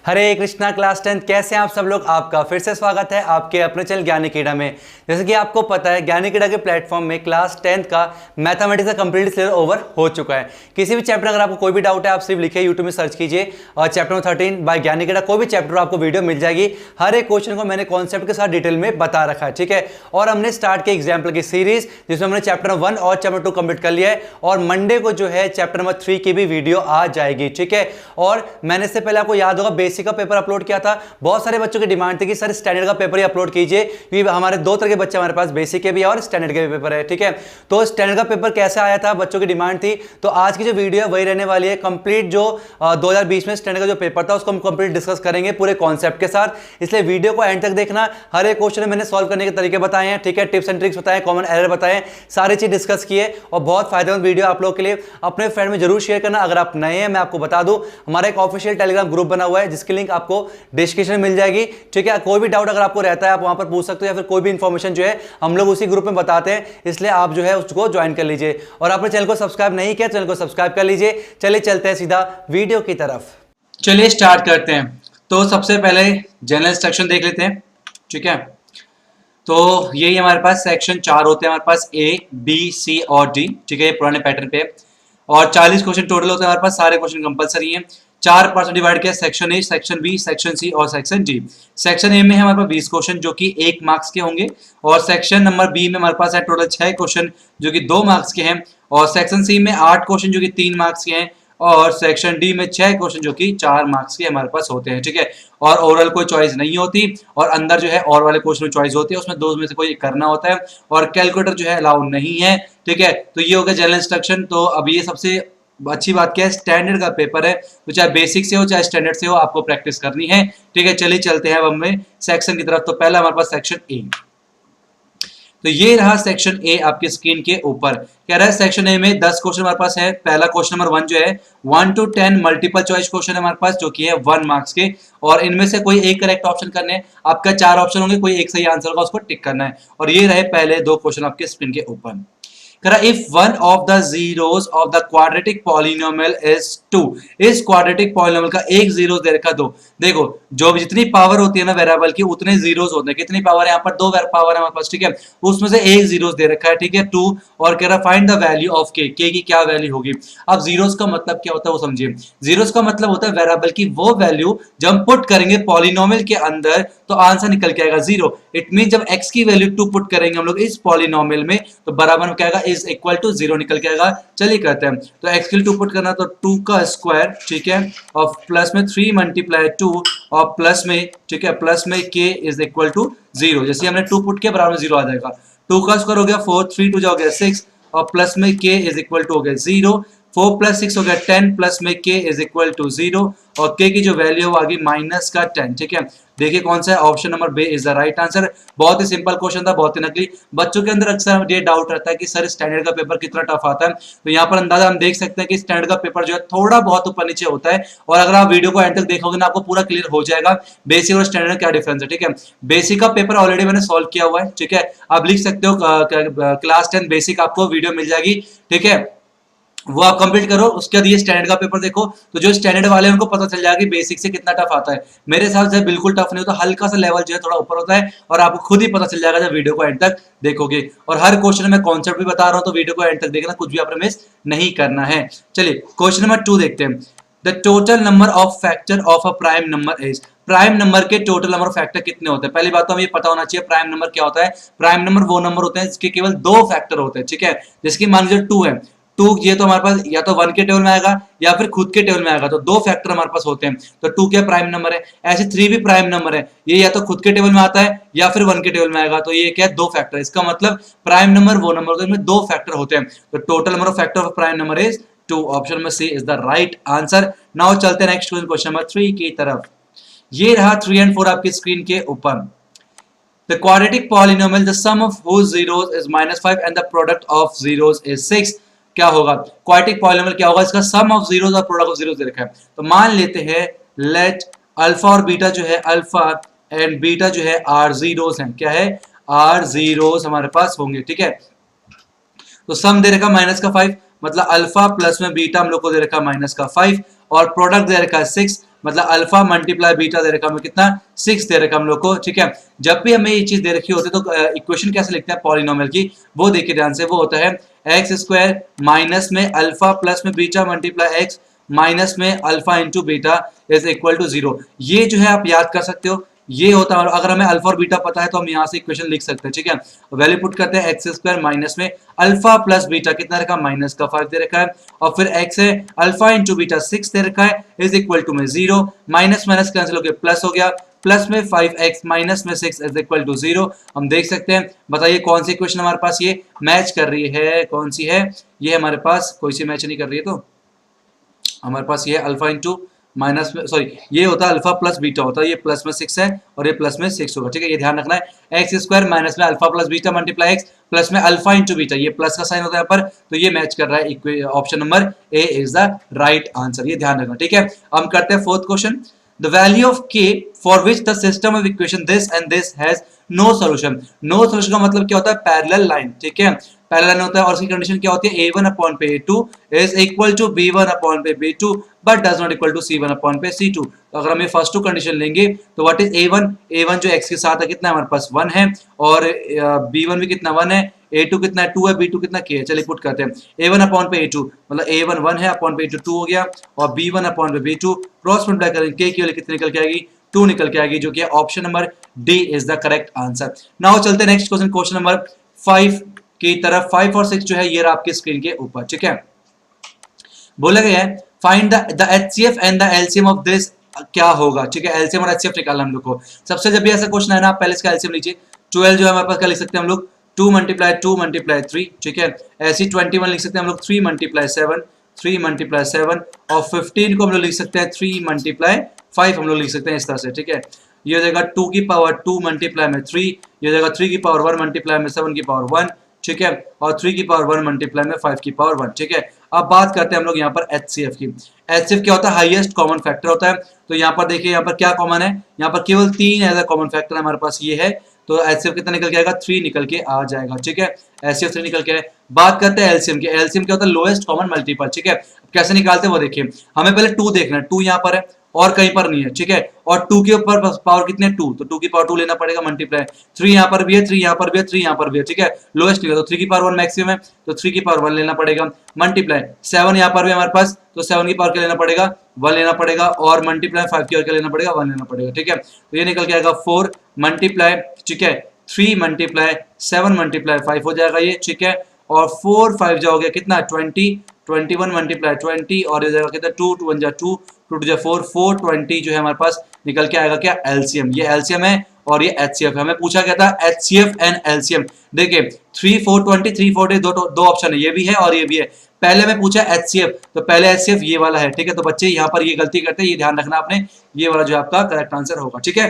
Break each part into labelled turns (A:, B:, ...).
A: हरे Krishna class 10 कैसे हैं आप सब लोग। आपका फिर से स्वागत है आपके अपने चैनल ज्ञानीकीड़ा में। जैसे कि आपको पता है ज्ञानीकीड़ा के प्लेटफॉर्म में क्लास 10 का मैथमेटिक्स का कंप्लीट सिलेबस ओवर हो चुका है। किसी भी चैप्टर अगर आपको कोई भी डाउट है आप सिर्फ लिखिए, यूट्यूब में सर्च कीजिए और चैप्टर 13 बाय ज्ञानीकीड़ा, कोई भी चैप्टर आपको वीडियो मिल जाएगी। हर एक क्वेश्चन को मैंने कॉन्सेप्ट के साथ डिटेल में बता रखा है, ठीक है। और हमने स्टार्ट किया एग्जाम्पल की सीरीज जिसमें हमने चैप्टर 1 और चैप्टर 2 कंप्लीट कर लिया है और मंडे को जो है चैप्टर नंबर 3 की भी वीडियो आ जाएगी, ठीक है। और मैंने इससे पहले आपको याद होगा बेसिक का पेपर अपलोड किया था। बहुत सारे बच्चों की डिमांड थी कि सर स्टैंडर्ड का पेपर ही अपलोड कीजिए, क्योंकि हमारे दो तरह के बच्चे हमारे पास, बेसिक के भी और स्टैंडर्ड के भी पेपर है, ठीक है। तो स्टैंडर्ड का पेपर कैसे आया था, बच्चों की डिमांड थी। तो आज की जो वीडियो है वही रहने वाली है। कंप्लीट जो 2020 में स्टैंडर्ड का जो पेपर था उसको हम कंप्लीट डिस्कस करेंगे पूरे कॉन्सेप्ट के साथ। इसलिए वीडियो को एंड तक देखना। हर एक क्वेश्चन मैंने सॉल्व करने के तरीके बताए हैं, ठीक है। टिप्स एंड ट्रिक्स बताए, कॉमन एरर बताए, सारी चीज डिस्कस किए और बहुत फायदेमंद वीडियो आप लोग के लिए। अपने फ्रेंड में जरूर शेयर करना। अगर आप नए हैं मैं आपको बता दूं हमारा एक ऑफिशियल टेलीग्राम ग्रुप बना हुआ है जिसकी लिंक आपको डिस्क्रिप्शन में मिल जाएगी, ठीक है। कोई भी डाउट अगर आपको रहता है आप वहां पर पूछ सकते हो या फिर कोई भी इंफॉर्मेशन जो है हम लोग उसी ग्रुप में बताते हैं, इसलिए आप जो है उसको ज्वाइन कर लीजिए। और आपने चैनल को सब्सक्राइब नहीं किया चैनल को सब्सक्राइब कर लीजिए। चलिए चलते हैं सीधा वीडियो की तरफ।
B: चलिए स्टार्ट करते हैं। तो सबसे पहले जनरल इंस्ट्रक्शन देख लेते हैं, ठीक है। तो यही हमारे पास सेक्शन 4 होते हैं, हमारे पास ए बी सी और डी, ठीक है। ये पुराने पैटर्न पे और 40 क्वेश्चन टोटल होते हैं हमारे पास। सारे क्वेश्चन कंपलसरी हैं। 4 पार्ट में डिवाइड किया, section A, section B, section C और सेक्शन डी। सेक्शन ए में है हमारे पास 20 क्वेश्चन जो कि 1 मार्क्स के होंगे और सेक्शन नंबर बी में हमारे पास है टोटल 6 क्वेश्चन जो कि 2 मार्क्स के हैं और सेक्शन सी में 8 क्वेश्चन जो कि 3 मार्क्स के हैं और सेक्शन डी में 6 क्वेश्चन जो कि 4 मार्क्स के हमारे पास होते हैं, ठीक है। और ओवरऑल कोई चॉइस नहीं होती और अंदर जो है और वाले क्वेश्चन में चॉइस होती है, उसमें दो में से कोई करना होता है और कैलकुलेटर जो है अलाउड नहीं है, ठीक है। तो ये हो गया जनरल इंस्ट्रक्शन। तो अब ये सबसे अच्छी बात क्या है, स्टैंडर्ड का पेपर है तो चाहे बेसिक से हो चाहे स्टैंडर्ड से हो आपको प्रैक्टिस करनी है, ठीक है। चलिए चलते हैं अब हमें सेक्शन की तरफ। तो पहला हमारे पास सेक्शन ए। तो ये रहा सेक्शन ए आपकी स्क्रीन के ऊपर। कह रहा है सेक्शन ए में 10 क्वेश्चन हमारे पास है। पहला क्वेश्चन नंबर 1 जो है 1 to 10 मल्टीपल चॉइस क्वेश्चन है हमारे पास जो कि है 1 मार्क्स के और इनमें से कोई एक करेक्ट ऑप्शन करने हैं। आपका 4 ऑप्शन होंगे, कोई एक सही आंसर होगा उसको टिक करना है। और ये रहे पहले 2 क्वेश्चन आपके स्क्रीन के ऊपर। If one of the zeros of the quadratic polynomial is 2, इस क्वाड्रेटिक पॉलिनोमियल का एक जीरो दे रखा 2। देखो जो भी जितनी पावर होती है ना वेरिएबल की उतने जीरोस होते हैं। कितनी पावर है यहाँ पर? 2 पावर है हमारे पास, ठीक है। उसमें से एक जीरोस दे रखा है, ठीक है, 2। और कह रहा फाइंड द वैल्यू ऑफ के की क्या वैल्यू होगी। अब जीरोस का मतलब क्या होता है वो समझिए। जीरोस का मतलब होता है वेरिएबल की वो वैल्यू जब हम पुट करेंगे पॉलिनोमियल के अंदर तो आंसर निकल के आएगा 0। इट मीन जब x की वैल्यू 2 पुट करेंगे हम लोग इस पॉलिनोमियल में तो बराबर में क्या आएगा, इज इक्वल टू 0 निकल के आएगा। चलिए करते हैं। तो x के लिए 2 पुट करना तो 2 का स्क्वायर, ठीक है, और प्लस में 3 मल्टीप्लाई 2 और प्लस में, ठीक है, प्लस में k इज इक्वल टू 0। जैसे हमने 2 पुट किया बराबर में 0 आ जाएगा। 2 का स्क्वायर हो गया 4, 3 2 हो गया 6 और प्लस में k इज इक्वल टू हो गया 0। 4 प्लस 6 हो गया 10 प्लस में k इज इक्वल टू 0 और k की जो वैल्यू है वो आ गई माइनस का 10, ठीक है। देखिए कौन सा है, option number B is the right answer. बहुत ही सिंपल क्वेश्चन था, बहुत ही नकली। बच्चों के अंदर अक्सर ये डाउट रहता है कि सर स्टैंडर्ड का पेपर कितना टफ आता है। तो यहाँ पर अंदाजा हम देख सकते हैं कि स्टैंडर्ड का पेपर जो है थोड़ा बहुत ऊपर नीचे होता है और अगर आप वीडियो को एंड तक देखोगे ना आपको पूरा क्लियर हो जाएगा बेसिक और स्टैंडर्ड क्या डिफरेंस है, ठीक है। बेसिक का पेपर ऑलरेडी मैंने सॉल्व किया हुआ है, ठीक है। आप लिख सकते हो क्लास 10 बेसिक आपको वीडियो मिल जाएगी, ठीक है, वो आप कंप्लीट करो। उसके बाद ये स्टैंडर्ड का पेपर देखो तो जो स्टैंडर्ड वाले हैं उनको पता चल जाएगा कि बेसिक से कितना टफ आता है। मेरे हिसाब से बिल्कुल टफ नहीं होता, हल्का सा लेवल जो है थोड़ा ऊपर होता है और आपको खुद ही पता चल जाएगा जब वीडियो को एंड तक देखोगे। और हर क्वेश्चन में कॉन्सेप्ट भी बता रहा हूं तो वीडियो को एंड तक देखना, कुछ भी आपने मिस नहीं करना है। चलिए क्वेश्चन नंबर 2 देखते हैं। The total number of factor of a prime number is. Prime number के टोटल नंबर ऑफ फैक्टर कितने होते हैं? पहली बात तो हमें ये पता होना चाहिए प्राइम नंबर क्या होता है। प्राइम नंबर वो नंबर होते हैं जिसके केवल 2 फैक्टर होते हैं, ठीक है। जिसकी मान लीजिए 2 है, 2 ये तो हमारे पास या तो 1 के टेबल में आएगा या फिर खुद के टेबल में आएगा, तो 2 फैक्टर हमारे पास होते हैं तो 2 क्या प्राइम नंबर है। ऐसे 3 भी प्राइम नंबर है, ये या तो खुद के टेबल में आता है या फिर 1 के टेबल में आएगा, तो ये क्या है 2 फैक्टर। इसका मतलब प्राइम नंबर वो नंबर होते हैं जिसमें 2 फैक्टर होते हैं। तो total number of factor of prime number is 2। Option number C is the right answer. Now चलते हैं नेक्स्ट क्वेश्चन नंबर 3 की तरफ। ये रहा 3 और 4 आपकी स्क्रीन के ऊपर। The quadratic polynomial, the sum of whose zeros is -5 and the product of zeros is 6। क्या होगा? क्वाड्रेटिक पॉलिनोमियल क्या होगा? इसका सम ऑफ जीरोस और प्रोडक्ट ऑफ जीरोस दे रखा है। तो मान लेते हैं लेट अल्फा और बीटा जो है, अल्फा एंड बीटा जो है आर जीरोस हैं। क्या है? आर जीरोस हमारे पास होंगे, ठीक है। तो सम दे रखा -5, मतलब अल्फा प्लस में बीटा हम लोग को दे रखा -5 और प्रोडक्ट दे रखा है 6, मतलब अल्फा मल्टीप्लाई बीटा दे रखा है हमें कितना 6 दे रखा है हम लोग को, ठीक है। जब भी हमें ये चीज दे रखी होती है तो इक्वेशन कैसे लिखते हैं पॉलिनोमियल की, वो देखिए ध्यान से, वो होता है एक्स स्क्वायर माइनस में अल्फा प्लस में बीटा मल्टीप्लाई एक्स माइनस में alpha into beta is equal to 0। ये जो है आप याद कर सकते हो, ये होता है। अगर हमें अल्फा और बीटा पता है तो हम यहाँ से इक्वेशन लिख सकते हैं, ठीक है। वैल्यू पुट करते हैं एक्स स्क्वायर माइनस में अल्फा प्लस बीटा कितना रखा माइनस का 5 दे रखा है, और फिर एक्स है अल्फा इंटू बीटा 6 दे रखा है इज इक्वल टू में 0, माइनस माइनस कैंसिल हो गया प्लस हो गया, प्लस में 5x माइनस में 6 इज इक्वल टू 0। हम देख सकते हैं, बताइए कौन सी इक्वेशन हमारे पास ये मैच कर रही है, कौन सी है ये हमारे पास, कोई सी मैच नहीं कर रही है। तो हमारे पास ये अल्फा इंटू माइनस में, सॉरी ये होता है अल्फा प्लस बीटा होता है, ये प्लस में 6 है और ये प्लस में 6 होगा, ठीक है। ये ध्यान रखना है एक्स स्क्वायर माइनस में alpha plus beta multiply x plus में अल्फा इंटू बीटा, ये प्लस का साइन होता है यहाँ पर, तो ये मैच कर रहा है। Option number A is the right answer, ये ध्यान रखना, ठीक है। हम करते हैं fourth question. The value of k for which the system of equation this and this has no solution। no solution का मतलब क्या होता है, पैरेलल लाइन, ठीक है। पैरेलल लाइन होता है और उसकी कंडीशन क्या होती है, a1 अपॉन पे a2 is equal to b1 upon पे b2 but does not equal to c1 upon पे c2। तो अगर हम ये फर्स्ट टू कंडीशन लेंगे तो व्हाट इज a1 जो x के साथ है कितना है हमारे पास 1 है, और b1 भी कितना 1 है, a2 कितना है 2 है, b2 कितना k है। चलिए पुट करते हैं a1 अपॉन पे a2 मतलब a1 1 है अपॉन पे a2 2 हो गया, और b1 अपॉन पे b2 क्रॉस मल्टीप्लाई करेंगे k की वैल्यू कितनी निकल के आएगी 2 निकल के आएगी, जो कि option number D is the correct answer. Now चलते हैं नेक्स्ट क्वेश्चन, क्वेश्चन नंबर 5 की तरफ। 5 और 6 जो है ये रहा आपकी स्क्रीन के ऊपर, ठीक है। बोला गया है find the HCF and the LCM of this, क्या होगा, ठीक है। एलसीएम और एचसीएफ निकालना हम लोग को। सबसे जब भी ऐसा क्वेश्चन है ना, आप पहले इसका एलसीएम लीजिए। 12 जो है हमारे पास क्या लिख सकते हैं हम लोग 2 मल्टीप्लाई 2 मल्टीप्लाई 3, ठीक है। ऐसी 21 लिख सकते हैं हम लोग 3 मल्टीप्लाई 7 3 मल्टीप्लाई 7, और 15 को हम लोग लिख सकते हैं 3 मल्टीप्लाई 5 हम लोग लिख सकते हैं इस तरह से, ठीक है। ये हो जाएगा 2 की पावर 2 मल्टीप्लाई में 3, ये हो जाएगा 3 की पावर 1 मल्टीप्लाई में 7 की पावर 1, ठीक है, और 3 की पावर 1 मल्टीप्लाई में 5 की पावर 1, ठीक है। अब बात करते हैं हम लोग यहाँ पर एचसीएफ की। एचसीएफ क्या होता है, हाईएस्ट कॉमन फैक्टर होता है। तो यहाँ पर देखिए यहाँ पर क्या कॉमन है, यहाँ पर केवल 3 एज अ कॉमन फैक्टर हमारे पास ये है, तो एचसीएफ कितना निकल के आएगा 3 निकल के आ जाएगा, ठीक है। एचसीएफ 3 निकल के आए। बात करते हैं एलसीएम की। एलसीएम क्या होता है, लोएस्ट कॉमन मल्टीपल, ठीक है। कैसे निकालते हैं वो देखिए, हमें पहले 2 देखना है, 2 यहाँ पर है और कहीं पर नहीं है, ठीक है। और 2 के ऊपर पावर कितने 2, तो 2 की पावर 2 लेना पड़ेगा मल्टीप्लाई। 3 यहाँ पर भी है, 3 यहाँ पर भी है, 3 यहाँ पर भी है, ठीक है। लोएस्ट निकला तो 3 की पावर 1 मैक्सिमम है, तो 3 की पावर 1 लेना पड़ेगा मल्टीप्लाई। 7 यहाँ पर भी हमारे पास, तो 7 की पावर क्या लेना पड़ेगा 1 लेना पड़ेगा, और मल्टीप्लाई 5 की और क्या लेना पड़ेगा 1 लेना पड़ेगा, ठीक है। तो ये निकल के आएगा 4 मल्टीप्लाई, ठीक है, 3 मल्टीप्लाई 7 मल्टीप्लाई 5 हो जाएगा ये, ठीक है। और 4 5 जाओगे कितना 20, 21 मल्टीप्लाई 20, और ये जाएगा कितना 2 2 1 जा 2 2 2 जा 4 420 जो है हमारे पास निकल के आएगा क्या एलसीएम। ये एलसीएम है और ये एचसीएफ है। हमें पूछा गया था एचसीएफ एंड एलसीएम। देखिए 3 420 3 40 दो ऑप्शन है, ये भी है और ये भी है। पहले में पूछा एचसीएफ, तो पहले एचसीएफ ये वाला है, ठीक है। तो बच्चे यहाँ पर ये गलती करते हैं, ये ध्यान रखना आपने, ये वाला जो आपका करेक्ट आंसर होगा, ठीक है।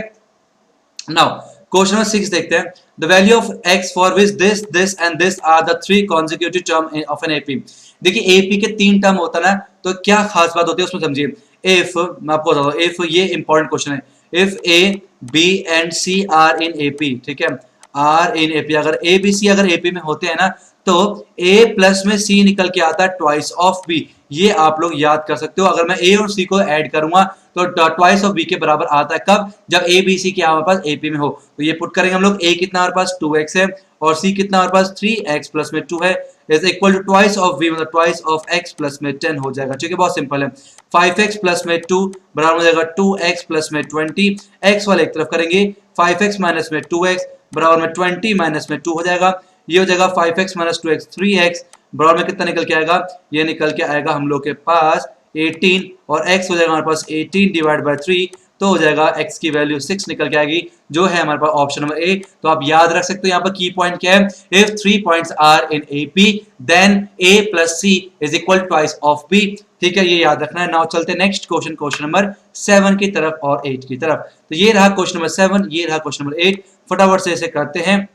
B: नाउ क्वेश्चन नंबर 6 देखते हैं। The value of x for which this and this are the 3 consecutive term of an AP. देखिए एपी के 3 टर्म होता है ना, तो क्या खास बात होती है उसमें समझिए। इफ मैं आपको बताता हूँ, इफ ये इंपॉर्टेंट क्वेश्चन है, if A B and C are in AP, ठीक है, आर इन एपी, अगर ए बी सी अगर एपी में होते हैं ना, तो a प्लस में c निकल के आता है ट्वाइस ऑफ b। ये आप लोग याद कर सकते हो। अगर मैं a और c को ऐड करूंगा तो ट्वाइस ऑफ b के बराबर आता है, कब, जब a b c क्या हमारे पास ap में हो। तो ये पुट करेंगे हम लोग, a कितना हमारे पास 2x है और c कितना हमारे पास 3x प्लस में 2 है, is equal to twice of b मतलब ट्वाइस ऑफ x प्लस में 10 हो जाएगा, ठीक है। बहुत सिंपल है। 5x प्लस में 2 बराबर हो जाएगा 2x प्लस में 20, x वाले एक तरफ करेंगे, 5x माइनस में 2x बराबर में 20 माइनस में 2 हो जाएगा। ये हो जाएगा 5x माइनस 2x 3x बराबर में कितना निकल के आएगा, ये निकल के आएगा हम लोग के पास 18, और x हो जाएगा हमारे पास 18 डिवाइड बाय 3, तो हो जाएगा x की वैल्यू 6 निकल के आएगी, जो है हमारे पास ऑप्शन नंबर ए। तो आप याद रख सकते हो यहाँ पर की पॉइंट क्या है, if 3 points are in AP then a plus c is equal twice of b, ठीक है, ये याद रखना है। नाउ चलते हैं नेक्स्ट क्वेश्चन, क्वेश्चन नंबर 7 की तरफ और 8 की तरफ। तो ये रहा क्वेश्चन नंबर 7, ये रहा क्वेश्चन नंबर 8। फटाफट से इसे करते हैं।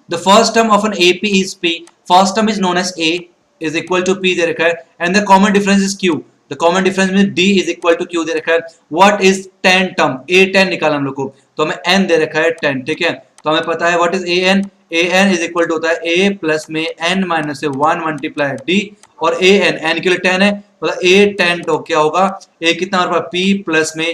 B: The first term of an AP is P. First term is known as A is equal to P दे रखा है, and the common difference is Q. The common difference में D is equal to Q दे रखा है। What is 10 term? A 10 निकाला हम लोग को, तो हमें N दे रखा है 10, ठीक है। तो हमें पता है what is AN? A N is equal to होता है ए प्लस में एन माइनस से 1 मल्टीप्लाई डी, और ए एन के लिए 10 है, मतलब ए 10 तो क्या होगा, ए कितना हमारे पास पी प्लस में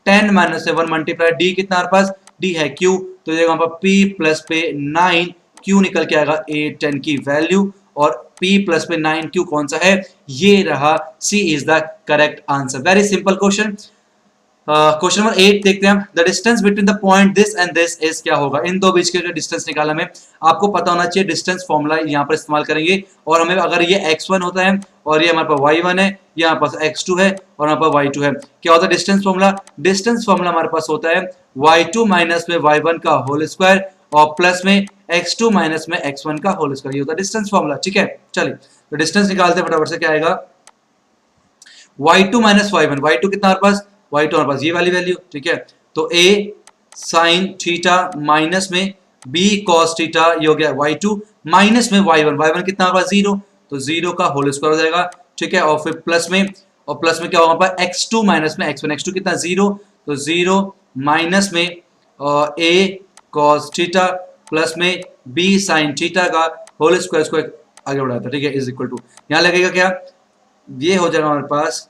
B: 10 माइनस से 1 मल्टीप्लाई डी, कितना हमारे पास डी है क्यू, तो हमारे पास पी प्लस पे 9 क्यू निकल के आएगा ए 10 की वैल्यू, और P प्लस पे 9 क्यू कौन सा है, ये रहा C is the correct answer. Very simple question. Question number 8 देखते हैं हम। The distance between the point this and this is क्या होगा, इन दो बीच के जो डिस्टेंस निकाला हमें, आपको पता होना चाहिए डिस्टेंस फॉर्मूला यहाँ पर इस्तेमाल करेंगे, और हमें अगर ये x1 होता है और ये हमारे पास y1 है, ये हमारे पास x2 है और हमारे पास y2 है, क्या होता है डिस्टेंस फॉर्मूला, डिस्टेंस फॉर्मूला हमारे पास होता है y2 माइनस में y1 का होल स्क्वायर और प्लस में x2 माइनस में x1 का होल स्क्वायर, ये होता है डिस्टेंस फॉर्मूला। ठीक है, चलिए तो डिस्टेंस निकालते हैं फटाफट से, क्या आएगा y2 माइनस y1, y2 कितना हमारे पास, y2 हमारे पास ये वाली वैल्यू, ठीक है, तो a sin थीटा माइनस में b cos थीटा, ये हो गया y2 माइनस में y1, y1 कितना हमारे पास 0, तो 0 का होल स्क्वायर हो जाएगा, ठीक है, और फिर प्लस में, और प्लस में क्या होगा हमारे पास x2 माइनस में x1, x2 कितना 0, तो 0 माइनस में a cos थीटा प्लस में b sin थीटा का होल स्क्वायर को आगे बढ़ाता है, ठीक है, इज इक्वल टू, यहाँ लगेगा क्या, ये हो जाएगा हमारे पास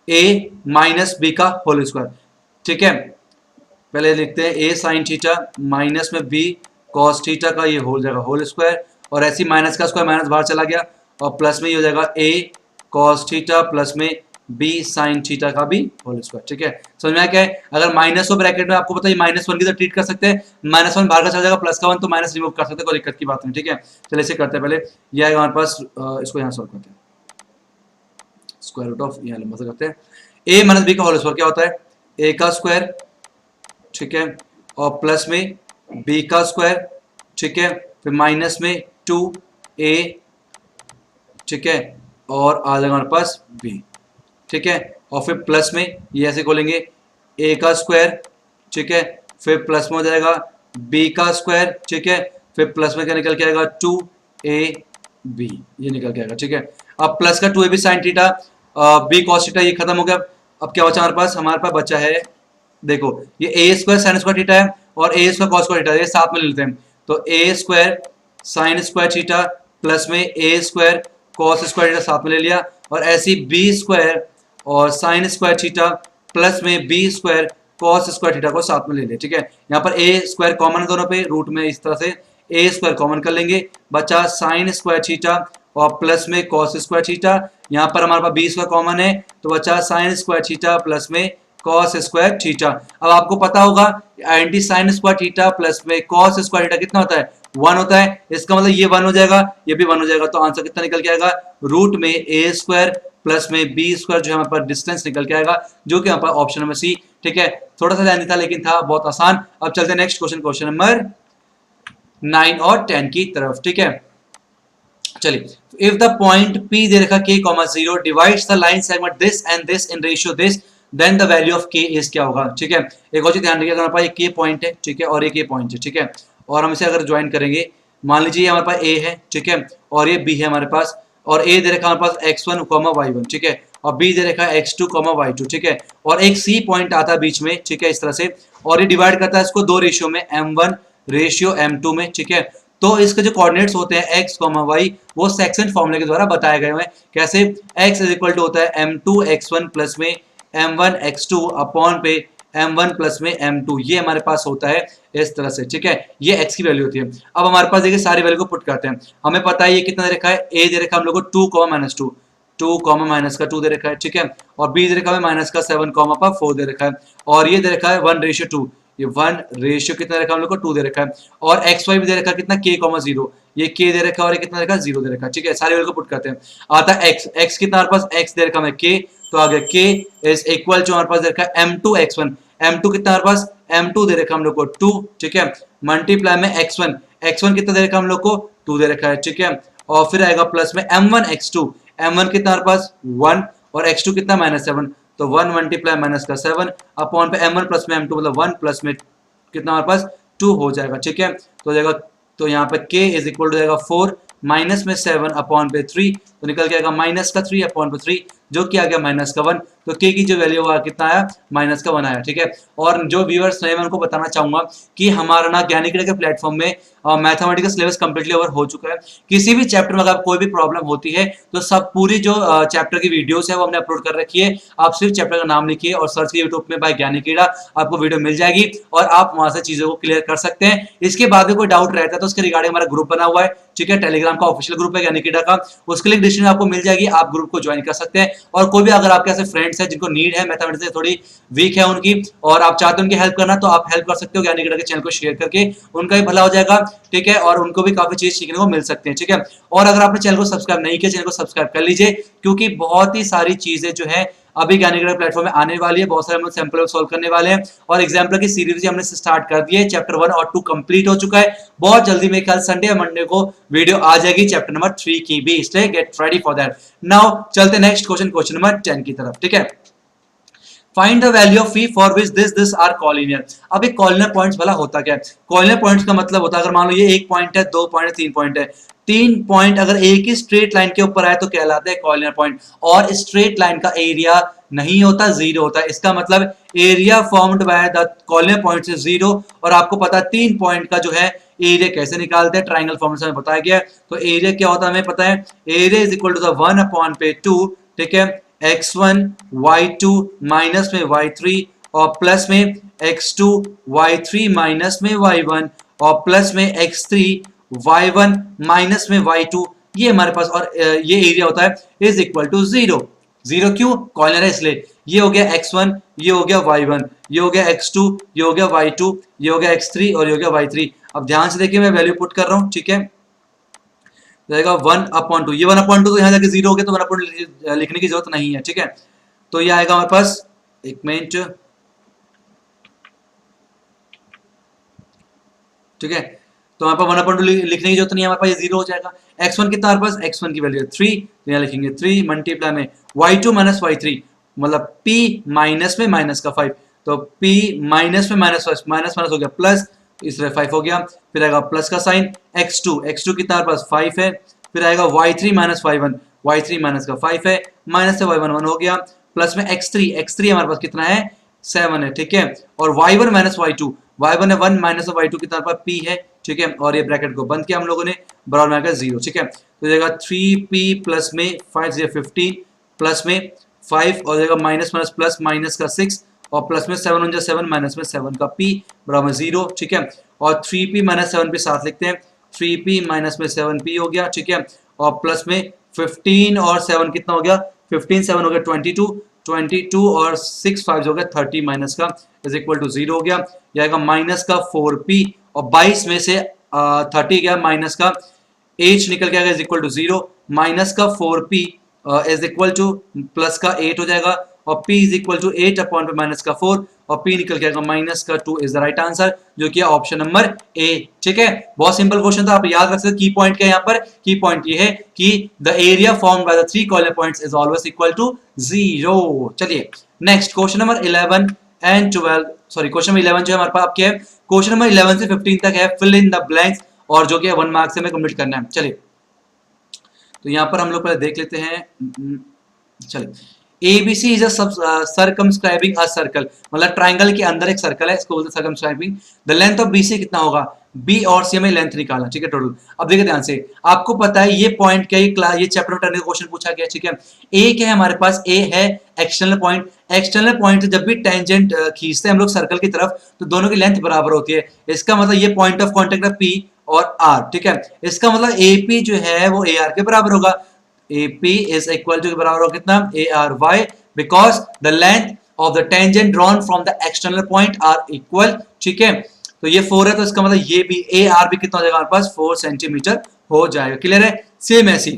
B: a माइनस बी का होल स्क्वायर, ठीक है, पहले लिखते हैं a साइन थीटा माइनस में b कॉस थीटा का ये हो जाएगा होल स्क्वायर, और ऐसी माइनस का स्क्वायर माइनस बाहर चला गया, और प्लस में ये हो जाएगा a कॉस थीटा प्लस में b साइन थीटा का भी होल स्क्वायर, ठीक है, समझ में आया क्या है। अगर माइनस हो ब्रैकेट में, आपको पता है -1 की तो ट्रीट कर सकते हैं, -1 बाहर का चला जाएगा, प्लस का 1 तो माइनस रिमूव कर सकते हैं, कोई दिक्कत की बात नहीं, ठीक है। चलिए इसे करते हैं, पहले ये आएगा हमारे पास, इसको यहाँ सॉल्व करते हैं, स्क्वायर रूट ऑफ यहाँ लंबा से करते हैं, a माइनस बी का होल स्क्वायर क्या होता है, a का स्क्वायर, ठीक है, और प्लस में b का स्क्वायर, ठीक है, फिर माइनस में 2a, ठीक है, और आ जाएगा हमारे पास b, ठीक है, और फिर प्लस में ये ऐसे खोलेंगे a का स्क्वायर, ठीक है, फिर प्लस में हो जाएगा b का स्क्वायर, ठीक है, फिर प्लस में क्या निकल के आएगा 2ab, ये निकल के आएगा, ठीक है। अब प्लस का 2ab sine theta b cos theta ये खत्म हो गया, अब क्या बचा हमारे पास बचा है, देखो ये a square sine square theta है और a square cos square theta, ये साथ में ले लेते हैं, तो a square sine square theta plus में a square cos square theta साथ में ले लिया, और ऐसी b स्क्वायर और साइन स्क्वायर थीटा प्लस में b square cos square theta को साथ में ले लिया, ठीक है। यहाँ पर a स्क्वायर कॉमन है दोनों पे, रूट में इस तरह से a स्क्वायर कॉमन कर लेंगे, बचा साइन स्क्वायर थीटा और प्लस में cos स्क्वायर थीटा, यहाँ पर हमारे पास b स्क्वायर कॉमन है तो बचा साइन स्क्वायर थीटा प्लस में cos स्क्वायर थीटा। अब आपको पता होगा anti sign square theta plus में cos स्क्वायर थीटा कितना होता है, 1 होता है, इसका मतलब ये 1 हो जाएगा, ये भी 1 हो जाएगा, तो आंसर कितना निकल के आएगा, रूट में a स्क्वायर प्लस में b स्क्वायर जो हमारे पास डिस्टेंस निकल के आएगा, जो कि यहाँ पर ऑप्शन नंबर सी, ठीक है, थोड़ा सा ध्यान था लेकिन था बहुत आसान। अब चलते हैं नेक्स्ट क्वेश्चन, क्वेश्चन नंबर 9 और 10 की तरफ, ठीक है। चलिए, इफ द पॉइंट P दे रखा k, 0 divides the line segment this and this in ratio this, then the value of k is क्या होगा, ठीक है। एक और चीज ध्यान रखिएगा, हमारे पास ये k पॉइंट है, ठीक है, और ये k पॉइंट है, ठीक है, और हम इसे अगर ज्वाइन करेंगे, मान लीजिए हमारे पास a है, ठीक है, और ये b है हमारे पास, और a दे रखा हमारे पास x1, y1, ठीक है, और b दे रखा है x2, y2, ठीक है, और एक c पॉइंट आता है बीच में, ठीक है, इस तरह से, और ये डिवाइड करता है इसको 2 रेशियो में, m1 रेशियो m2 में, ठीक है। तो इसके जो कोऑर्डिनेट्स होते हैं x, y वो सेक्शन फॉर्मूले के द्वारा बताए गए हैं, कैसे, x इज इक्वल टू होता है m2 x1 प्लस में m1 x2 अपॉन पे m1 प्लस में m2, ये हमारे पास होता है इस तरह से, ठीक है, ये x की वैल्यू होती है। अब हमारे पास देखिए सारी वैल्यू को पुट करते हैं, हमें पता है ये कितना दे रखा है, a दे रखा है हम लोग को 2, -2, 2, माइनस का 2 दे रखा है, ठीक है, और b दे रखा है माइनस का 7, 4 दे रखा है, और ये दे रखा है 1:2, ये 1 रेशियो कितना रखा हम लोग को 2 दे रखा है, और xy भी दे रखा है कितना k, 0, ये k दे रखा है और ये कितना रखा है 0 दे रखा है, ठीक है, सारी वैल्यू को पुट करते हैं, आता है x कितना हमारे पास x दे रखा है k, तो आ गया k इज इक्वल टू हमारे पास दे रखा है m2 x1, m2 कितना हमारे पास m2 दे रखा है हम लोग को 2, ठीक है, मल्टीप्लाई में x1 कितना दे रखा है हम लोग को 2 दे रखा है, ठीक है, और फिर आएगा प्लस में m1 x2, m1 कितना हमारे पास 1 और x2 कितना -7, तो 1 मल्टीप्लाई माइनस का 7 अपॉन पे m1 प्लस में m2 मतलब 1 प्लस में कितना हमारे पास 2 हो जाएगा, ठीक है, तो हो जाएगा, तो यहाँ पे k इज इक्वल टू जाएगा 4 माइनस में 7 अपॉन पे 3, तो निकल के आएगा माइनस का 3 अपॉन पे 3, जो कि आ गया माइनस का 1, तो के की जो वैल्यू हुआ कितना आया, -1 आया। ठीक है, और जो व्यूअर्स हैं मैं उनको बताना चाहूंगा कि हमारा ना ज्ञानीकीड़ा के प्लेटफॉर्म में मैथमेटिकल सिलेबस कंप्लीटली ओवर हो चुका है। किसी भी चैप्टर में अगर कोई भी प्रॉब्लम होती है तो सब पूरी जो चैप्टर की वीडियोस है वो हमने अपलोड कर रखी है। आप सिर्फ चैप्टर का नाम लिखिए और सर्च कीजिए यूट्यूब में बाय ज्ञानीकीड़ा, आपको वीडियो मिल जाएगी और आप वहां से चीजों को क्लियर कर सकते हैं। इसके बाद भी कोई डाउट रहता है तो उसके रिगार्डिंग हमारा ग्रुप बना हुआ है, ठीक है, टेलीग्राम का ऑफिशियल ग्रुप है ज्ञानीकीड़ा का, उसके लिंक डिस्क्रिप्शन में आपको मिल जाएगी, आप ग्रुप को ज्वाइन कर सकते हैं। और कोई भी अगर आपके ऐसे फ्रेंड्स हैं जिनको नीड है, मैथमेटिक्स में थोड़ी वीक है उनकी, और आप चाहते हो उनकी हेल्प करना, तो आप हेल्प कर सकते हो ज्ञानीकीड़ा के चैनल को शेयर करके, उनका भी भला हो जाएगा। ठीक है, और उनको भी काफी चीज सीखने को मिल सकते हैं। ठीक है, और अगर आपने चैनल को सब्सक्राइब नहीं किया, चैनल को सब्सक्राइब कर लीजिए, क्योंकि बहुत ही सारी चीजें जो है अभी ज्ञानीकीड़ा प्लेटफॉर्म में आने वाली है। बहुत सारे हम सैंपल सॉल्व करने वाले हैं और एग्जाम्पल की सीरीज हमने स्टार्ट कर दी है। चैप्टर 1 और 2 कंप्लीट हो चुका है। बहुत जल्दी मेरे ख्याल संडे या मंडे को वीडियो आ जाएगी चैप्टर नंबर 3 की भी, इसलिए get ready for that. Now चलते नेक्स्ट क्वेश्चन नंबर 10 की तरफ। ठीक है, find the value of phi for which this are collinear. अब एक कॉलिनियर पॉइंट्स वाला होता क्या है? कॉलिनियर पॉइंट्स का मतलब होता है, अगर मान लो ये 1 पॉइंट है, 2 पॉइंट है, 3 पॉइंट है, 3 पॉइंट अगर एक ही स्ट्रेट लाइन के ऊपर आए तो कहलाता है कॉलिनियर पॉइंट। और स्ट्रेट लाइन का एरिया नहीं होता, 0 होता है। इसका मतलब area formed by the collinear point is 0। और आपको पता है 3 पॉइंट का जो है एरिया कैसे निकालते हैं, ट्राइंगल फॉर्मूला में बताया गया है। तो एरिया क्या होता है हमें पता है, area is equal to the 1/2। ठीक है, x1 y2 माइनस में y3 और प्लस में x2 y3 माइनस में y1 और प्लस में x3 y1 माइनस में y2, ये हमारे पास, और ये एरिया होता है इज इक्वल टू 0। 0 क्यों? कॉर्नर है इसलिए। ये हो गया x1, ये हो गया y1, ये हो गया x2, ये हो गया y2, ये हो गया x3 और ये हो गया y3। अब ध्यान से देखिए मैं वैल्यू पुट कर रहा हूं। ठीक है, जाएगा 1/2। ये 1/2 तो यहाँ जाके 0 हो गया, तो 1/2 लिखने की जरूरत नहीं है। ठीक है, तो ये आएगा हमारे पास, एक मिनट। ठीक है, तो हमारे पास 1/2 लिखने की जरूरत नहीं है, हमारे पास ये 0 हो जाएगा। x1 कितना हमारे पास, x1 की वैल्यू है 3, तो यहाँ लिखेंगे 3 मल्टीप्लाई में y2 माइनस y3, मतलब p माइनस में माइनस का 5, तो p माइनस में माइनस माइनस हो गया प्लस, इसलिए 5 हो गया। फिर आएगा प्लस का साइन, x2 कितना हमारे पास 5 है। फिर आएगा y3 minus y1, y3 minus का 5 है, माइनस से y1 1 हो गया, प्लस में x3 हमारे पास कितना है 7 है। ठीक है, और y1 माइनस y2, y1 है 1 माइनस y2 कितना हमारे पास p है। ठीक है, और ये ब्रैकेट को बंद किया हम लोगों ने, बराबर में आएगा 0। ठीक है, तो जाएगा 3p प्लस में 5 15 प्लस में 5 और जाएगा माइनस माइनस प्लस माइनस का 6 और प्लस में 7 1 7 माइनस में 7 का p बराबर 0। ठीक है, और 3p माइनस 7p साथ लिखते हैं, 3p माइनस में 7p हो गया। ठीक है, और प्लस में 15 और 7 कितना हो गया, 15 7 हो गया 22 और 6 5 हो गया 30 माइनस का इज इक्वल टू 0 हो गया। यह आएगा माइनस का 4p और 22 में से 30 गया माइनस का, h निकल के आएगा इज इक्वल टू 0, माइनस का 4p is equal two plus का 8 हो जाएगा, और p is equal to 8 upon p minus का 4 और p निकल के आएगा माइनस का 2 इज द राइट आंसर, जो कि ऑप्शन नंबर ए। ठीक है, बहुत सिंपल क्वेश्चन था, आप याद रख सकते। की पॉइंट क्या है यहाँ पर, की पॉइंट ये है कि the area formed by the 3 corner points is always equal to 0। चलिए next question number 11 and 12, sorry question number 11 जो है हमारे पास आपके है, क्वेश्चन नंबर 11 से 15 तक है फिल इन द ब्लैंक्स, और जो कि 1 मार्क से हमें कंप्लीट करना है। चलिए, तो यहाँ पर हम लोग पहले देख लेते हैं। चलिए, ABC is circumscribing a circle, मतलब ट्राइंगल के अंदर एक सर्कल है, इसको बोलते हैं circumscribing. The length of BC कितना होगा, B और C में लेंथ निकालना। ठीक है, टोटल। अब देखिए ध्यान से, आपको पता है ये पॉइंट क्या, ये चैप्टर में क्वेश्चन पूछा गया। ठीक है, A क्या है हमारे पास, A है एक्सटर्नल पॉइंट। एक्सटर्नल पॉइंट जब भी टेंजेंट खींचते हैं हम लोग सर्कल की तरफ, तो दोनों की लेंथ बराबर होती है। इसका मतलब ये पॉइंट ऑफ कॉन्टेक्ट है P और R। ठीक है, इसका मतलब AP जो है वो AR के बराबर होगा। AP is equal to बराबर होगा कितना, ARY, because the length of the tangent drawn from the external point are equal। ठीक है, तो ये 4 है, तो इसका मतलब ये भी AR भी कितना हो जाएगा हमारे पास 4 सेंटीमीटर हो जाएगा। क्लियर है, सेम ऐसी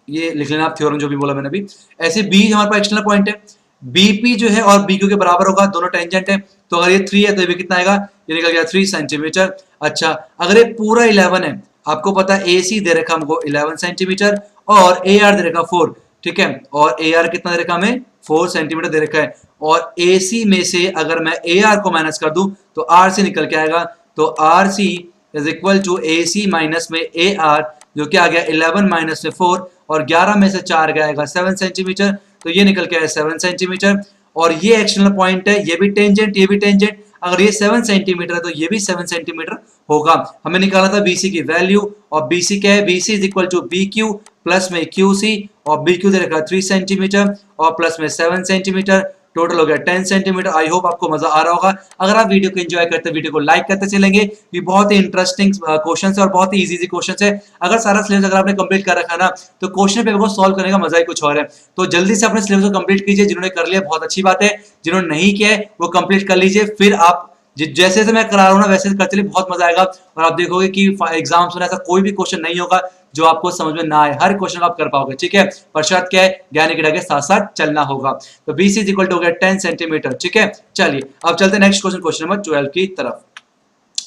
B: ये लिख लेना आप थ्योरम जो भी बोला मैंने अभी। ऐसे B हमारे पास एक्सटर्नल पॉइंट है, BP जो है और BQ के बराबर होगा, दोनों टेंजेंट है, तो अगर ये 3 है तो ये भी कितना आएगा, ये निकल गया 3 सेंटीमीटर। अच्छा, अगर ये पूरा 11 है, आपको पता है AC दे रखा हमको 11 सेंटीमीटर और AR दे रखा 4। ठीक है, और AR कितना दे रखा हमें 4 सेंटीमीटर दे रखा है, और AC में से अगर मैं AR को माइनस कर दूं तो RC निकल के आएगा, तो RC is equal to AC minus में AR, जो कि आ गया 11 माइनस में 4 और 11 में से 4 गया 7 सेंटीमीटर, तो ये निकल के आया 7 सेंटीमीटर। और ये एक्सटर्नल पॉइंट है, ये भी टेंजेंट, ये भी टेंजेंट, अगर ये 7 सेंटीमीटर है तो ये भी 7 सेंटीमीटर होगा। हमें निकाला था BC की वैल्यू, और BC क्या है, BC is equal to BQ plus में QC, और BQ दे रखा है 3 सेंटीमीटर और प्लस में 7 सेंटीमीटर, टोटल हो गया 10 सेंटीमीटर। आई होप आपको मजा आ रहा होगा। अगर आप वीडियो को एंजॉय करते हैं, वीडियो को लाइक करते चलेंगे। ये बहुत ही इंटरेस्टिंग क्वेश्चन है और बहुत ही इजी क्वेश्चन है। अगर सारा सिलेबस अगर आपने कंप्लीट कर रखा ना, तो क्वेश्चन पेपर को सॉल्व करने का मजा ही कुछ और है। तो जल्दी से अपने सिलेबस को कंप्लीट कीजिए। जिन्होंने कर लिया बहुत अच्छी बात है, जिन्होंने नहीं किया है वो कंप्लीट कर लीजिए। फिर आप जैसे जैसे मैं करा रहा हूँ ना वैसे करते चलिए, बहुत मजा आएगा। और आप देखोगे कि एग्जाम्स में ऐसा कोई भी क्वेश्चन नहीं होगा जो आपको समझ में ना आए, हर क्वेश्चन आप कर पाओगे, ठीक है। पर शर्त क्या है, ज्ञानिकीडा के साथ साथ चलना होगा। तो BC इक्वल टू हो गया 10 सेंटीमीटर, ठीक है। चलिए अब चलते हैं नेक्स्ट क्वेश्चन, क्वेश्चन नंबर 12 की तरफ।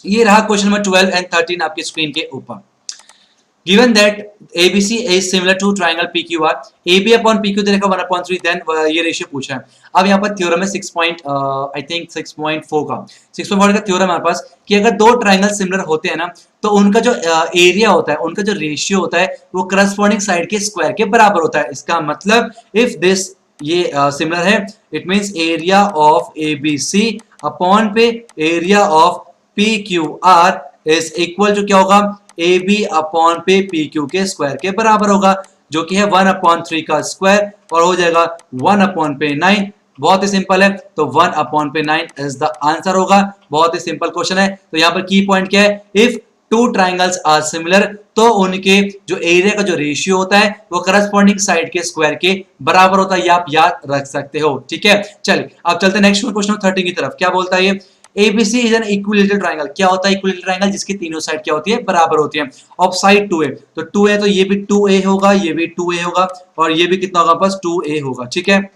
B: ये रहा क्वेश्चन नंबर 12 एंड 13 आपकी स्क्रीन के ऊपर। Given that ABC is similar to triangle PQR, AB upon PQ दे रखा 1/3, then ये रेशियो पूछा है। अब यहाँ पर थ्योरम है 6.4 का 6.4 का थ्योरम हमारे पास कि अगर दो ट्राइंगल सिमिलर होते हैं ना, तो उनका जो एरिया होता है, उनका जो रेशियो होता है, वो करस्पॉन्डिंग साइड के स्क्वायर के बराबर होता है। इसका मतलब इफ दिस ये सिमिलर है, it means area of ABC upon पे area of PQR is equal to क्या होगा, AB अपॉन पे PQ के स्क्वायर के बराबर होगा, जो कि है 1/3 का स्क्वायर, और हो जाएगा 1/9। बहुत ही सिंपल है, तो 1/9 इज द आंसर होगा। बहुत ही सिंपल क्वेश्चन है। तो यहाँ पर की पॉइंट क्या है, if two triangles are similar, तो उनके जो एरिया का जो रेशियो होता है वो करस्पॉन्डिंग साइड के स्क्वायर के बराबर होता है। ये आप याद रख सकते हो, ठीक है। चलिए अब चलते हैं नेक्स्ट क्वेश्चन 13 की तरफ। क्या बोलता है ये, ABC is an equilateral triangle. क्या होता है इक्विलेटरल ट्रायंगल, जिसकी तीनों साइड क्या होती है, बराबर होती है। ऑफ साइड 2A, तो 2A तो ये भी 2A होगा, ये भी 2A होगा, और ये भी कितना होगा, बस 2A होगा, ठीक है।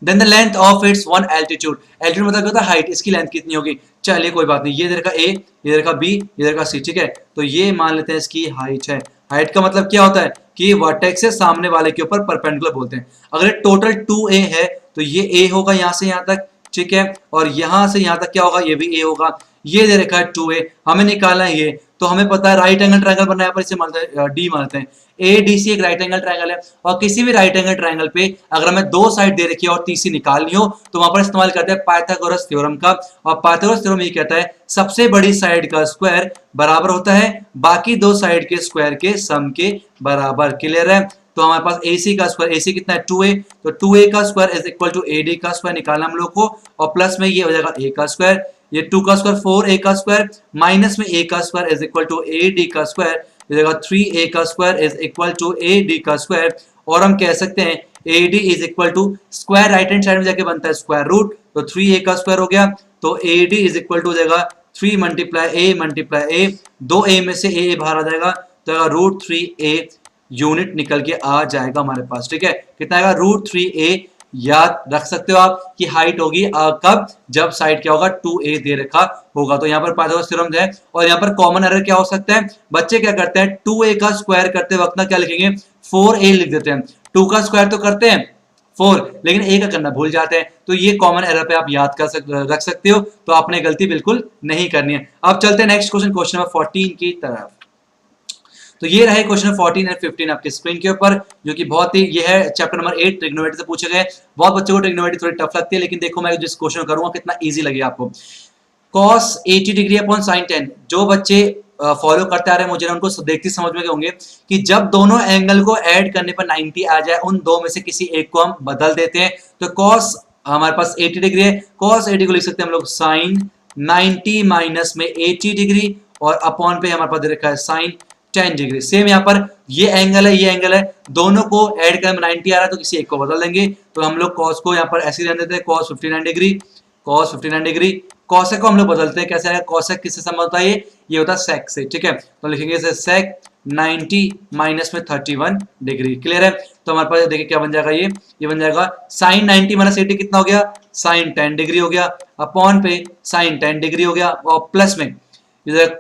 B: Then the length of its one altitude, altitude मतलब क्या होता है, हाइट, इसकी लेंथ कितनी होगी। चलिए कोई बात नहीं, ये इधर का A, इधर का B, इधर का C, ठीक है। तो ये मान लेते हैं इसकी हाइट है। हाइट का मतलब क्या होता है कि वर्टेक्स से सामने वाले के ऊपर परपेंडिकुलर बोलते हैं। अगर टोटल 2A है तो ये A होगा यहाँ से यहाँ तक, ठीक है, और यहां से यहां तक क्या होगा, ये भी A होगा। ये दे रखा है 2A, हमें निकालना है ये, तो हमें पता है राइट एंगल ट्रायंगल बनना है, पर इसे मानते हैं D मानते हैं। ADC एक राइट एंगल ट्रायंगल है, और किसी भी राइट एंगल ट्रायंगल पे अगर हमें दो साइड दे रखी है और तीसरी निकालनी हो, तो वहां पर इस्तेमाल करते हैं पाइथागोरस थ्योरम का। और पाइथागोरस थ्योरम ये कहता है सबसे बड़ी साइड का स्क्वायर बराबर होता है बाकी दो साइड के स्क्वायर के सम के बराबर। क्लियर है। तो हमारे पास AC का स्क्वायर, AC कितना है 2A, तो 2A का square is equal to AD का स्क्वायर निकालना हम लोग को, और प्लस में ये हो जाएगा A का स्क्वायर, ये 2 का स्क्वायर 4A का स्क्वायर, माइनस में A का square is equal to AD का स्क्वायर, हो जाएगा 3A का square is equal to AD का स्क्वायर। और हम कह सकते हैं AD is equal to square right hand side में जाके बनता है स्क्वायर रूट, तो 3A का स्क्वायर हो गया, तो AD इज इक्वल टू हो जाएगा 3 मल्टीप्लाई A, 2A में से A बाहर आ जाएगा, तो √3A यूनिट निकल के आ जाएगा हमारे पास, ठीक है। कितना आएगा, √3A। याद रख सकते हो आप कि हाइट होगी कब, जब साइड क्या होगा 2A दे रखा होगा। तो यहाँ पर पाइथागोरस थ्योरम है। और यहाँ पर कॉमन एरर क्या हो सकता है, बच्चे क्या करते हैं 2A का स्क्वायर करते वक्त ना क्या लिखेंगे, 4A लिख देते हैं। 2 का स्क्वायर तो करते हैं 4, लेकिन A का करना भूल जाते हैं। तो ये कॉमन एरर पे आप याद रख सकते हो, तो आपने गलती बिल्कुल नहीं करनी है। अब चलते हैं नेक्स्ट क्वेश्चन नंबर 14 की तरफ। तो ये रहे क्वेश्चन 14 एंड 15 आपके स्क्रीन के ऊपर, जो कि बहुत ही, ये है चैप्टर नंबर 8 ट्रिग्नोमेट्री से पूछे गए। बहुत बच्चों को ट्रिग्नोमेट्री थोड़ी टफ लगती है, लेकिन देखो मैं जिस क्वेश्चन करूंगा कितना इजी लगे आपको। cos 80 डिग्री अपॉन sin 10, जो बच्चे फॉलो करते आ रहे हैं मुझे उनको देखते समझ में होंगे कि जब दोनों एंगल को ऐड करने पर 90 आ जाए, उन दो में से किसी एक को हम बदल देते हैं। तो cos हमारे पास 80 डिग्री है, cos 80 को लिख सकते हैं हम लोग sin 90 माइनस में 80 डिग्री, और अपॉन पे हमारे पास दे रखा है sin 10 डिग्री। सेम यहाँ पर ये एंगल है, ये एंगल है, दोनों को ऐड करने में 90 आ रहा है, तो किसी एक को बदल देंगे। तो हम लोग cos को यहाँ पर ऐसे रहने देते हैं, cos 59 degree, cos 59 degree. cosec को हम लोग बदलते हैं, कैसे आएगा, cosec किससे संबंध होता है, ये होता है sec से, ठीक है। तो लिखेंगे इसे sec 90 माइनस में 31 डिग्री। क्लियर है। तो हमारे पास देखिए क्या बन जाएगा, ये बन जाएगा sin 90 माइनस 80 कितना हो गया, sin 10 डिग्री हो गया, अपॉन पे sin 10 डिग्री हो गया, और प्लस में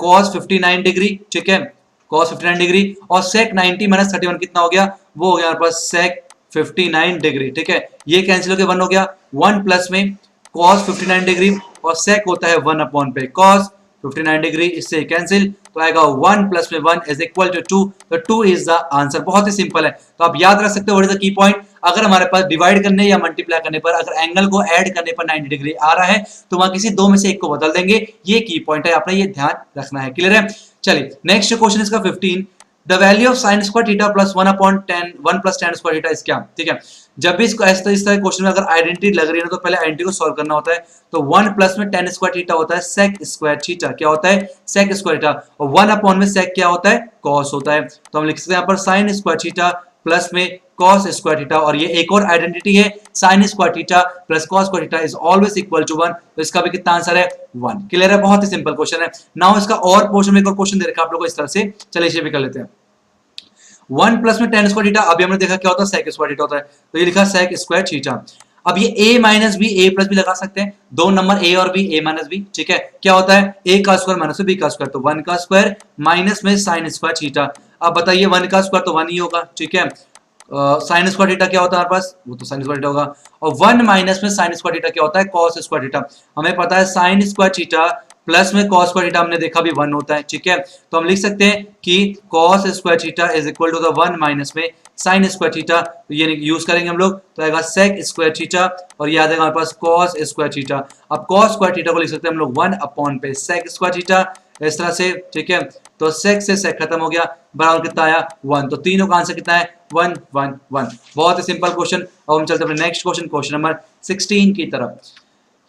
B: cos 59 डिग्री, ठीक है, cos 59 डिग्री, और sec 90 माइनस 31 कितना हो गया, वो हो गया हमारे पास sec 59 डिग्री, ठीक है। ये कैंसिल होकर 1 हो गया, 1 प्लस में cos 59 डिग्री, और sec होता है 1 अपॉन पे cos 59 डिग्री, इससे कैंसिल, तो आएगा 1 प्लस में 1 इज इक्वल टू 2, तो 2 इज द आंसर। बहुत ही सिंपल है, तो आप याद रख सकते हो what is the key point. अगर हमारे पास डिवाइड करने या मल्टीप्लाई करने पर अगर एंगल को ऐड करने पर 90 डिग्री आ रहा है तो वहां किसी दो में से एक को बदल देंगे। ये की पॉइंट है, आपने ये ध्यान रखना है। क्लियर है? चलिए नेक्स्ट क्वेश्चन इसका 15, the value of sine square theta plus 1 plus tan square theta is क्या? ठीक है, जब भी इसको इस तरह क्वेश्चन में अगर आइडेंटिटी लग रही है ना तो पहले आइडेंटिटी को सॉल्व करना होता है। तो 1 प्लस में tan स्क्वायर थीटा होता है sec स्क्वायर थीटा, क्या होता है? sec स्क्वायर थीटा, और 1 अपॉन में sec क्या होता है? cos होता है। तो हम लिख सकते हैं यहाँ पर sin स्क्वायर थीटा प्लस में cos स्क्वायर थीटा, और ये एक और आइडेंटिटी है sin square theta plus cos square theta is always equal to 1। तो इसका भी कितना आंसर है? 1। क्लियर है? बहुत ही सिंपल क्वेश्चन है। नाउ इसका और पोर्शन में एक और क्वेश्चन दे रखा है आप लोगों को इस तरह से, चलिए इसे भी कर लेते हैं। 1 प्लस में tan स्क्वायर थीटा, अभी हमने देखा क्या होता है? sec स्क्वायर थीटा होता है, तो ये लिखा sec स्क्वायर थीटा। अब ये a minus B, a plus B लगा सकते हैं, दो नंबर a और b, a माइनस बी, ठीक है, क्या होता है? a का स्क्वायर माइनस b का स्क्वायर, तो 1 का स्क्वायर माइनस में sin स्क्वायर थीटा। अब बताइए 1 का स्क्वायर तो 1 ही होगा, ठीक है, साइन स्क्वायर थीटा क्या होता है हमारे पास? वो तो साइन स्क्वायर थीटा होगा, और 1 माइनस में साइन स्क्वायर थीटा क्या होता है? cos square theta. हमें पता है साइन स्क्वायर थीटा प्लस में cos स्क्वायर थीटा हमने देखा भी 1 होता है, ठीक है, तो हम लिख सकते हैं कि cos square theta is equal to the 1 minus में साइन स्क्वायर थीटा, तो ये यूज करेंगे हम लोग, तो आएगा sec स्क्वायर थीटा, और ये आ जाएगा हमारे पास cos स्क्वायर थीटा। अब cos स्क्वायर थीटा को लिख सकते हैं हम लोग 1 अपॉन पे sec स्क्वायर थीटा, इस तरह से, ठीक है, तो sec से sec खत्म हो गया, बराबर कितना आया? 1। तो तीनों का आंसर कितना है? 1 1 1। बहुत ही सिंपल क्वेश्चन। अब हम चलते हैं नेक्स्ट क्वेश्चन, क्वेश्चन नंबर 16 की तरफ।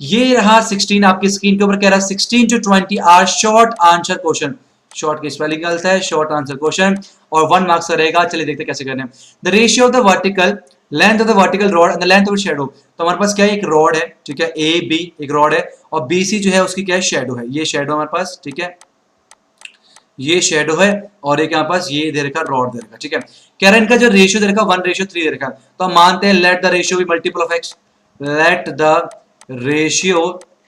B: ये रहा 16, आपकी स्क्रीन के ऊपर कह रहा है 16 to 20 are short answer question. Short की स्पेलिंग गलत है, शॉर्ट आंसर क्वेश्चन, और 1 मार्क्स का रहेगा। चलिए देखते हैं कैसे करने हैं। The ratio of the vertical length of the vertical rod and the length of shadow. तो हमारे पास क्या है? एक रॉड है, ठीक है, ए बी एक रॉड है, और बी सी जो है उसकी क्या है? शैडो है। ये शैडो हमारे पास, ठीक है, ये शैडो है, और एक यहाँ पास ये दे रखा रॉड दे रखा, ठीक है। कह रहा है इनका जो रेशियो दे रखा 1:3 दे रखा, तो हम मानते हैं let the ratio be multiple of x, let the ratio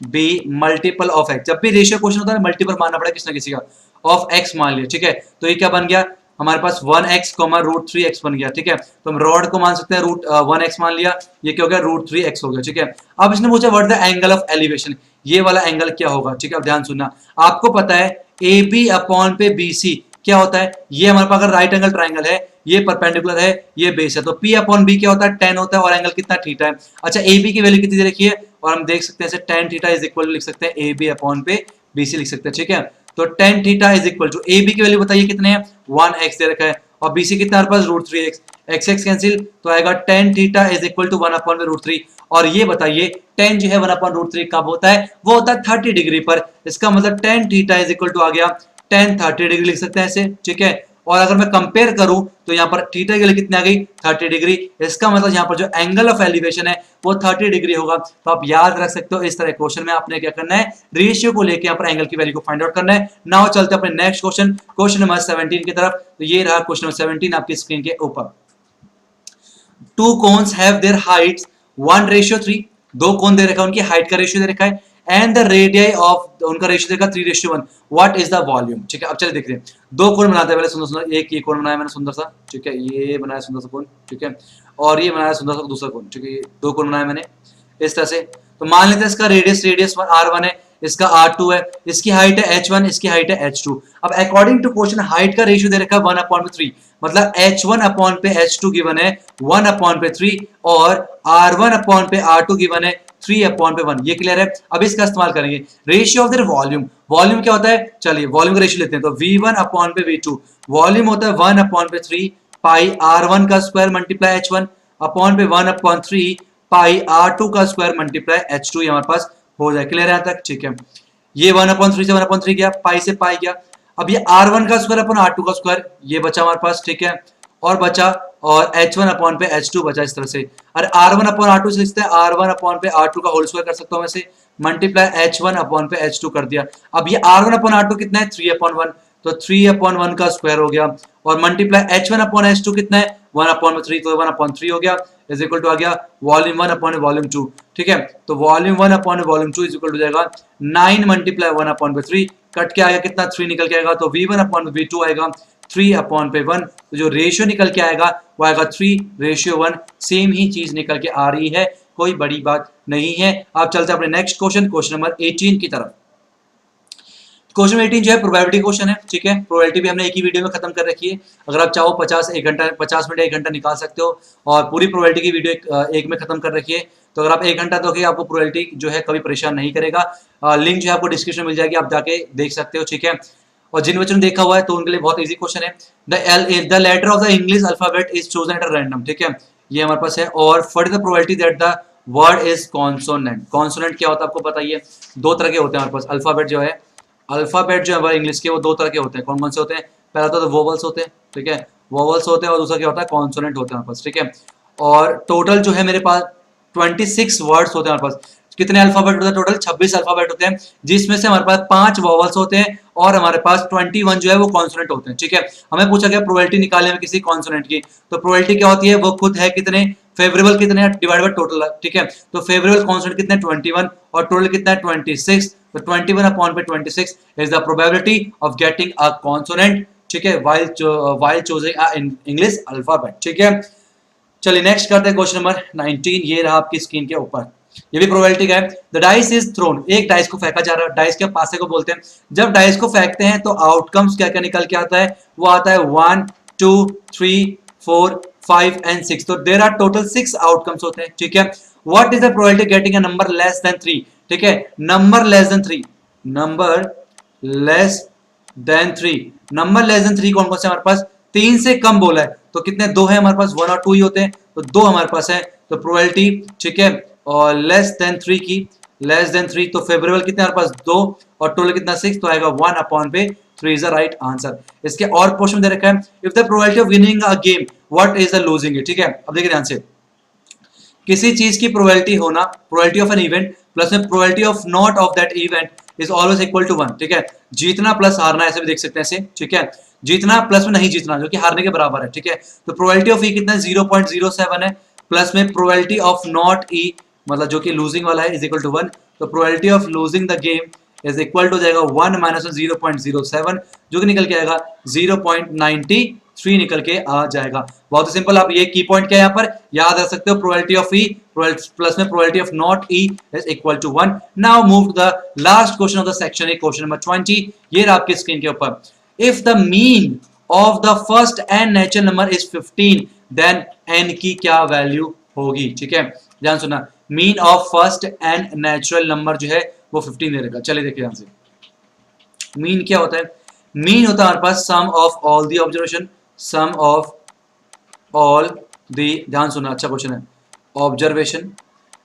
B: be multiple of x. जब भी रेशियो क्वेश्चन होता है मल्टीपल मानना पड़ेगा किसी ना किसी का, ऑफ एक्स मान लिया, ठीक है, तो ये क्या बन गया हमारे पास? 1x, √3x बन गया, ठीक है, तो हम रॉड को मान सकते हैं √1x मान लिया, ये क्या हो गया? √3x हो गया, ठीक है। अब इसने पूछा what the angle of elevation, ये वाला एंगल क्या होगा, ठीक है। अब ध्यान सुनना, आपको पता है ए बी अपॉन पे बी सी क्या होता है? ये हमारे पास अगर राइट एंगल ट्राइंगल है, ये परपेंडिकुलर है, ये बेस है, तो P अपॉन बी क्या होता है? tan होता है, और एंगल कितना? थीटा है। अच्छा, ए बी की वैल्यू कितनी दे रखी है? और हम देख सकते हैं tan theta is equal to लिख सकते हैं ए बी अपॉन पे बी सी लिख सकते हैं, ठीक है। तो tan theta is equal to A B की वैल्यू बताइए कितने हैं? 1x दे रखा है, और बी सी कितना हमारे पास? √3x, x x कैंसिल, तो आएगा tan theta is equal to 1 upon √3। और ये बताइए tan जो है 1 अपॉन √3 कब होता है? वो होता है 30 डिग्री पर। इसका मतलब tan theta is equal to आ गया tan 30 डिग्री लिख सकते हैं ऐसे, ठीक है। और अगर मैं कंपेयर करूं तो यहाँ पर थीटा के लिए कितनी आ गई? 30 डिग्री। इसका मतलब यहाँ पर जो एंगल ऑफ एलिवेशन है वो 30 डिग्री होगा। तो आप याद रख सकते हो इस तरह क्वेश्चन में आपने क्या करना है? रेशियो को लेकर यहाँ पर एंगल की वैल्यू को फाइंड आउट करना है। नाउ चलते हैं अपने नेक्स्ट क्वेश्चन, क्वेश्चन नंबर 17 की तरफ। तो ये रहा क्वेश्चन नंबर 17 आपकी स्क्रीन के ऊपर। To cons have their Heights 1:3। दो कोन दे रखा है, उनकी हाइट का रेशियो दे रखा है, एंड द रेडियस ऑफ उनका रेशियो देखा 3:1। What is the volume? ठीक है, अब चलिए देखते हैं। दो कोण बनाते हैं पहले सुंदर सुंदर। एक ये कोण बनाया मैंने सुंदर सा, ठीक है, ये बनाया सुंदर सा कोण, ठीक है, और ये बनाया सुंदर सा दूसरा कोण, ठीक है, दो कोण बनाए मैंने इस तरह से। तो मान लेते हैं इसका रेडियस R1 है, इसका R2 है, इसकी हाइट है H1, इसकी हाइट है H2। अब अकॉर्डिंग टू क्वेश्चन हाइट का रेशियो दे रखा है 1/3, मतलब H1/H2 गिवन है 1/3 और R1/R2 गिवन है 3/1। ये क्लियर है। अब इसका इस्तेमाल करेंगे ratio of their volume. Volume क्या होता है? चलिए वॉल्यूम का रेशियो लेते हैं। तो V1/V2 वॉल्यूम होता है 1/3 पाई R1 का स्क्वायर मल्टीप्लाई H1 अपॉन पे 1/3 पाई R2 का स्क्वायर मल्टीप्लाई H2। ये हमारे पास हो जाए। क्लियर है यहाँ तक? ठीक है, ये 1/3 से 1/3 गया, पाई से पाई गया। अब ये R1 का स्क्वायर अपन R2 का स्क्वायर ये बचा हमारे पास, ठीक है, और बचा और H1 अपॉन पे H2 बचा इस तरह से। अरे R1 अपॉन R2 से लिखते हैं R1 अपॉन पे R2 का होल स्क्वायर कर सकता हूं मैं से, मल्टीप्लाई H1 अपॉन पे H2 कर दिया। अब ये R1 अपॉन R2 कितना है? 3/1, तो 3/1 का स्क्वायर हो गया, और मल्टीप्लाई H1 अपॉन H2 कितना है? 1/3, तो 1/3 हो गया, इज इक्वल टू आ गया वॉल्यूम 1 अपॉन वॉल्यूम 2। ठीक है, तो volume 1 upon volume 2 is equal to जाएगा 9 मल्टीप्लाई 1/3, कट के आएगा कितना? 3 निकल के आएगा, तो V1 अपॉन V2 आएगा 3/1। तो जो रेशियो निकल के आएगा वो आएगा 3:1। सेम ही चीज निकल के आ रही है, कोई बड़ी बात नहीं है। आप चलते हैं अपने नेक्स्ट क्वेश्चन, क्वेश्चन नंबर 18 की तरफ। क्वेश्चन 18 जो है प्रोबेबिलिटी क्वेश्चन है, ठीक है। प्रोबेबिलिटी भी हमने एक ही वीडियो में खत्म कर रखी है। अगर आप चाहो 50 मिनट 1 घंटा निकाल सकते हो और पूरी प्रोबेबिलिटी की वीडियो एक में खत्म कर रखी है। तो अगर आप 1 घंटा दोगे आपको प्रोबेबिलिटी जो है कभी परेशान नहीं करेगा। लिंक जो है आपको डिस्क्रिप्शन में मिल जाएगी, आप जाके देख सकते हो, ठीक है। और जिन बच्चों ने देखा हुआ है तो उनके लिए बहुत इजी क्वेश्चन है। The letter of the English alphabet is chosen at random, ठीक है, ये हमारे पास है। और what is the probability that the word is consonant. Consonant क्या होता है आपको पता ही है, 2 तरह के होते हैं हमारे पास। अल्फाबेट जो है हमारे इंग्लिश के वो 2 तरह के होते हैं। कौन कौन से होते हैं? पहला तो वोवल्स होते हैं, ठीक है, वोवल्स होते हैं, और दूसरा क्या होता है? कॉन्सोनेंट होते हैं हमारे पास, ठीक है। और टोटल जो है मेरे पास 26 वर्ड्स होते हैं हमारे पास। कितने अल्फाबेट होते हैं? टोटल 26 अल्फाबेट होते हैं, जिसमें से हमारे पास 5 वोवल्स होते हैं और हमारे पास 21 जो है वो कॉन्सोनेंट होते हैं, ठीक है। हमें पूछा गया प्रोबेबिलिटी निकालने में किसी कॉन्सोनेंट की, तो प्रोबेबिलिटी क्या होती है? वो खुद है कितने, फेवरेबल कितने डिवाइड बाय टोटल, ठीक है। तो फेवरेबल कॉन्सोनेंट कितने? 21, और टोटल कितना है? 26। तो 21 अपॉन पे 26 is the probability of getting a consonant, ठीक है, while choosing a English alphabet, ठीक है। चलिए नेक्स्ट करते हैं क्वेश्चन नंबर 19। ये रहा आपकी स्क्रीन के ऊपर, ये भी प्रोबेबिलिटी का है। द डाइस इज थ्रोन, एक डाइस को फेंका जा रहा है, डाइस के पासे को बोलते हैं। जब डाइस को फेंकते हैं तो आउटकम्स क्या क्या निकल के आता है? वो आता है 1 2 3 4 5 एंड 6। तो देयर आर टोटल 6 आउटकम्स होते हैं, ठीक है। What is the probability getting a number less than 3, ठीक है, number less than 3, number less than 3, number less than 3 कौन कौन से हमारे पास? 3 से कम बोला है तो कितने? 2 है हमारे पास, 1 और 2 ही होते हैं, तो 2 हमारे पास है। तो प्रोबेबिलिटी, ठीक है, और लेस देन 3 की, लेस देन 3, तो फेवरेबल कितने हमारे पास? 2, और टोटल कितना? 6, तो आएगा 1 अपॉन पे 3 इज द राइट आंसर। इसके और क्वेश्चन दे रखा है, if the probability of winning a game what is the losing it, ठीक है। अब देखिए ध्यान से, किसी चीज की प्रोबेबिलिटी होना, probability of an event plus में probability of not of that event is always equal to 1, ठीक है। जीतना प्लस हारना, ऐसे भी देख सकते हैं ऐसे, ठीक है, जीतना प्लस में नहीं जीतना, जो कि हारने के बराबर है, ठीक है। तो प्रोबेबिलिटी ऑफ ई कितना है? 0.07 है, प्लस में प्रोबेबिलिटी ऑफ नॉट ई मतलब जो कि लूजिंग वाला है इज इक्वल टू 1। तो probability of losing the game is equal to जाएगा 1 माइनस 0.07, जो कि निकल के आएगा 0.93 निकल के आ जाएगा। बहुत ही सिंपल, आप ये की पॉइंट क्या है यहाँ पर याद रख सकते हो, प्रोबेबिलिटी ऑफ ई प्लस में probability of not E is equal to 1। Now move to the last question of the section, question number 20। ये रहा आपकी स्क्रीन के ऊपर, if the mean of the first n natural number is 15 then n की क्या value होगी, ठीक है। ध्यान सुना, mean of first n natural number जो है वो 15 दे रखा। चलिए देखिए ध्यान से, मीन क्या होता है? मीन होता है हमारे पास sum of all the observation, sum of all the, ध्यान सुना, अच्छा क्वेश्चन है, observation,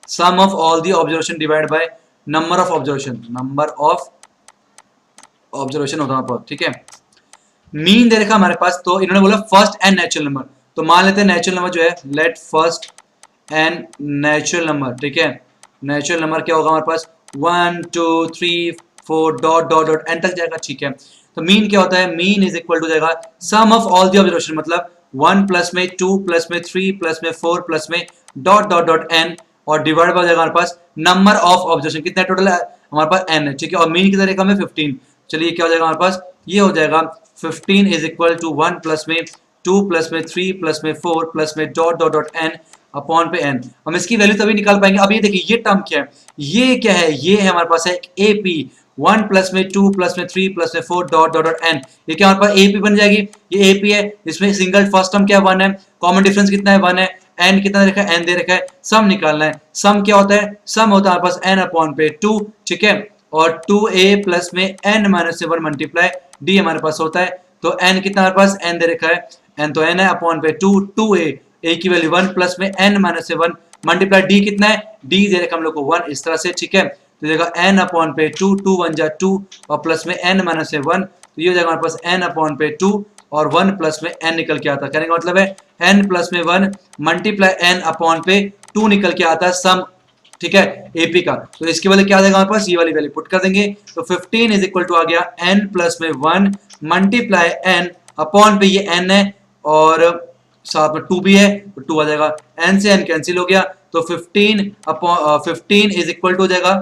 B: sum of all the observation divide by number of observation, number of observation होता है हमारे पास, ठीक है। मीन दे रखा हमारे पास, तो इन्होंने बोला फर्स्ट एन नेचुरल नंबर, तो मान लेते हैं नेचुरल नंबर जो है, let first n natural number, ठीक है। नेचुरल नंबर क्या होगा हमारे पास? 1 2 3 4 डॉट डॉट डॉट एन तक जाएगा, ठीक है। तो मीन क्या होता है? मीन इज इक्वल टू जाएगा सम ऑफ ऑल दी ऑब्जर्वेशन, मतलब 1 प्लस में 2 प्लस में 3 प्लस में 4 प्लस में डॉट डॉट डॉट एन, और डिवाइड हो जाएगा हमारे पास नंबर ऑफ ऑब्जर्वेशन, कितना टोटल है हमारे पास? एन है, ठीक है। और मीन कितना रहेगा हमें? 15। चलिए क्या हो जाएगा हमारे पास? ये हो जाएगा 15 इज इक्वल टू 1 प्लस में 2 प्लस में 3 प्लस में 4 प्लस में dot dot dot n upon पे एन। हम इसकी वैल्यू तभी निकाल पाएंगे। अब ये देखिए, ये टर्म क्या है? ये क्या है? ये है हमारे पास है ए पी, 1 प्लस में 2 प्लस में 3 प्लस में 4 डॉट डॉट डॉट एन। ये क्या हमारे पास ए पी बन जाएगी? ये ए पी है, इसमें सिंगल फर्स्ट टर्म क्या 1 है, कॉमन डिफरेंस कितना है? 1 है, एन कितना रखा है? एन दे रखा है, सम निकालना है। सम क्या होता है? सम होता है हमारे पास एन अपॉन पे 2, ठीक है, और 2a प्लस में n माइनस 1 मल्टीप्लाई डी हमारे पास होता है। तो n कितना हमारे पास? n दे रखा है, n तो n है अपॉन पे 2, 2a, a की वैल्यू 1 प्लस में n माइनस 1 मल्टीप्लाई डी कितना है? d दे रखा हम लोग को 1, इस तरह से, ठीक है। तो देखा n अपॉन पे 2, 2 1 जा 2 और प्लस में n माइनस 1, तो ये हो जाएगा हमारे पास n अपॉन पे 2 और 1 प्लस में n निकल के आता है। कहने का मतलब है n प्लस में 1 मल्टीप्लाई n अपॉन पे 2 निकल के आता है सम, ठीक है, एपी का। तो इसके वाले क्या आ जाएगा हमारे पास? ये वाली वैल्यू पुट कर देंगे, तो 15 इज इक्वल टू आ गया n प्लस में 1 मल्टीप्लाई n अपॉन पे ये n है और साथ में 2 भी है, तो 2 आ जाएगा, n से n कैंसिल हो गया, तो 15 इज इक्वल टू हो जाएगा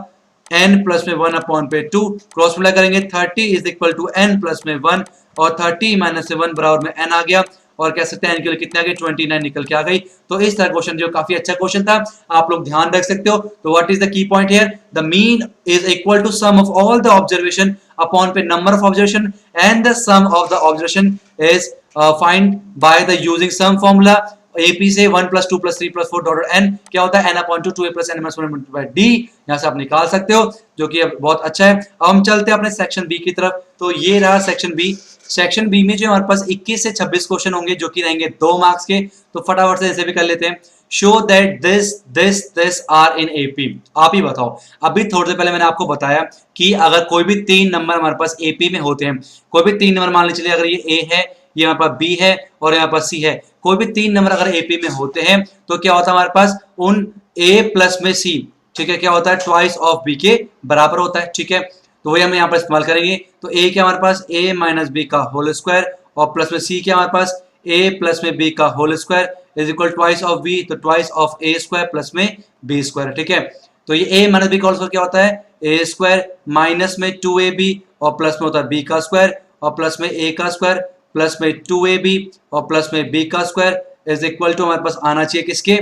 B: n प्लस में 1 अपॉन पे 2, क्रॉस मल्टीप्लाई करेंगे 30 is equal to n plus में 1 और 30 माइनस से 1 बराबर में n आ गया, और कह सकते हैं n के लिए कितने आ गई 29 निकल के आ गई। तो इस तरह क्वेश्चन जो काफी अच्छा क्वेश्चन था, आप लोग ध्यान रख सकते हो। तो what is the key point here, the mean is equal to sum of all the observation upon पे number of observation and the sum of the observation is find by the using sum formula AP से 1 + 2 + 3 + 4 dot n क्या होता है n/2 2a + n - 1 d, यहां से आप निकाल सकते हो, जो कि बहुत अच्छा है। अब हम चलते हैं अपने सेक्शन बी की तरफ। तो ये रहा सेक्शन बी। सेक्शन बी में जो हमारे पास 21 से 26 क्वेश्चन होंगे जो कि रहेंगे 2 मार्क्स के। तो फटाफट से इसे भी कर लेते हैं। Show that this are in AP. आप ही बताओ, अभी थोड़ी देर पहले मैंने आपको बताया कि अगर कोई भी 3 नंबर हमारे पास एपी में होते हैं, कोई भी 3 नंबर मान लीजिए, अगर ये ए है, ये हमारे पास बी है और यहाँ पर सी है, कोई भी 3 नंबर अगर एपी में होते हैं तो क्या होता है हमारे पास उन ए प्लस में सी, ठीक है, क्या होता है ट्वाइस ऑफ बी के बराबर होता है। ठीक है, तो वही हम यहाँ पर इस्तेमाल करेंगे। तो ए क्या हमारे पास a - b का होल स्क्वायर और प्लस में सी क्या हमारे पास a + में b का whole square is equal twice of b, तो twice of a square plus में b स्क्वायर। ठीक है, तो ये a - b का होल स्क्वायर क्या होता है a स्क्वायर माइनस में 2ab और प्लस में होता है b का स्क्वायर और प्लस में a का स्क्वायर प्लस में 2ab और प्लस में b का स्क्वायर इज इक्वल टू हमारे पास आना चाहिए किसके,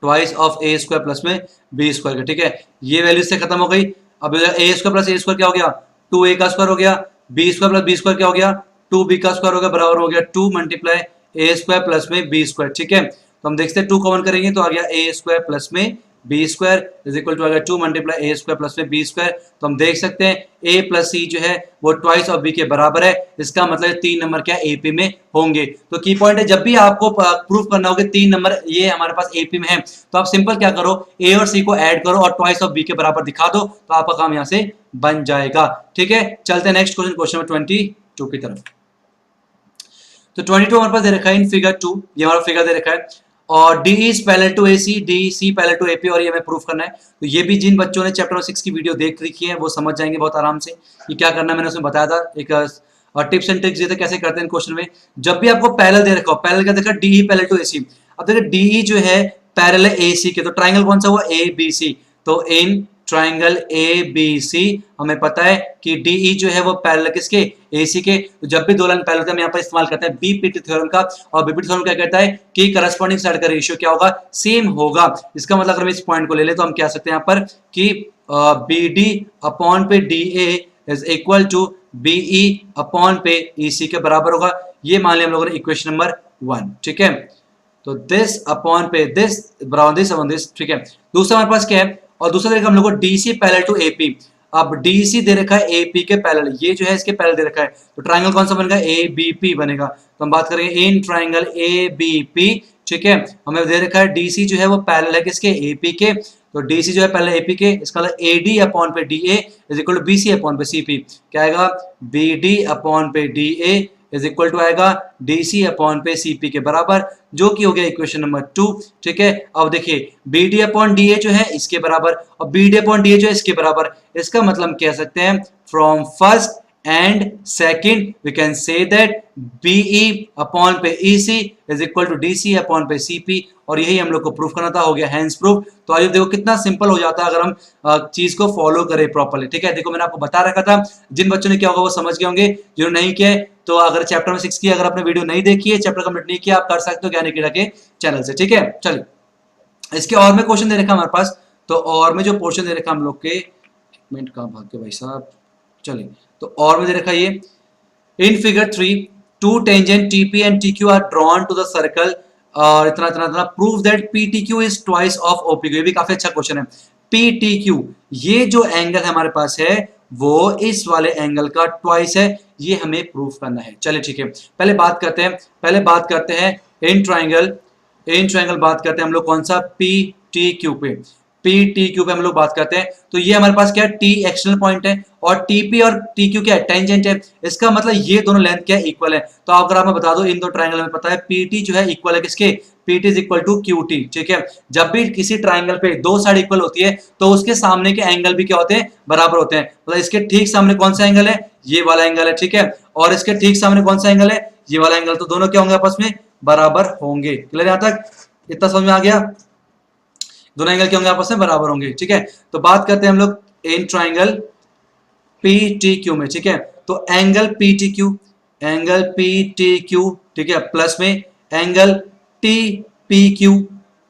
B: twice of a square plus में b स्क्वायर का। ठीक है, ये वैल्यू से खत्म हो गई। अब a square plus a square क्या हो गया 2a का स्क्वायर हो गया, b square plus b square क्या हो गया 2b का स्क्वायर हो गया, बराबर हो गया 2 × a स्क्वायर प्लस में b स्क्वायर। ठीक है, तो हम देखते हैं 2 कॉमन करेंगे तो आ गया a स्क्वायर प्लस में b square is equal to आ गया 2 × a स्क्वायर प्लस में b स्क्वायर। तो हम देख सकते हैं a प्लस c जो है वो ट्वाइस ऑफ b के बराबर है। इसका मतलब 3 नंबर क्या एपी में होंगे। तो की पॉइंट है, जब भी आपको प्रूफ करना होगा 3 नंबर ये हमारे पास एपी में है, तो आप सिंपल क्या करो, a और c को ऐड करो और ट्वाइस ऑफ b के बराबर दिखा दो, तो आपका काम यहां से बन जाएगा। ठीक है, चलते हैं नेक्स्ट क्वेश्चन, क्वेश्चन नंबर 22 की तरफ। तो 22 हमारे पास दे रखा है इन फिगर 2, ये हमारा फिगर दे रखा है और D is parallel to AC, DC parallel to AP और ये हमें प्रूफ करना है। तो ये भी जिन बच्चों ने चैप्टर 6 की वीडियो देख रखी है वो समझ जाएंगे बहुत आराम से कि क्या करना है। मैंने उसमें बताया था एक टिप्स एंड ट्रिक्स, कैसे करते हैं क्वेश्चन में। जब भी आपको पैरेलल दे रखा हो, पैरेलल क्या देखा DE पैरेलल टू AC। अब देखिए DE जो है पैरेलल AC के, तो ट्राइंगल कौन सा हुआ ABC। तो इन ट्राइंगल ABC हमें पता है कि DE जो है वो पैरेलल किसके AC के। तो जब भी दो लाइन पैरेलल होता है हम यहाँ पर इस्तेमाल करते हैं बीपीटी थ्योरम का, और बीपीटी थ्योरम क्या कहता है कि करस्पॉन्डिंग साइड का रेशियो क्या होगा सेम होगा। इसका मतलब अगर हम इस पॉइंट को ले ले तो हम कह सकते हैं यहाँ पर कि BD अपॉन पे DA is equal to BE upon पे EC के बराबर होगा। ये मान लिया हम लोगों ने इक्वेशन नंबर 1। ठीक है, तो दिस अपॉन पे दिस बराबर दिस अपॉन दिस। ठीक है, दूसरा हमारे पास क्या है, और दूसरा देखा हम लोग को DC पैरेलल टू AP। अब DC दे रखा है AP के पैरेलल, ये जो है इसके पैरेलल दे रखा है, तो ट्राइंगल कौन सा बनेगा ABP बनेगा। तो हम बात करेंगे इन ट्राइंगल ABP। ठीक है, हमें दे रखा है DC जो है वो पैरेलल है किसके AP के, तो DC जो है पैरेलल AP के, इसका मतलब AD अपॉन पे DA is equal to BC upon पे CP। क्या आएगा BD अपॉन पे DA इज इक्वल टू आएगा DC अपॉन पे CP के बराबर, जो कि हो गया इक्वेशन नंबर 2। ठीक है, अब देखिए BD अपॉन DA जो है इसके बराबर और BD अपॉन DA जो है इसके बराबर। इसका मतलब हम कह सकते हैं from first and second we can say that BE upon पे EC is equal to DC upon पे CP, और यही हम लोग को प्रूफ करना था, हो गया हैंस प्रूफ। तो आइए देखो कितना सिंपल हो जाता है अगर हम चीज को फॉलो करें प्रॉपर्ली। ठीक है, देखो मैंने आपको बता रखा था, जिन बच्चों ने किया होगा वो समझ गए होंगे, जिन्होंने नहीं किया तो अगर चैप्टर में 6 की अगर आपने वीडियो नहीं देखी है, चैप्टर कंप्लीट नहीं किया, आप कर सकते हो ज्ञानी कीड़ा के चैनल से। ठीक है, चलिए इसके और में क्वेश्चन दे रखा हमारे पास, तो और में जो पोर्शन दे रखा हम लोग के, एक मिनट कहाँ भाग गए भाई साहब, चलिए तो और में दे रखा ये in figure 3 two tangent TP and TQ are drawn to the circle और इतना इतना इतना prove that PTQ is twice of OPQ। ये भी काफी अच्छा क्वेश्चन है। PTQ ये जो एंगल हमारे पास है वो इस वाले एंगल का ट्वाइस है, ये हमें प्रूफ करना है। चलिए ठीक है, पहले बात करते हैं इन ट्राइंगल बात करते हैं हम लोग कौन सा PTQ पे हम लोग बात करते हैं। तो ये हमारे पास क्या है T एक्सटर्नल पॉइंट है और TP और TQ क्या है टेंजेंट है। इसका मतलब ये दोनों लेंथ क्या है इक्वल है। तो अगर आप मैं बता दो इन दो ट्राइंगल में पता है PT जो है इक्वल है किसके, PT is equal to QT। ठीक है, जब भी किसी ट्राइंगल पे दो साइड इक्वल होती है तो उसके सामने के एंगल भी क्या होते हैं बराबर होते हैं। मतलब इसके ठीक सामने कौन सा एंगल है, ये वाला एंगल है। ठीक है, और इसके ठीक सामने कौन सा एंगल है, ये वाला एंगल। तो दोनों क्या होंगे आपस में बराबर होंगे। क्लियर यहां तक, इतना समझ में आ गया, दोनों एंगल क्या होंगे आपस में बराबर होंगे। ठीक है, तो बात करते हैं हम लोग इन ट्राइंगल PTQ में। ठीक है, तो angle PTQ angle P T Q, ठीक है, प्लस में angle T P Q,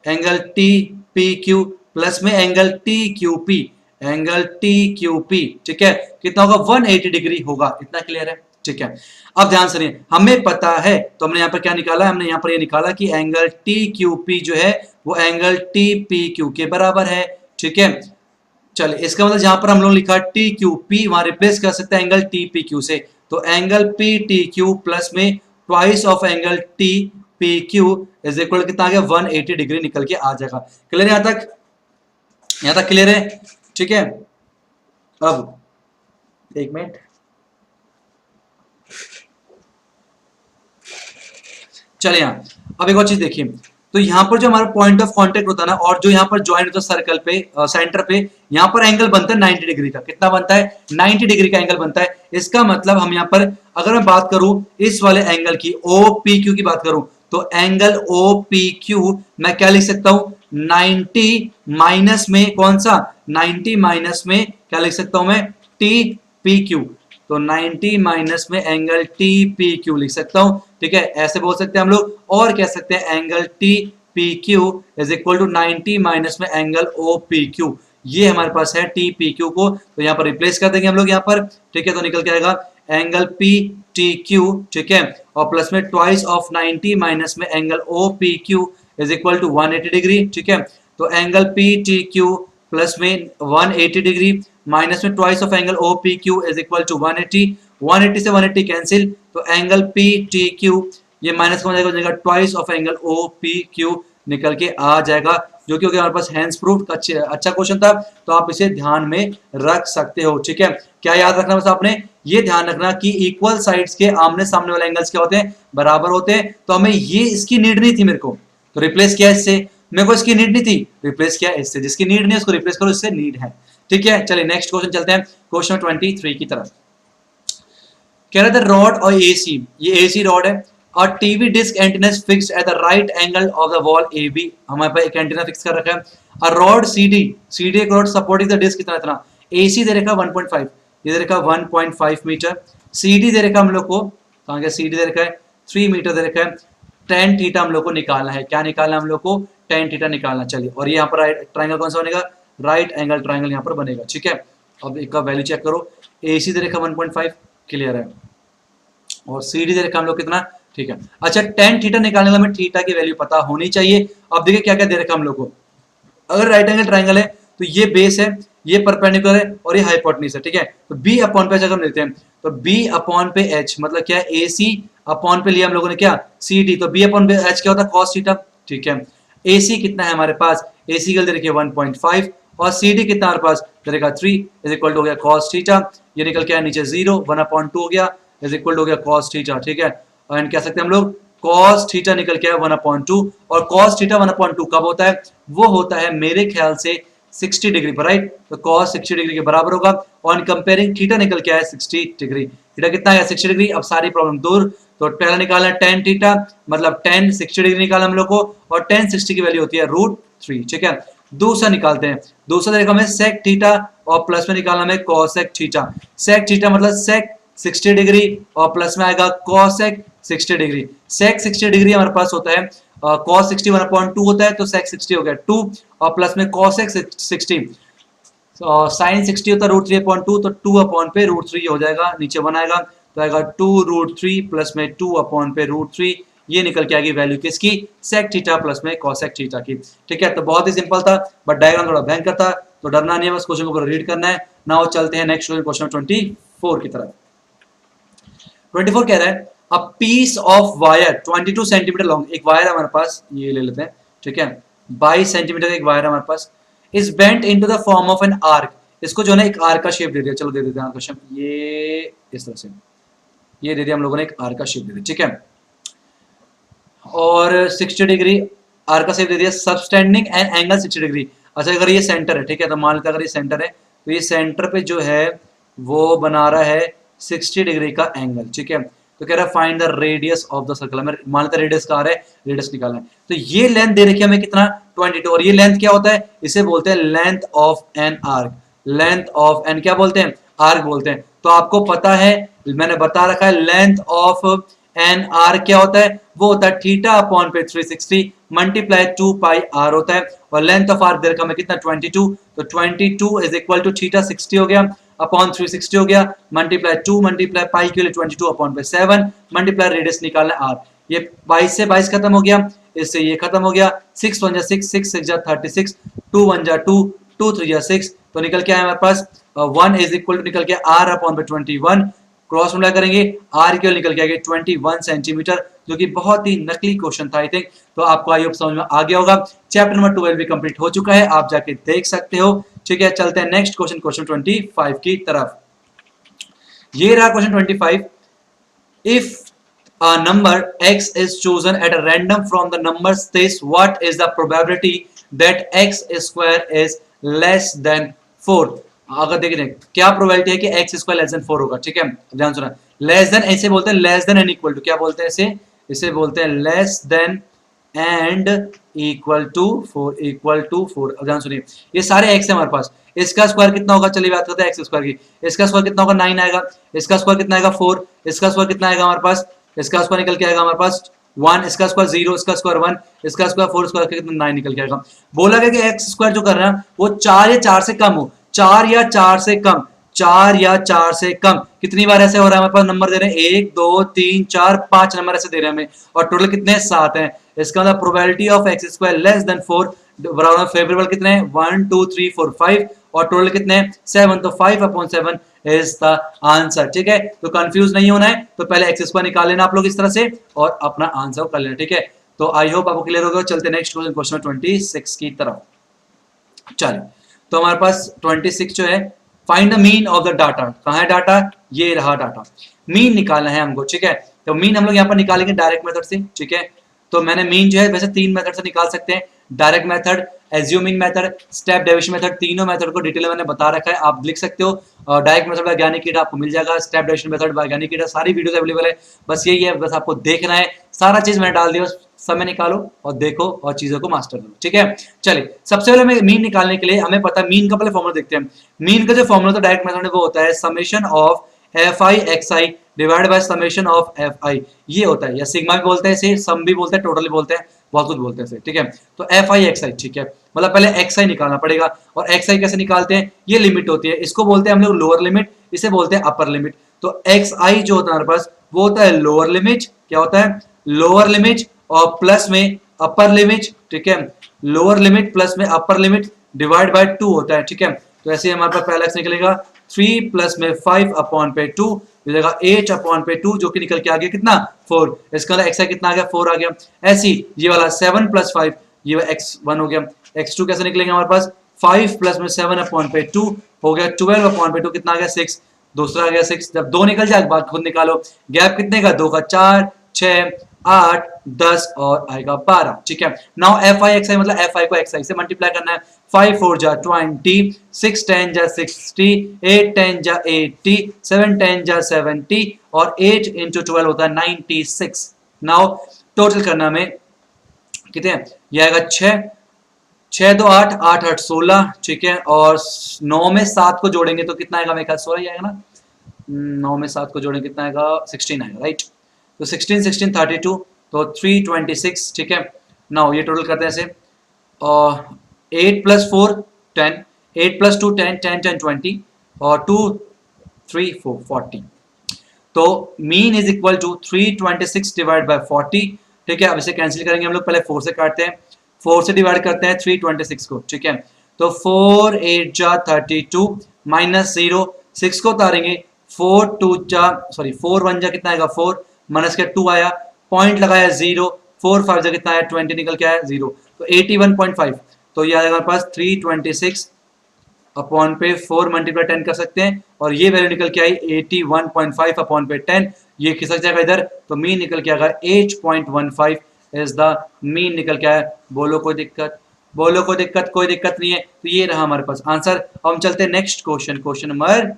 B: angle T P Q plus में angle T Q P, angle T Q P, ठीक है, कितना होगा 180 डिग्री होगा। इतना क्लियर है, ठीक है। अब ध्यान सुनिए, हमें पता है तो हमने यहाँ पर क्या निकाला, हमने यहाँ पर ये निकाला कि एंगल टी क्यू पी जो है वो एंगल टी पी क्यू के बराबर है, ठीक है। चलिए, इसका मतलब जहां पर हम लोग लिखा टी क्यू पी, वहां रिप्लेस कर सकते हैं एंगल टी पी क्यू से, तो angle P T Q plus में twice of angle T P Q is equal कितना आ गया 180 डिग्री निकल के आ जाएगा। क्लियर है यहां तक? यहां तक क्लियर है, ठीक है। अब एक मिनट, चलिए यहां अब एक और चीज देखिए, तो यहाँ पर जो हमारा पॉइंट ऑफ कांटेक्ट होता है ना, और जो यहाँ पर ज्वाइंट होता है सर्कल पे, सेंटर पे, यहाँ पर एंगल बनता है 90 डिग्री का। कितना बनता है? 90 डिग्री का एंगल बनता है। इसका मतलब हम यहाँ पर अगर मैं बात करूं इस वाले एंगल की, ओ पी क्यू की बात करूं, तो एंगल ओ पी क्यू मैं क्या लिख सकता हूं, 90 माइनस में कौन सा, 90 माइनस में क्या लिख सकता हूं मैं, टी पी क्यू, तो 90 माइनस में एंगल टी पी क्यू लिख सकता हूं, ठीक है। ऐसे बोल सकते हैं हम लोग, और कह सकते हैं angle T P Q is equal to 90 minus में एंगल ओ पी क्यू। ये हमारे पास है टी पी क्यू को, तो यहाँ पर रिप्लेस कर देंगे हम लोग यहाँ पर, ठीक है, तो निकल के आएगा एंगल पी टी क्यू, ठीक है, और प्लस में ट्वाइस ऑफ 90 माइनस में angle O P Q is equal to 180 degree, ठीक है। तो angle P T Q plus में 180 डिग्री माइनस में twice of angle O P Q is equal to 180, 180 से 180 कैंसिल, तो एंगल पी टी क्यू ये minus हो जाएगा, twice of angle O P Q निकल के आ जाएगा, जो कि हमारे पास हैंड्स प्रूफ अच्छा क्वेश्चन था, तो आप इसे ध्यान में रख सकते हो, ठीक है। क्या याद रखना बस आपने, ये ध्यान रखना कि इक्वल साइड्स के आमने सामने वाले एंगल्स क्या होते हैं, बराबर होते हैं। तो हमें ये इसकी नीड नहीं थी मेरे को, तो रिप्लेस किया इससे, मेरे को इसकी नीड नहीं थी, रिप्लेस किया इससे, जिसकी नीड नहीं है उसको रिप्लेस करो, इससे नीड है, ठीक है। चलिए नेक्स्ट क्वेश्चन चलते हैं, क्वेश्चन 23 की तरफ। कह रहे थे रॉड और एसी, ये एसी रॉड है, और TV disc antenna is fixed at the right angle of the wall AB, हमारे पास एक एंटीना फिक्स कर रखा है। अ रॉड सीडी, सीडी एक रॉड सपोर्टिंग द डिस्क कितना इतना, एसी दे रखा 1.5, ये दे रखा 1.5 मीटर, सीडी दे रखा हम लोग को, कहां गया सीडी दे रखा है 3 मीटर दे रखा है, tan थीटा हम लोग को निकालना है, क्या निकालना है हम लोग को, tan थीटा निकालना। चलिए, और ये यहाँ पर ट्राइंगल कौन सा बनेगा, राइट एंगल ट्राइंगल यहाँ पर बनेगा, ठीक है। अब एक का वैल्यू चेक करो, एसी दे रखा 1.5 क्लियर है, और सीडी दे रखा हम लोग कितना, ठीक है। अच्छा, tan थीटा निकालने का हमें थीटा की वैल्यू पता होनी चाहिए। अब देखिए क्या क्या दे रखा हम लोग को, अगर राइट एंगल ट्राइंगल है तो ये बेस है, ये परपेंडिकुलर है, और ये हाइपोटेन्यूज है, ठीक है। तो बी अपॉन पे अगर हम लेते हैं, तो बी अपॉन पे एच मतलब क्या है, ए सी अपॉन पे लिया हम लोगों ने क्या, सी डी, तो बी अपॉन पे एच क्या होता है, कॉस थीटा, ठीक है। ए सी कितना है हमारे पास, ए सी का देखिए 1.5, और सी डी कितना हमारे पास देखा 3 इज इक्वल टू हो गया कॉस थीटा, ये निकल के आया नीचे 0, 1/2 हो गया इज इक्वल टू हो गया कॉस थीटा, ठीक है। एंड कह सकते हैं हम लोग cos थीटा निकल के आया 1/2, और cos थीटा 1/2 कब होता है, वो होता है मेरे ख्याल से 60 डिग्री पर, राइट। तो cos 60 डिग्री के बराबर होगा, और कंपेयरिंग थीटा निकल के आया 60 डिग्री, थीटा कितना है 60 डिग्री। अब सारी प्रॉब्लम दूर, तो पहला निकाला tan थीटा मतलब tan 60 डिग्री निकाला हम लोग को, और tan 60 की वैल्यू होती है √3, ठीक है। दूसरा निकालते हैं, दूसरा देखा हमें sec थीटा, और प्लस में निकाला हमें cosec थीटा, sec थीटा मतलब sec 60 डिग्री, और प्लस में आएगा cosec 60 डिग्री। sec 60 डिग्री हमारे पास होता है cos 60 1/2 होता है, तो sec 60 हो गया 2, और प्लस में cosec 60 sin 60 होता है √3/2, तो 2 पे √3 हो जाएगा, नीचे 1 आएगा, तो आएगा 2√3 प्लस में 2 पे √3, ये निकल के आएगी वैल्यू किसकी, sec थीटा प्लस में cosec थीटा की, ठीक है। तो बहुत ही सिंपल था, बट डायग्राम थोड़ा भयंकर था, तो डरना नहीं है, बस क्वेश्चन को रीड करना है। नाउ चलते हैं नेक्स्ट क्वेश्चन 24 की तरफ। 24 कह रहा है a piece of wire 22 centimetre long, एक वायर हमारे पास, ये ले लेते हैं, ठीक है, 22 सेंटीमीटर का एक वायर हमारे पास, is bent into the form of an arc, इसको जो है एक आर्क का शेप दे दिया, चलो दे देते हैं आर्क का शेप, ये इस तरह से, ये दे दिया हम लोगों ने, एक आर्क का शेप दे दिया, ठीक है, और 60 डिग्री आर्क का शेप दे दिया, सबस्टेंडिंग एंड एंगल 60 डिग्री। अच्छा, अगर ये सेंटर है, ठीक है, तो मान लेते हैं अगर ये सेंटर है, तो ये सेंटर पे जो है वो बना रहा है 60 डिग्री का एंगल, ठीक है। तो कह रहा है find the radius of the circle, हमें मान लेते हैं रेडियस का आ रहा है, रेडियस निकालना है, तो ये लेंथ दे रखी है हमें कितना 22, और ये लेंथ क्या होता है, इसे बोलते हैं length of an arc, length of an क्या बोलते हैं, आर्क बोलते हैं। तो आपको पता है, मैंने बता रखा है, लेंथ ऑफ एन आर्क क्या होता है, वो होता है थीटा अपॉन पे 360 मल्टीप्लाई 2 पाई आर होता है। और लेंथ ऑफ आर्क दे रखा है कितना 22, तो 22 इज इक्वल टू थीटा 60 हो गया अपॉन 360 हो गया, मल्टीप्लाई 2 मल्टीप्लाई पाई के लिए 22 अपॉन पे 7 मल्टीप्लाई रेडियस निकालना आर। ये 22 से 22 खत्म हो गया, इससे ये खत्म हो गया, 6 1 जा 6 6 6 जा 36, 2 1 जा 2 2 3 जा 6, तो निकल के आया हमारे पास 1 इज इक्वल टू निकल के आर अपॉन पे 21, क्रॉस मल्टीप्लाई करेंगे आर के निकल के आएगा 21 सेंटीमीटर, जो कि बहुत ही नकली क्वेश्चन था आई थिंक। तो आपको आई होप समझ में आ गया होगा। चैप्टर नंबर 12 भी कंप्लीट हो चुका है, आप जाके देख सकते हो। ठीक है, चलते हैं नेक्स्ट क्वेश्चन, क्वेश्चन 25 की तरफ। ये रहा question 25। If a number x is chosen at a random from the numbers this, what is the probability that x square is less than 4? अगर देखें क्या प्रोबेबिलिटी है कि x स्क्वायर लेस देन 4 होगा। ठीक है, ध्यान सुना, लेस देन ऐसे बोलते हैं, less than and equal to, क्या बोलते हैं इसे, इसे बोलते हैं less than and equal to 4, equal to 4। अब ध्यान सुनिए, ये सारे x है हमारे पास, इसका स्क्वायर कितना होगा, चलिए बात करते हैं x स्क्वायर की। इसका स्क्वायर कितना होगा 9 आएगा, इसका स्क्वायर कितना आएगा 4, इसका स्क्वायर कितना आएगा हमारे पास, इसका स्क्वायर निकल के आएगा हमारे पास 1, इसका स्क्वायर 0, इसका स्क्वायर 1, इसका स्क्वायर 4, स्क्वायर कितना 9 निकल के आएगा। बोला गया कि x स्क्वायर जो कर रहा है वो 4 या 4 से कम हो, 4 या 4 से कम, 4 या 4 से कम। कितनी बार ऐसे हो रहा है, हमारे पास नंबर दे रहे हैं 1 2 3 4 5 नंबर ऐसे दे रहे हैं हमें, और टोटल कितने 7 हैं। इसका मतलब probability of x square less than 4 बराबर फेवरेबल कितने हैं 1 2 3 4 5, और टोटल कितने हैं 7, तो 5 अपॉन 7 इज द आंसर। ठीक है, तो कंफ्यूज नहीं होना है, तो पहले एक्स स्क्वायर निकाल लेना आप लोग इस तरह से और अपना आंसर कर लेना। ठीक है, तो आई होप आपको क्लियर हो गया। चलते नेक्स्ट क्वेश्चन, क्वेश्चन 26 की तरफ। चलिए, तो हमारे पास 26 जो है, find the mean of the data. कहाँ है डाटा, ये रहा डाटा, मीन निकालना है हमको। ठीक है, तो मीन हम लोग यहाँ पर निकालेंगे डायरेक्ट मेथड से। ठीक है, तो मैंने मीन जो है वैसे 3 मेथड से निकाल सकते हैं, direct method, assuming method, step deviation method. तीनों मेथड को डिटेल में मैंने बता रखा है, आप लिख सकते हो। डायरेक्ट मेथड वैज्ञानिक कीड़ा आपको मिल जाएगा, स्टेप डेविएशन मेथड वैज्ञानिक कीड़ा, सारी वीडियोस अवेलेबल है। बस यही है, बस आपको देखना है, सारा चीज मैंने डाल दिया, बस समय निकालो और देखो और चीजों को मास्टर करो। ठीक है, चलिए सबसे पहले मैं मीन निकालने के लिए हमें पता है, मीन का पहले फॉर्मूला देखते हैं। मीन का जो फॉर्मूला तो डायरेक्ट मेथड में वो होता है summation of F I x I divide by summation of F I, ये होता है, या सिग्मा भी बोलते हैं इसे, सम भी बोलते हैं, टोटल भी बोलते हैं, बहुत कुछ बोलते हैं इसे। ठीक है, तो एफ आई एक्स आई, ठीक है, मतलब पहले एक्स आई निकालना पड़ेगा। और एक्स आई कैसे निकालते हैं, ये लिमिट होती है, इसको बोलते हैं हम लोग लोअर लिमिट, इसे बोलते हैं अपर लिमिट। तो एक्स आई जो होता है हमारे पास वो होता है लोअर लिमिट, क्या होता है लोअर लिमिट, और प्लस में अपर लिमिट। ठीक है, लोअर लिमिट प्लस में अपर लिमिट डिवाइड बाय 2 होता है। ठीक है, तो ऐसे हमारे पास पहला एक्स निकलेगा 3 प्लस में 5 अपॉन पे 2 मिलेगा 8 अपॉन पे 2, जो कि निकल के आ गया कितना 4। इसका मतलब एक्स कितना आ गया 4 आ गया। ऐसी ये वाला 7 प्लस 5, ये x1 हो गया। x2 कैसे निकलेंगे हमारे पास 5 प्लस में 7 अपॉन पे 2 हो गया 12 अपॉन पे 2, कितना आ गया 6, दूसरा आ गया 6। जब 2 निकल जाए बाद खुद निकालो, गैप कितने का 2 का 4 6 8 10 और आएगा 12। ठीक है, नाउ एफ आई एक्स आई मतलब एफ आई को एक्स आई से मल्टीप्लाई करना है। 5 4 जा 20, 6 10 जा 60, 8 10 जा 80, 7 10 जा 70, और 8 इंटू 12 होता है 96। नाउ टोटल करना में कितने, ये आएगा 6 6 2 8 8 8 16। ठीक है, और 9 में 7 को जोड़ेंगे तो कितना आएगा, मेरे ख्याल 16 ही आएगा ना, 9 में 7 को जोड़ेंगे कितना आएगा 16 आएगा, राइट। तो 16 16 32, तो 326। ठीक है, नाउ ये टोटल करते हैं ऐसे, और 8 प्लस 4 10, 8 प्लस 2 10 10 10 20, और 2 3 4 40। तो mean is equal to 326 divide by 40। ठीक है, अब इसे कैंसिल करेंगे हम लोग, पहले 4 से काटते हैं, 4 से डिवाइड करते हैं 326 को। ठीक है, तो 4 8 जा 32 माइनस 0, 6 को उतारेंगे, 4 2 जा 4 1 जा कितना आएगा 4, माइनस के 2 आया, पॉइंट लगाया 0, 4 5 जा कितना आया 20 निकल के आया 0, तो 81.5। तो ये आएगा हमारे पास 326 अपॉन पे 4 मल्टीप्लाई 10 कर सकते हैं, और ये वैल्यू निकल के आई 81.5 अपॉन पे 10, ये खिसक जाएगा इधर, तो मीन निकल के आएगा 8.15 इज द मीन निकल के आया। बोलो कोई दिक्कत, बोलो कोई दिक्कत, कोई दिक्कत नहीं है। तो ये रहा हमारे पास आंसर। अब हम चलते हैं नेक्स्ट क्वेश्चन, क्वेश्चन नंबर,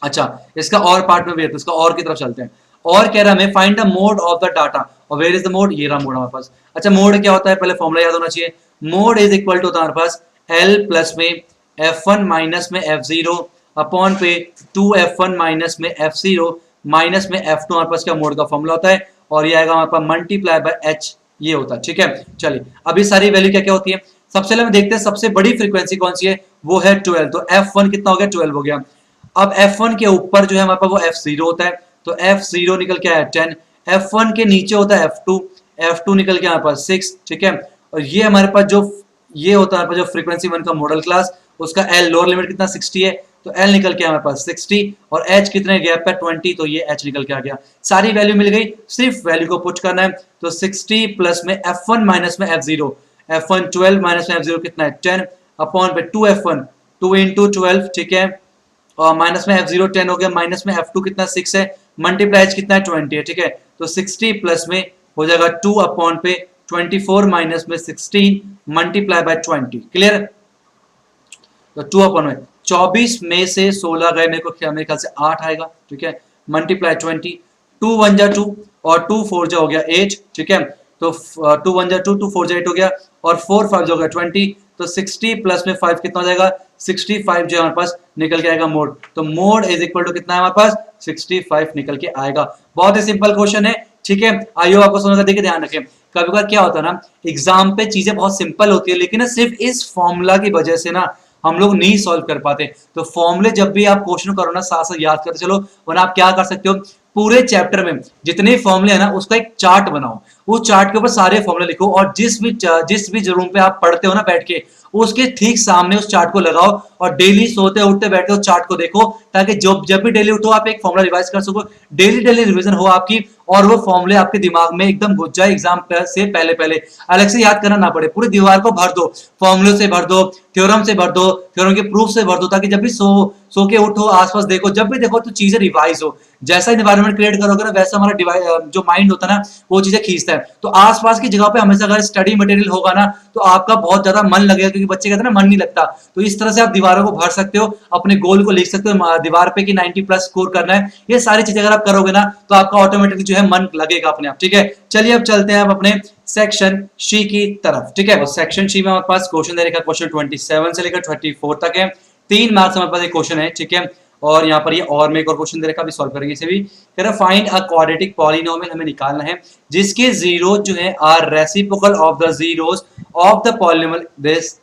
B: अच्छा इसका और पार्ट में भी है, तो इसका और की तरफ चलते हैं। और कह रहा है हमें find the mode of the data, और वेयर इज द मोड, ये रहा मोड हमारे पास। अच्छा मोड क्या होता है, पहले फॉर्मूला याद होना चाहिए। मोड इज इक्वल टू होता है हमारे पास L प्लस में F1 माइनस में F0 अपॉन पे 2f1 माइनस में f0 माइनस में f2 हमारे पास क्या मोड का फॉर्मूला होता है, और ये आएगा हमारे पास मल्टीप्लाई बाय h, ये होता है। ठीक है, चलिए अभी सारी वैल्यू क्या क्या होती है, सबसे पहले देखते हैं सबसे बड़ी फ्रीक्वेंसी कौन सी है, वो है 12। तो f1 कितना हो गया, 12 हो गया। अब f1 के ऊपर जो है हमारे पास वो f0 होता है, तो f0 निकल के आया 10। f1 के नीचे होता है f2, f2 निकल के हमारे पास 6। ठीक है, और ये हमारे पास जो ये होता है जो फ्रीक्वेंसी 1 का मॉडल क्लास, उसका L लोअर लिमिट कितना 60 है, तो L निकल के हमारे पास 60 और H कितने गैप पे 20, तो ये H निकल के आ गया। सारी वैल्यू मिल गई, सिर्फ वैल्यू को पुट करना है। तो 60 प्लस में f1 माइनस में f0, f1 12 माइनस में f0 कितना है 10 अपॉन पे 2f1 2 इंटू 12। ठीक है, और माइनस में f0 10 हो गया, माइनस में f2 कितना 6 है, मल्टीप्लाई h कितना है 20 है। ठीक है, तो 60 प्लस में हो जाएगा 2 अपॉन पे 24 माइनस में 16 मल्टीप्लाई बाय 20। क्लियर, तो 2 अपॉन में 24 में से 16 गए, मेरे ख्याल से 8 आएगा। ठीक है, मल्टीप्लाई 20, 2 1 जा 2 और 2 4 जा हो गया 8। ठीक है, तो 2 1 जा 2, 2 4 जा 8 हो गया, और 4 5 जो हो गया 20। तो 60 प्लस में 5 कितना हो जाएगा, 65 जो हमारे पास निकल के आएगा मोड। तो मोड इज इक्वल टू कितना है हमारे पास, 65 निकल के आएगा। बहुत ही सिंपल क्वेश्चन है। ठीक है, आइयो आपको समझ का, देखिए ध्यान रखें, कभी कभी क्या होता है ना, एग्जाम पे चीजें बहुत सिंपल होती है, लेकिन ना सिर्फ इस फॉर्मूला की वजह से ना हम लोग नहीं सॉल्व कर पाते। तो फॉर्मूले जब भी आप क्वेश्चन करो ना, साथ साथ याद करते चलो, वरना आप क्या कर सकते हो, पूरे चैप्टर में जितने फॉर्मूले है ना उसका एक चार्ट बनाओ, उस चार्ट के ऊपर सारे फॉर्मूले लिखो, और जिस भी रूम पे आप पढ़ते हो ना बैठ के, उसके ठीक सामने उस चार्ट को लगाओ, और डेली सोते उठते बैठते उस चार्ट को देखो, ताकि जब भी डेली उठो आप एक फॉर्मूला रिवाइज कर सको, डेली रिवीजन हो आपकी, और वो फॉर्मूले आपके दिमाग में एकदम घुस जाए, एग्जाम से पहले पहले अलग से याद करना ना पड़े, पूरी दीवार को भर दो, फॉर्मूले से भर दो, थ्योरम से भर दो, थ्योरम के प्रूफ से भर दो, ताकि जब भी सो के उठो, आसपास देखो, जब भी देखो तो चीजें रिवाइज हो। जैसा इन्वायरमेंट क्रिएट करोगे ना, वैसा हमारा जो माइंड होता है ना, वो चीजें खींचता है। तो आसपास की जगह पे हमेशा अगर स्टडी मटेरियल होगा ना, तो आपका बहुत ज्यादा मन लगेगा, क्योंकि बच्चे कहते हैं ना मन नहीं लगता। तो इस तरह से आप दीवारों को भर सकते हो, अपने गोल को लिख सकते हो दीवार पे कि 90 प्लस स्कोर करना है। ये सारी चीजें अगर आप करोगे ना, तो आपका ऑटोमेटिकली जो है मन लगेगा अपने आप। ठीक है, चलिए अब चलते हैं अब अपने सेक्शन सी की तरफ। ठीक है, सेक्शन सी में हमारे पास क्वेश्चन दे रखा है, क्वेश्चन 27 से लेकर 34 तक है, 3 मार्क्स हमारे पास एक क्वेश्चन है। ठीक है, और यहाँ पर ये और में एक और क्वेश्चन दे रखा है, अभी सॉल्व करेंगे इसे भी। कह रहा फाइंड अ क्वाड्रेटिक पॉलिनोमियल, हमें निकालना है जिसके जीरो जो है are reciprocal of the zeros of the polynomial this.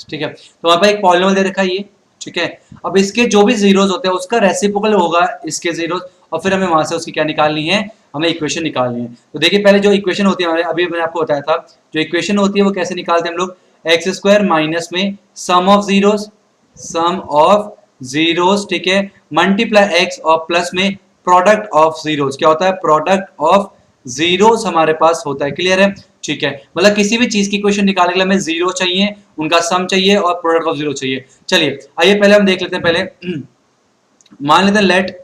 B: ठीक है, तो वहां पर एक पॉलिनोमियल दे रखा है ये। ठीक है, अब इसके जो भी जीरोस होते हैं उसका रेसिप्रोकल होगा इसके जीरोस, और फिर हमें वहां से उसकी क्या निकालनी है, हमें इक्वेशन निकालनी है। तो देखिए पहले जो इक्वेशन होती है हमारे, अभी मैंने आपको बताया था, जो इक्वेशन होती है वो कैसे निकालते हैं हम लोग, एक्स स्क्वायर माइनस में सम ऑफ जीरोस, ठीक है, मल्टीप्लाई एक्स और प्लस में प्रोडक्ट ऑफ जीरोस। क्या होता है, प्रोडक्ट ऑफ जीरोस हमारे पास होता है। क्लियर है, ठीक है, मतलब किसी भी चीज की इक्वेशन निकालने के लिए हमें जीरो चाहिए, उनका सम चाहिए और प्रोडक्ट ऑफ जीरो चाहिए। चलिए आइए पहले हम देख लेते हैं, पहले मान लेते हैं लेट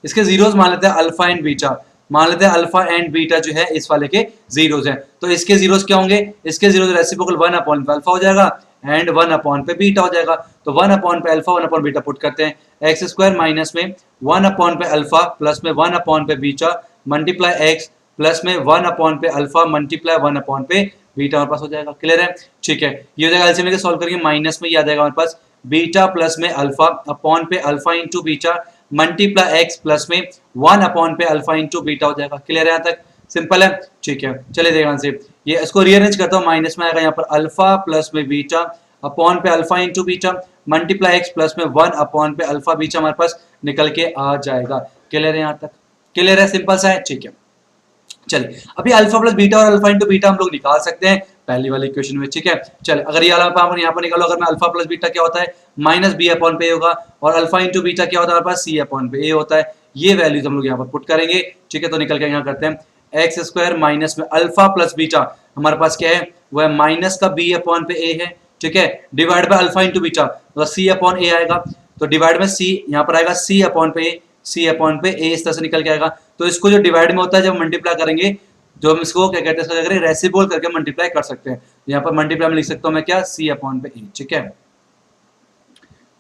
B: इसके जीरोस मान लेते हैं अल्फा एंड बीटा, मान लेते हैं अल्फा एंड बीटा जो है इस वाले के जीरोस हैं। तो इसके जीरोस क्या होंगे, इसके जीरोस रेसिप्रोकल 1 अपॉन पे अल्फा हो जाएगा एंड 1 अपॉन पे बीटा हो जाएगा। तो 1 अपॉन पे अल्फा 1 अपॉन बीटा पुट करते हैं, एक्स स्क्वायर माइनस में 1 अपॉन पे अल्फा प्लस में 1 अपॉन पे बीटा मल्टीप्लाई एक्स प्लस में 1 अपॉन पे अल्फा मल्टीप्लाई 1 अपॉन पे बीटा हमारे पास हो जाएगा। क्लियर है, ठीक है, ये हो जाएगा एलसीएम लेके सॉल्व करेंगे, माइनस में ये आ जाएगा हमारे पास बीटा प्लस में अल्फा अपॉन पे alpha into beta multiply x plus में 1 अपॉन पे अल्फा इंटू बीटा हो जाएगा। क्लियर है, यहाँ तक सिंपल है, ठीक है। चलिए देखना से ये इसको रीअरेंज करता हूँ, माइनस में आएगा यहाँ पर अल्फा प्लस में बीटा अपॉन पे alpha into beta multiply x plus में 1 अपॉन पे अल्फा बीटा हमारे पास निकल के आ जाएगा। क्लियर है, यहाँ तक क्लियर है, सिंपल सा है, ठीक है। चलिए अभी अल्फा प्लस बीटा और अल्फा इंटू बीटा हम लोग निकाल सकते हैं पहली वाली इक्वेशन में, ठीक है। चलिए अगर ये अल्फा यहाँ पर निकालो, अगर मैं अल्फा प्लस बीटा क्या होता है माइनस बी अपॉन पे होगा, और अल्फा इंटू बीटा क्या होता है हमारे पास सी अपॉन पे ए होता है। ये वैल्यूज हम लोग यहाँ पर पुट करेंगे, ठीक है। तो निकल के यहाँ करते हैं एक्स स्क्वायर माइनस में अल्फा प्लस बीटा हमारे पास क्या है, वह माइनस का बी अपॉन पे ए है, ठीक है, divide by alpha into beta तो सी अपॉन ए आएगा, तो डिवाइड में सी यहाँ पर आएगा सी अपॉन पे ए, सी अपॉन पे ए इस तरह से निकल के आएगा। तो इसको जो डिवाइड में होता है जब मल्टीप्लाई करेंगे, जो हम इसको क्या कहते हैं, इसको क्या रेसिप्रोकल करके मल्टीप्लाई कर सकते हैं। यहाँ पर मल्टीप्लाई में लिख सकता हूँ मैं क्या, सी अपॉन पे ए, ठीक है।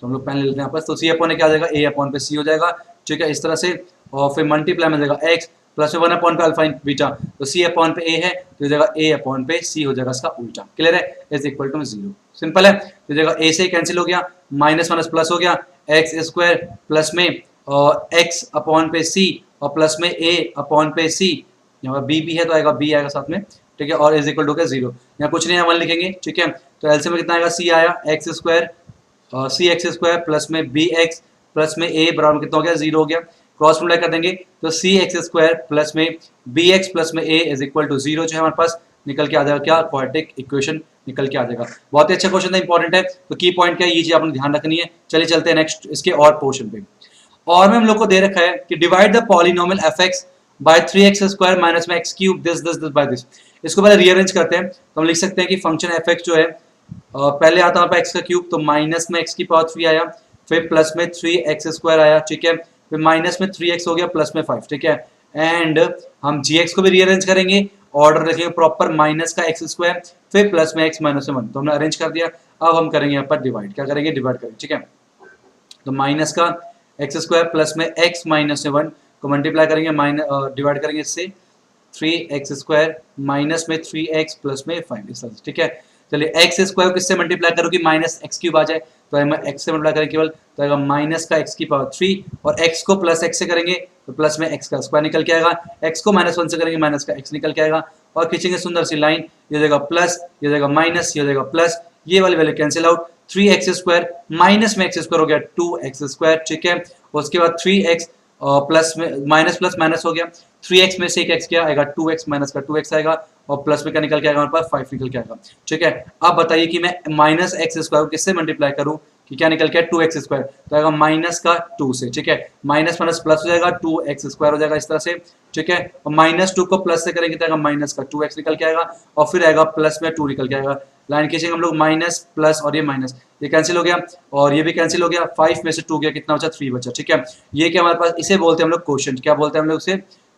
B: तो हम लोग पहले लेते हैं यहाँ पर, तो सी अपॉन ए क्या हो जाएगा, ए अपॉन पे सी हो जाएगा, ठीक है, इस तरह से। और फिर मल्टीप्लाई में जाएगा एक्स प्लस में 1 अपॉन पे अल्फा बीटा, तो सी अपॉन पे ए है तो जाएगा ए अपॉन पे सी हो जाएगा इसका उल्टा। क्लियर है, इज इक्वल टू 0, सिंपल है। तो जाएगा ए से कैंसिल हो गया, माइनस माइनस प्लस हो गया, एक्स स्क्वायर प्लस में एक्स अपॉन पे सी और प्लस में ए अपॉन पे सी, यहाँ पर बी भी है तो आएगा बी आएगा साथ में, ठीक है, और इज इक्वल टू क्या 0, यहाँ कुछ नहीं है 1 लिखेंगे, ठीक है। तो एलसीएम में कितना आएगा, सी आया एक्स स्क्वायर सी एक्स स्क्वायर प्लस में बी एक्स प्लस में ए बराबर कितना हो गया 0 हो गया, क्रॉस मल्टीप्लाई कर देंगे तो सी एक्स स्क्वायर प्लस में बी एक्स प्लस में ए इज इक्वल टू 0 जो है हमारे पास निकल के आ जाएगा क्या, क्वाड्रेटिक इक्वेशन निकल के आ जाएगा। बहुत ही अच्छा क्वेश्चन था, इंपॉर्टेंट है, तो की पॉइंट क्या है ये चीज आपने ध्यान रखनी है। चलिए चलते हैं नेक्स्ट इसके और पोर्शन पे। और में हम लोग को दे रखा है कि divide the polynomial f x by 3x square minus में x cube this this this by this. इसको पहले रीअरेंज करते हैं तो हम लिख सकते हैं कि फंक्शन एफ एक्स जो है पहले आता है एक्स का क्यूब, तो माइनस में एक्स की पावर 3 आया, फिर प्लस में 3x स्क्वायर आया, ठीक है, फिर माइनस में 3x हो गया प्लस में 5, ठीक है। एंड हम gx को भी रीअरेंज करेंगे, ऑर्डर रखेंगे प्रॉपर, माइनस का एक्स स्क्वायर फिर प्लस में x माइनस में 1, तो हमने अरेंज कर दिया। अब हम करेंगे यहाँ पर डिवाइड, क्या करेंगे, डिवाइड करेंगे, ठीक है। तो माइनस का एक्स स्क्वायर प्लस में x माइनस में 1 को मल्टीप्लाई करेंगे, डिवाइड करेंगे इससे 3x स्क्वायर माइनस में 3x प्लस में 5 इस तरह से, ठीक है। चलिए एक्स स्क्वायर को किससे मल्टीप्लाई करो कि माइनस एक्स क्यूब आ जाए, तो हम एक्स से मल्टीप्लाई करें केवल, तो आएगा माइनस का एक्स की पावर 3 और एक्स को प्लस एक्स से करेंगे तो प्लस में एक्स का स्क्वायर निकल के आएगा, एक्स को माइनस 1 से करेंगे माइनस का एक्स निकल के आएगा, और खींचेंगे सुंदर सी लाइन, ये हो जाएगा प्लस, ये हो जाएगा माइनस, ये हो जाएगा प्लस, ये वाली value cancel out, 3x square minus में एक्स स्क्वायर हो गया 2x स्क्वायर, ठीक है। उसके बाद 3x प्लस में माइनस प्लस माइनस हो गया, 3x में से एक x क्या आएगा 2x माइनस का 2x आएगा, और प्लस में क्या निकल के आएगा हमारे पास 5 निकल के आएगा, ठीक है। अब बताइए कि मैं माइनस एक्स स्क्वायर को किससे मल्टीप्लाई करूं कि क्या निकल के 2x स्क्वायर, तो आएगा माइनस का 2 से, ठीक है, माइनस माइनस प्लस हो जाएगा 2x स्क्वायर हो जाएगा इस तरह से, ठीक है, और माइनस 2 को प्लस से करेंगे तो आएगा माइनस का 2x निकल के आएगा, और फिर आएगा प्लस में 2 निकल के आएगा, लाइन खींचेंगे हम लोग माइनस प्लस और ये माइनस, ये कैंसिल हो गया और ये भी कैंसिल हो गया, 5 में से 2 गया, कितना बचा 3 बचा, ठीक है। ये क्या हमारे पास, इसे बोलते हैं हम लोग क्वोशिएंट, क्या बोलते हैं हम लोग इसे,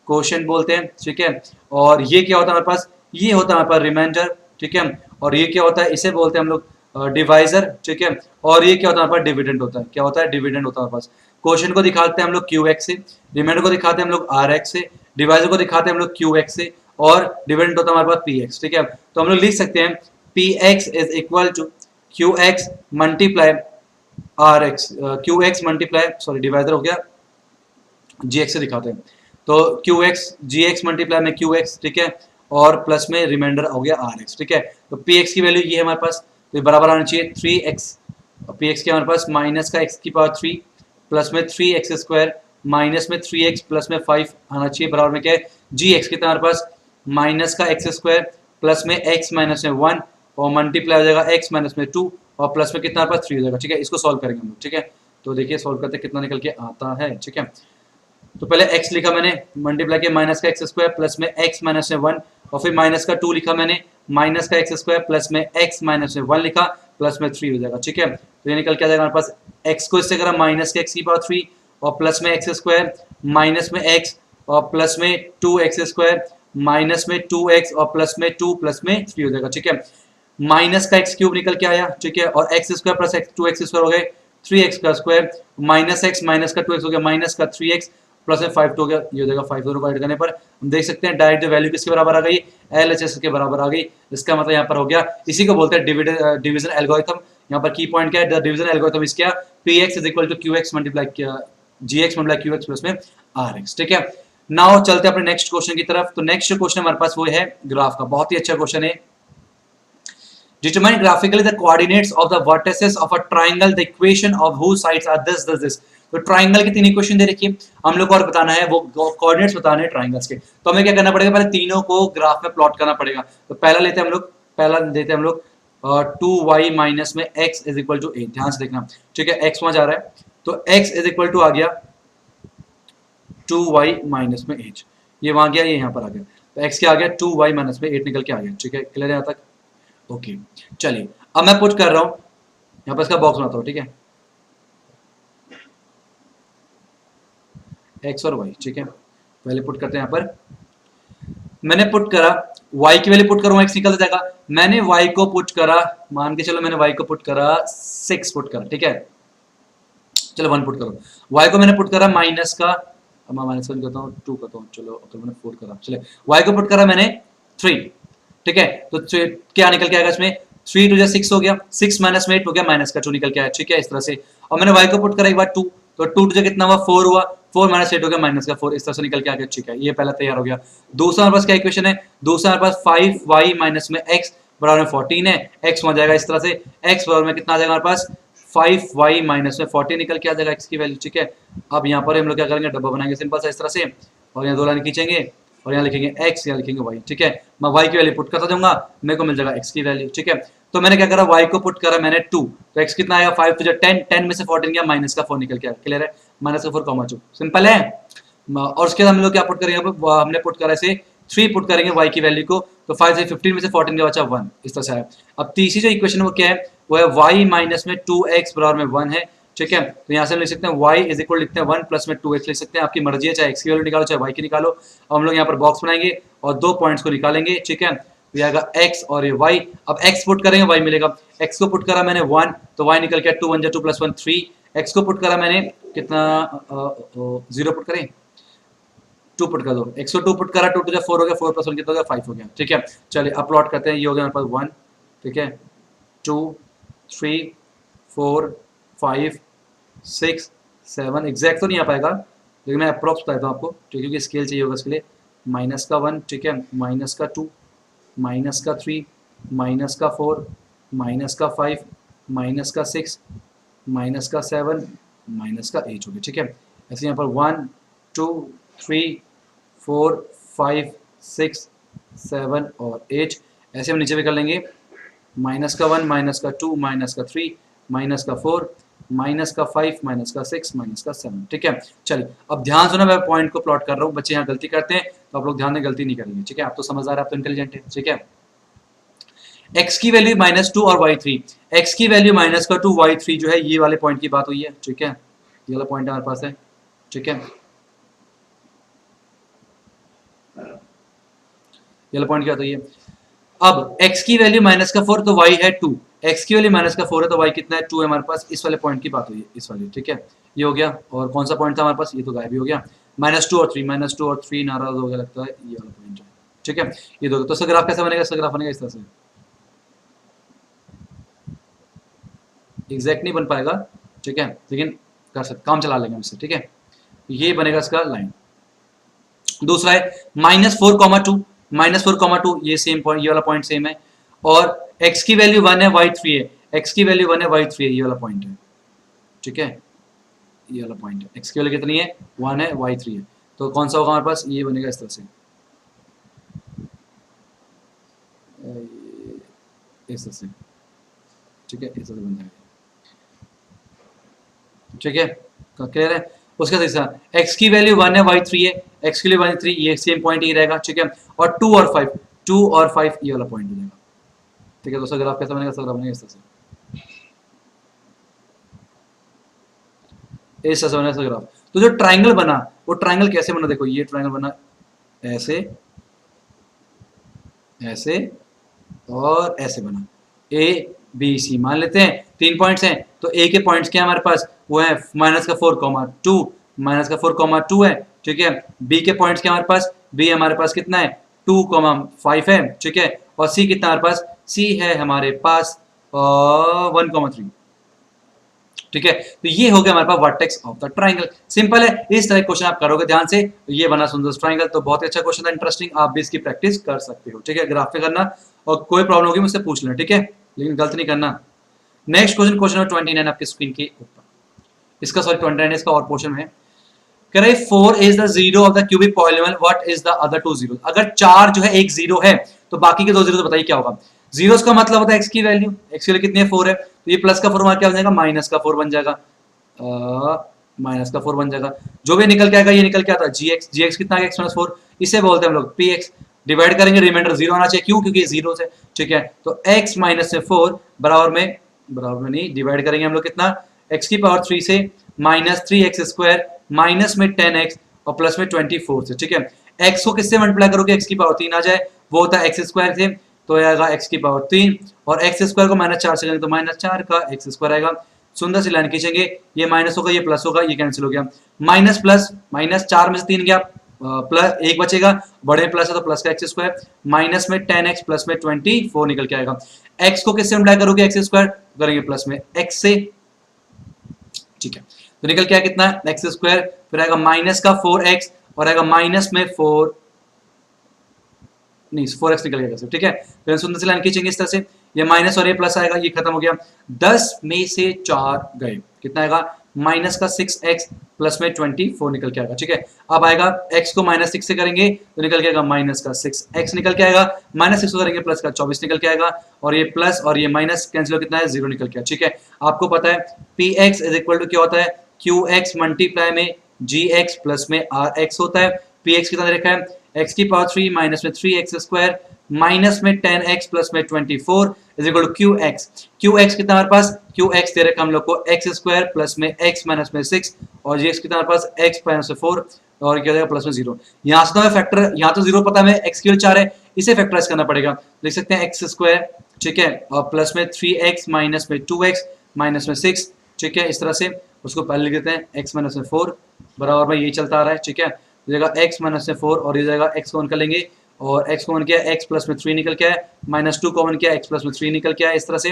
B: क्वोशिएंट बोलते हैं, ठीक है। और ये क्या होता है हमारे पास, ये होता है हमारे पास रिमाइंडर, ठीक है, और ये क्या होता है, इसे बोलते हैं हम लोग डिवाइजर, ठीक है, और ये क्या होता है हमारे पास, डिविडेंड होता है, क्या होता है, डिविडेंड होता है हमारे पास। क्वोशिएंट को दिखाते हैं हम लोग QX से, रिमाइंडर को दिखाते हैं हम लोग RX से, डिवाइजर को दिखाते हैं हम लोग QX से, और डिविडेंड होता है हमारे पास PX, ठीक है। तो हम लोग लिख सकते हैं PX is equal to QX multiply RX, QX multiply, sorry divisor हो गया, GX से दिखाते हैं, तो QX GX मल्टीप्लाई में QX, ठीक है, और प्लस में रिमाइंडर हो गया RX, ठीक है। तो PX की वैल्यू ये है हमारे पास, तो बराबर आना चाहिए 3x, PX के हमारे पास माइनस का x की पावर 3 प्लस में 3x स्क्वायर माइनस में 3x प्लस में 5 आना चाहिए, बराबर में क्या है GX कितना हमारे पास, माइनस का x स्क्वायर प्लस में x माइनस में 1 और मल्टीप्लाई हो जाएगा x माइनस में 2 और प्लस में कितना हमारे पास 3 हो जाएगा, ठीक है। इसको सॉल्व करेंगे हम लोग, ठीक है। तो देखिए सॉल्व करते कितना निकल के आता है, ठीक है। तो पहले x लिखा मैंने, मल्टीप्लाई किया माइनस का x स्क्वायर प्लस में x माइनस में 1 और फिर माइनस का 2 लिखा मैंने, माइनस का x स्क्वायर प्लस में x माइनस में 1 लिखा प्लस में 3 हो जाएगा, ठीक है। तो ये निकल के आ जाएगा हमारे पास, x को इससे करा माइनस का x की पावर 3 और प्लस में x स्क्वायर माइनस में x और प्लस में 2x स्क्वायर माइनस में 2x और प्लस में 2 प्लस में 3 हो जाएगा, ठीक है। माइनस का x क्यूब निकल के आया, ठीक है, और x square plus 2x square हो गए 3x का स्क्वायर माइनस x माइनस का 2x हो गया माइनस का 3x प्लस में 5 हो गया, ये हो जाएगा 5 दोनों डिवाइड करने पर हम देख सकते हैं डायरेक्ट वैल्यू किसके बराबर आ गई, LHS के बराबर आ गई। इसका मतलब यहाँ पर हो गया, इसी को बोलते हैं डिवीजन एल्गोरिथम। यहाँ पर की पॉइंट क्या है, द डिवीजन एल्गोरिथम इज क्या, PX is equal to QX multiply GX multiply QX plus में RX, ठीक है। नाउ चलते हैं अपने नेक्स्ट क्वेश्चन की तरफ। तो नेक्स्ट क्वेश्चन हमारे पास वो है ग्राफ का, बहुत ही अच्छा क्वेश्चन है। Determine graphically the coordinates of the vertices of a triangle. The equation of whose sides are this. तो ट्राइंगल की 3 इक्वेशन दे रखी है, हम लोग को और बताना है वो कोऑर्डिनेट्स बताने हैं ट्राइंगल्स के। तो हमें क्या करना पड़ेगा, पहले तीनों को ग्राफ में प्लॉट करना पड़ेगा। तो पहला लेते हैं हम लोग, पहला देते हैं हम लोग 2y माइनस में x इज इक्वल टू 8, ध्यान से देखना, ठीक है। x वहां जा रहा है तो x इज इक्वल टू आ गया 2y माइनस में 8, ये वहां गया, ये यहाँ पर आ गया, तो x क्या आ गया 2y माइनस में 8 निकल के आ गया, ठीक है। क्लियर है यहाँ तक, ओके। चलिए अब मैं पुट कर रहा हूं, यहाँ पर इसका बॉक्स बनाता हूँ, ठीक है, x और y, ठीक है। पहले पुट करते हैं, यहाँ पर मैंने पुट करा y की वैल्यू पुट करूँ x निकल जाएगा, मैंने y को पुट करा, मान के चलो मैंने y को पुट करा 6 पुट करा, ठीक है, चलो 1 पुट करो, y को मैंने पुट करा माइनस का, अब मैं माइनस 1 करता हूँ 2 करता हूँ, चलो तो मैंने 4 करा, चले y को पुट करा मैंने 3, ठीक है। तो क्या निकल के आएगा इसमें 3 टू 6 हो गया, 6 माइनस में 8 हो गया, माइनस का 2 निकल के आया, ठीक है, इस तरह से। और मैंने y को पुट करा एक बार 2, तो 2 टू कितना हुआ 4 हुआ, 4 माइनस 8 हो गया, माइनस का 4, इस तरह से निकल के आ गया, ठीक है, ये पहला तैयार हो गया। दूसरा हमारे पास क्या इक्वेशन है, दूसरा हमारे पास 5y माइनस में x बराबर में 14 है, x हो जाएगा इस तरह से, x बराबर में कितना आ जाएगा हमारे पास 5y माइनस में 14 निकल के आ जाएगा x की वैल्यू, ठीक है। अब यहाँ पर हम लोग क्या करेंगे, डब्बा बनाएंगे सिंपल सा इस तरह से, और यहाँ 2 लाइन खींचेंगे और यहाँ लिखेंगे x, यहाँ लिखेंगे y, ठीक है। मैं y की वैल्यू पुट करता जाऊंगा, मेरे को मिल जाएगा x की वैल्यू, ठीक है। तो मैंने क्या करा, y को पुट करा मैंने 2, तो x कितना आएगा 5 तो 10, 10 में से 14 गया, माइनस का 4 निकल के आया, क्लियर है, माइनस का 4,2, सिंपल है। और उसके बाद हम लोग क्या पुट करेंगे, हमने पुट करा इसे 3 पुट करेंगे y की वैल्यू को, तो 5 से 15 में से 14 का बचा 1, इस तरह से आया। अब तीसरी जो इक्वेशन है वो क्या है, वो है y माइनस में 2x बराबर में 1 है, ठीक है। तो यहाँ से हम लिख सकते हैं y इज इक्वल लिखते हैं 1 प्लस में 2x लिख सकते हैं, आपकी मर्जी है, चाहे x की वैल्यू निकालो चाहे y की निकालो। अब हम लोग यहाँ पर बॉक्स बनाएंगे और 2 पॉइंट्स को निकालेंगे, ठीक है, तो ये आएगा x और ये y। अब x पुट करेंगे y मिलेगा, x को पुट करा मैंने 1 तो y निकल के 2 1 2 प्लस 1 3, x को पुट करा मैंने कितना 0 पुट करें, 2 पुट कर दो, x को 2 पुट करा, 2 टू 4 हो गया, 4 प्लस 1 कितना हो गया 5 हो गया, ठीक है। चलिए अब प्लॉट करते हैं, ये हो गया हमारे पास 1, ठीक है, 2 3 4 5 6 7, एग्जैक्ट तो नहीं आ पाएगा लेकिन मैं अप्रॉक्स बताता हूँ आपको, ठीक है, क्योंकि स्केल चाहिए होगा इसके लिए। माइनस का 1, ठीक है, माइनस का 2, माइनस का 3, माइनस का 4, माइनस का 5, माइनस का 6, माइनस का 7, माइनस का 8 हो गया, ठीक है। ऐसे यहाँ पर 1 2 3 4 5 6 7 और 8, ऐसे हम नीचे भी कर लेंगे, माइनस का 1, माइनस का 2, माइनस का 3, माइनस का 4, माइनस का 5, माइनस का 6, माइनस का 7, ठीक है। चलिए अब ध्यान सुनो, मैं पॉइंट को प्लॉट कर रहा हूँ, बच्चे यहाँ गलती करते हैं तो आप लोग ध्यान में गलती नहीं करेंगे, ठीक है, आप तो समझदार, आप तो इंटेलिजेंट है, ठीक है। x की वैल्यू -2 और y3, x की वैल्यू -2 y3 जो है ये वाले पॉइंट की बात हुई है, ठीक है, ये वाला पॉइंट हमारे पास है, ठीक है, ये वाला पॉइंट क्या होता है। अब x की वैल्यू -4 तो y है 2, x की वैल्यू -4 है तो y कितना है 2 है हमारे पास, इस वाले पॉइंट की बात हुई है, इस वाली, ठीक है, ये हो गया। और कौन सा पॉइंट था हमारे पास, ये तो गायब ही हो गया, -2 और 3, -2 और 3 नाराज हो गया लगता है, ये वाला पॉइंट है, ठीक है। ये दो, तो इसका ग्राफ कैसा बनेगा, इसका ग्राफ बनेगा इस तरह से, एग्जैक्ट नहीं बन पाएगा, ठीक है, लेकिन कर सकते, काम चला लेंगे इससे, ठीक है। ये बनेगा इसका लाइन। दूसरा है -4,2, -4,2, ये सेम पॉइंट, ये वाला पॉइंट सेम है। और x की वैल्यू 1 है y3 है, x की वैल्यू 1 है y3 है, ये वाला पॉइंट है, ठीक है, ये वाला पॉइंट है, x की वैल्यू कितनी है 1 है y3 है, तो कौन सा होगा हमारे पास, ये बनेगा इस तरह से, इस तरह से, ठीक है, इस तरह से बन जाएगा, ठीक है, क्लियर है। उसका तीसरा x की वैल्यू 1 है y3 है, x की वैल्यू 1 3, ये सेम पॉइंट ही रहेगा, ठीक है। और 2 और 5, 2 और 5 ये वाला पॉइंट हो जाएगा, ठीक है। दूसरा ग्राफ कैसा बनेगा, दूसरा ग्राफ बनेगा इस तरह से, इस तरह से बनेगा दूसरा ग्राफ। तो जो ट्रायंगल बना वो ट्रायंगल कैसे बना, देखो ये ट्रायंगल बना ऐसे, ऐसे और ऐसे बना, ए बी सी मान लेते हैं 3 पॉइंट्स हैं, तो ए के पॉइंट्स क्या है हमारे पास, वो है -4,2, -4,2 है, ठीक है। बी के पॉइंट्स क्या हमारे पास, बी हमारे पास कितना है 2,5 है, ठीक है। और सी कितना हमारे पास, सी है हमारे पास 1,3, ठीक है। तो ये हो गया हमारे पास vertex of the triangle, simple है। इस तरह क्वेश्चन आप करोगे ध्यान से, ये बना सुंदर ट्रायंगल, तो बहुत ही अच्छा क्वेश्चन था, इंटरेस्टिंग, आप भी इसकी प्रैक्टिस कर सकते हो, ठीक है। ग्राफ पे करना और कोई प्रॉब्लम होगी मुझसे पूछ लेना, ठीक है, लेकिन गलत नहीं करना। नेक्स्ट क्वेश्चन, क्वेश्चन नंबर 29 आपके स्क्रीन के ऊपर, इसका सॉरी 29 इसका और पोर्शन है, कह रहे 4 is the zero of the cubic polynomial, what is the other 2 zero. अगर 4 जो है एक जीरो है तो बाकी के 2 जीरो तो बताइए क्या होगा। जीरोस का मतलब होता है x की वैल्यू, x की वैल्यू कितनी है 4 है, तो ये प्लस का 4 हमारा क्या बन जाएगा, माइनस का 4 बन जाएगा, माइनस का 4 बन जाएगा। जो भी निकल के आएगा ये निकल के आता है gx, gx कितना है x - 4, इसे बोलते हैं हम लोग px। डिवाइड करेंगे, रिमाइंडर 0 आना चाहिए, क्यों, क्योंकि ये 0 है, ठीक है। तो x - 4 बराबर में नहीं, डिवाइड करेंगे हम लोग कितना, x की पावर 3 से, -3x² माइनस में 10x और प्लस में 24 से, ठीक है। x को किससे मल्टीप्लाई करोगे, x की पावर 3 आ जाए, वो होता है x² से, तो आएगा x की पावर 3, और x² को -4 से करेंगे तो -4 का x² आएगा। सुंदर सी लाइन खींचेंगे, ये माइनस होगा ये प्लस होगा, ये कैंसिल हो गया, माइनस प्लस, -4 में से 3 गया प्लस एक बचेगा, बड़े में प्लस है तो प्लस का एक्स स्क्वायर, माइनस में 10x प्लस में 24 निकल के आएगा। x को किससे मल्टीप्लाई करोगे, एक्स स्क्वायर करेंगे प्लस में x से, ठीक है। तो निकल के आया कितना, एक्स स्क्वायर, फिर आएगा माइनस का 4x और आएगा माइनस में 4x निकल गया, ठीक है। फिर सुंदर से लाइन खींचेंगे इस तरह से, ये माइनस और ये प्लस आएगा, ये खत्म हो गया। 10 में से 4 गए, कितना आएगा, माइनस का 6x प्लस में 24 निकल के आएगा, ठीक है। अब आएगा x को माइनस 6 से करेंगे तो निकल के आएगा माइनस का 6x निकल के आएगा, माइनस 6 करेंगे प्लस का 24 निकल के आएगा, और ये प्लस और ये माइनस कैंसिल हो कितना है, 0 निकल के आएगा, ठीक है। आपको पता है px इज इक्वल टू क्या होता है, qx मल्टीप्लाई में gx प्लस में rx होता है। px कितना दे रखा है, x की पावर 3 माइनस में 3x स्क्वायर माइनस में 10x प्लस में 24 is equal to qx। qx कितना हमारे पास, qx दे रखा हम लोग को x स्क्वायर प्लस में x माइनस में 6 और gx कितना हमारे पास x माइनस में 4 और क्या देगा प्लस में 0। यहाँ से तो फैक्टर, यहाँ तो 0 पता है, x की वैल्यू 4 है, इसे फैक्टराइज करना पड़ेगा, लिख सकते हैं x स्क्वायर, ठीक है, और प्लस में 3x माइनस में 2x माइनस में 6, ठीक है। इस तरह से उसको पहले लिख देते हैं x माइनस में 4 बराबर में, यही चलता आ रहा है, ठीक है। जाएगा x माइनस में 4 और ये जाएगा x कॉमन कर लेंगे, और x कॉमन किया, x प्लस में 3 निकल के आया, माइनस 2 कॉमन किया, x प्लस में 3 निकल के आया, इस तरह से।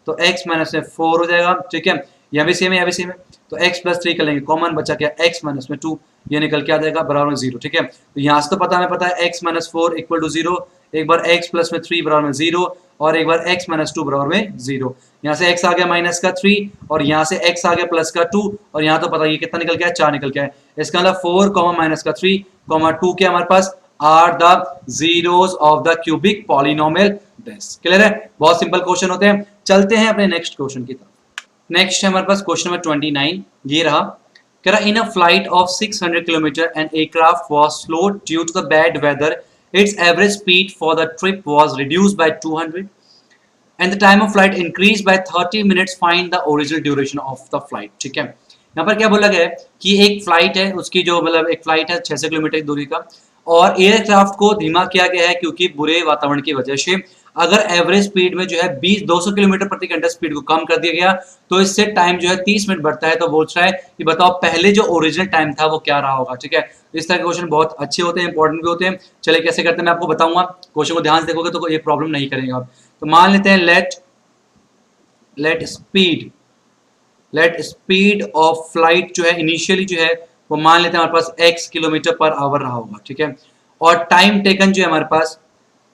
B: तो x माइनस में 4 हो जाएगा, ठीक है, यह भी सेम है, यह भी सेम है, तो x प्लस 3 कर लेंगे, कॉमन बचा क्या, x माइनस में 2, ये निकल के आ जाएगा बराबर में 0, ठीक है। तो यहाँ से तो पता हमें पता है x माइनस 4 इक्वल टू 0, एक बार x प्लस में 3 बराबर में 0 और एक बार x माइनस 2 बराबर में 0। यहाँ से x आ गया माइनस का 3 और यहाँ से x आ गया प्लस का 2 और यहाँ तो पता है कितना निकल गया, 4 निकल गया है। इसका मतलब 4 माइनस का 3 2 क्या हमारे पास are the zeros of the cubic polynomial base. Clear है, बहुत सिंपल क्वेश्चन होते हैं। चलते हैं अपने नेक्स्ट क्वेश्चन की तरफ। नेक्स्ट है हमारे पास क्वेश्चन नंबर 29, ये रहा, कह रहा in a flight of 600 kilometre an aircraft was slowed due to the bad weather, its average speed for the trip was reduced by 200 and the time of flight increased by 30 minutes, find the original duration of the flight। ठीक है, यहाँ पर क्या बोला गया है कि एक फ्लाइट है, उसकी जो मतलब एक फ्लाइट है 600 किलोमीटर की दूरी का, और एयरक्राफ्ट को धीमा किया गया है क्योंकि बुरे वातावरण की वजह से। अगर एवरेज स्पीड में जो है 200 किलोमीटर प्रति घंटा स्पीड को कम कर दिया गया तो इससे टाइम जो है 30 मिनट बढ़ता है। तो बोल रहा है कि बताओ पहले जो ओरिजिनल टाइम था वो क्या रहा होगा। ठीक है, इस तरह के क्वेश्चन बहुत अच्छे होते हैं, इंपॉर्टेंट भी होते हैं। चलिए कैसे करते हैं मैं आपको बताऊंगा, क्वेश्चन को ध्यान से देखोगे तो ये प्रॉब्लम नहीं करेंगे आप। तो मान लेते हैं लेट स्पीड ऑफ फ्लाइट जो है इनिशियली जो है वो मान लेते हैं हमारे पास x किलोमीटर पर आवर रहा होगा। ठीक है, और टाइम टेकन जो है हमारे पास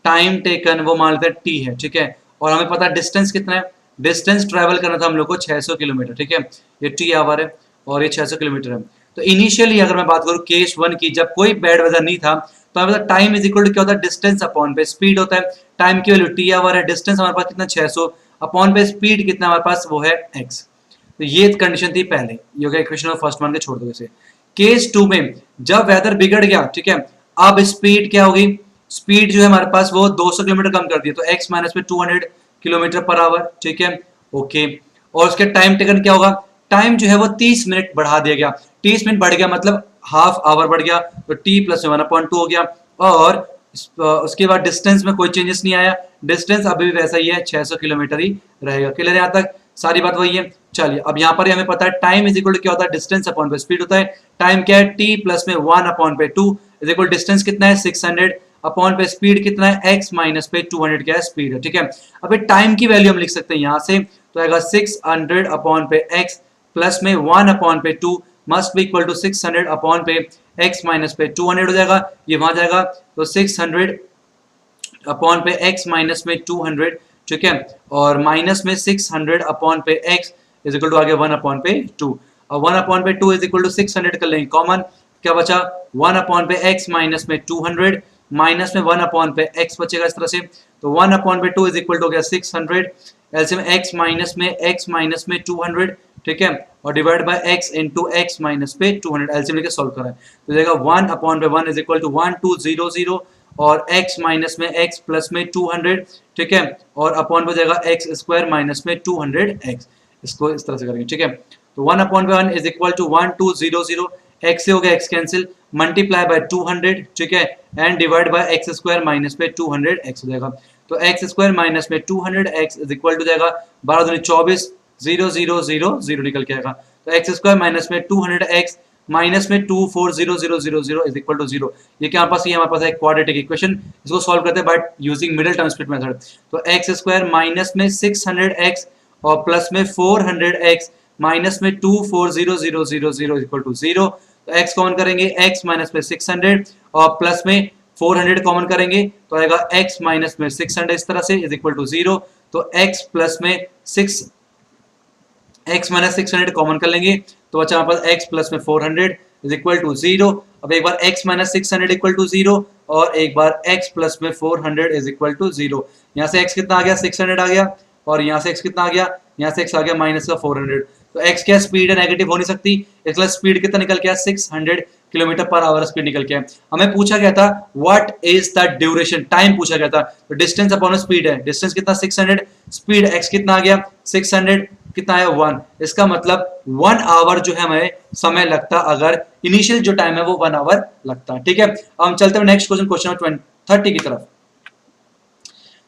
B: टाइम टेकन वो मान लेते हैं t है। ठीक है, और हमें पता है डिस्टेंस कितना है, डिस्टेंस ट्रेवल करना था हम लोग को 600 किलोमीटर। ठीक है, ये t आवर है और ये 600 किलोमीटर है। तो इनिशियली अगर मैं बात करूँ केस 1 की, जब कोई बैड वेदर नहीं था तो हमें टाइम इज इक्वल टू क्या होता है, डिस्टेंस अपॉन पे स्पीड होता है। टाइम की वैल्यू t आवर है, डिस्टेंस हमारे पास कितना 600 अपॉन पे स्पीड कितना हमारे पास वो है x। तो ये कंडीशन थी पहले, ये हो गया इक्वेशन फर्स्ट मान के छोड़ दो इसे। केस 2 में जब वेदर बिगड़ गया, ठीक है, अब स्पीड क्या होगी, स्पीड जो है हमारे पास वो 200 किलोमीटर कम कर दिया तो x माइनस में 200 किलोमीटर पर आवर। ठीक है, ओके, और उसके टाइम टेकन क्या होगा, टाइम जो है वो 30 मिनट बढ़ा दिया गया। 30 मिनट बढ़ गया मतलब हाफ आवर बढ़ गया, तो t प्लस 1/2 हो गया। और उसके बाद डिस्टेंस में कोई चेंजेस नहीं आया, डिस्टेंस अभी भी वैसा ही है, 600 किलोमीटर ही रहेगा। क्लियर है, यहाँ तक सारी बात वही है। चलिए अब यहाँ पर हमें पता है टाइम इज इक्वल टू क्या होता है, डिस्टेंस अपॉन पे स्पीड होता है। टाइम क्या है, t प्लस में 1/2 इज इक्वल डिस्टेंस कितना है 600 अपॉन पे स्पीड कितना है x माइनस पे 200 क्या है स्पीड है। ठीक है, अब टाइम की वैल्यू हम लिख सकते हैं यहाँ से, तो आएगा 600 अपॉन पे x प्लस में 1/2 must be equal to 600 upon पे x माइनस पे 200 हो जाएगा, ये वहां जाएगा तो 600 अपॉन पे x माइनस में 200। ठीक है, और माइनस में 600 अपॉन पे x इज इक्वल टू आ गया 1/2। और 1/2 इज इक्वल टू 600 कर लेंगे कॉमन, क्या बचा 1/पे x माइनस में 200 माइनस में 1 पे x बचेगा इस तरह से। तो 1/2 इज इक्वल टू हो गया 600 एलसीएम x माइनस में 200। ठीक है, और divide by x into x minus पे 200 एलसीएम लेके सॉल्व करें तो जाएगा 1/1 इज इक्वल टू 1200 और x माइनस में x प्लस में 200। ठीक है, और अपॉन पे जाएगा x स्क्वायर माइनस में 200x, इसको इस तरह से करेंगे। ठीक है, तो 1/1 इज इक्वल टू 1200, x से हो गया x कैंसिल, मल्टीप्लाई बाय 200। ठीक है, and divide by x square minus पे 200x हो जाएगा। तो x स्क्वायर माइनस में 200x इज इक्वल टू जाएगा 12 दूनी 24 0 0 0 0 निकल के आएगा। तो x स्क्वायर माइनस में 200x माइनस में 2 4 0 0 0 0 इज इक्वल टू 0। ये क्या हमारे पास, ये हमारे पास एक क्वाड्रेटिक इक्वेशन, इसको सॉल्व करते हैं but using middle term split method. तो एक्स स्क्वायर माइनस में 600x और प्लस में 400x माइनस में 2 4 0 0 0 0 इक्वल टू 0। तो x कॉमन करेंगे, x माइनस में 600 और प्लस में 400 कॉमन करेंगे तो आएगा x माइनस में 600 इस तरह से इज इक्वल टू 0। तो x प्लस में 6 x माइनस 600 कॉमन कर लेंगे तो बचा हमारे पास x प्लस में 400 इज इक्वल टू 0। अब एक बार x माइनस 600 इक्वल टू 0 और एक बार x प्लस में 400 इज इक्वल टू 0। यहाँ से x कितना आ गया, 600 आ गया, और यहाँ से x कितना आ गया, यहाँ से x आ गया माइनस का 400। तो x क्या स्पीड है, नेगेटिव हो नहीं सकती, इसलिए स्पीड कितना निकल के आया, 600 किलोमीटर पर आवर स्पीड निकल के आया। हमें पूछा गया था what is the duration, time पूछा गया था। तो डिस्टेंस अपॉन स्पीड है, डिस्टेंस कितना 600, स्पीड x कितना आ गया 600, कितना है 1। इसका मतलब 1 आवर जो है हमें समय लगता अगर इनिशियल जो टाइम है वो 1 आवर लगता। ठीक है, अब हम चलते हैं नेक्स्ट क्वेश्चन, क्वेश्चन नंबर 30 की तरफ।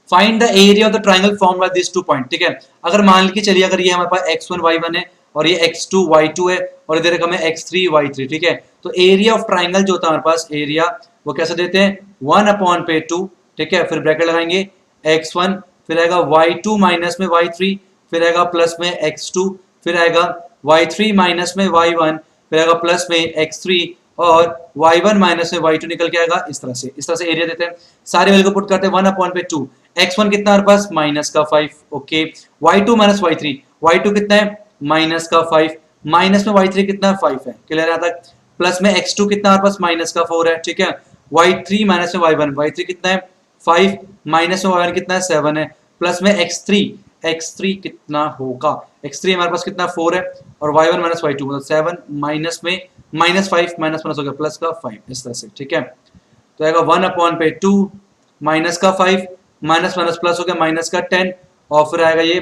B: Find the area of the triangle formed by this two point. ठीक है, अगर मान लीजिए चलिए अगर ये हमारे पास x1 y1 है और ये x2 y2 है और इधर एक हमें x3 y3। ठीक है, तो एरिया ऑफ ट्राइंगल जो होता है हमारे पास, एरिया वो कैसे देते हैं 1/2। ठीक है, फिर ब्रैकेट लगाएंगे x1, फिर आएगा y2 माइनस में y3, फिर आएगा प्लस में x2, फिर आएगा y3 माइनस में y1, फिर आएगा प्लस में x3 और y1 माइनस में y2 निकल के आएगा इस तरह से एरिया देते हैं। सारे वैल्यू को पुट करते हैं 1/2। x1 कितना हमारे पास माइनस का 5। Okay, y2 minus y3, y2 कितना है माइनस का 5, माइनस में y3 कितना 5 है, क्लियर है तक। प्लस में x2 कितना हमारे पास माइनस का 4 है। ठीक है, y3 माइनस में y1, y3 कितना है 5, माइनस में y1 कितना है 7 है, प्लस में x3 कितना होगा, x3 हमारे पास कितना 4 है और y1 माइनस y2 मतलब 7, माइनस में माइनस 5, माइनस हो गया प्लस का 5 इस तरह से। ठीक है, तो आएगा 1/2 माइनस का 5, माइनस माइनस प्लस हो गया माइनस का 10 और फिर आएगा ये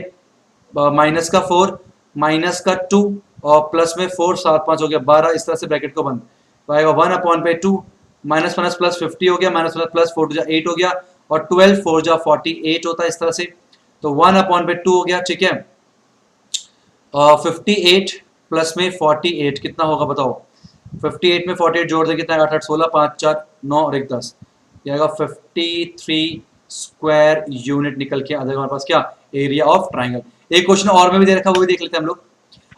B: माइनस का 4, माइनस का 2 और प्लस में 4, 7 5 हो गया 12, इस तरह से ब्रैकेट को बंद। तो आएगा 1/2 माइनस माइनस प्लस 50 हो गया, माइनस माइनस प्लस 4 जा 8 हो गया और 12 4 जा 48 होता है इस तरह से। तो 1/2 हो गया। ठीक है, 58 प्लस में 48 कितना होगा बताओ, 58 में 48 जोड़ दे कितना है 8 8 16 5 4 9 और 1 10, ये आएगा 53 स्क्वायर यूनिट निकल के आ जाएगा हमारे पास क्या, एरिया ऑफ ट्राइंगल। एक क्वेश्चन और में भी दे रखा, वो भी देख लेते हैं हम लोग।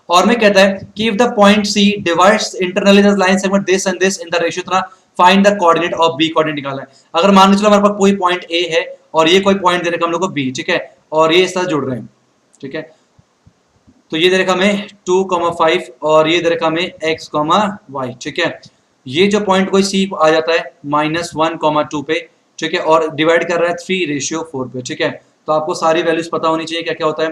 B: और में कहता है कि if the point C divides internally the line segment this and this in the ratio इतना, find the coordinate of B, coordinate निकालना है। अगर मान लो चलो हमारे पास कोई पॉइंट ए है और ये कोई पॉइंट दे रखा हम लोग को बी। ठीक है, और ये इस तरह जुड़ रहे हैं। ठीक है, तो ये दे रखा हमें 2,5 और ये दे रखा हमें x, y। ठीक है, ये जो पॉइंट कोई सी आ जाता है -1,2 पे। ठीक है, और डिवाइड कर रहा है 3:4 पे। ठीक है, तो आपको सारी वैल्यूज पता होनी चाहिए क्या क्या होता है।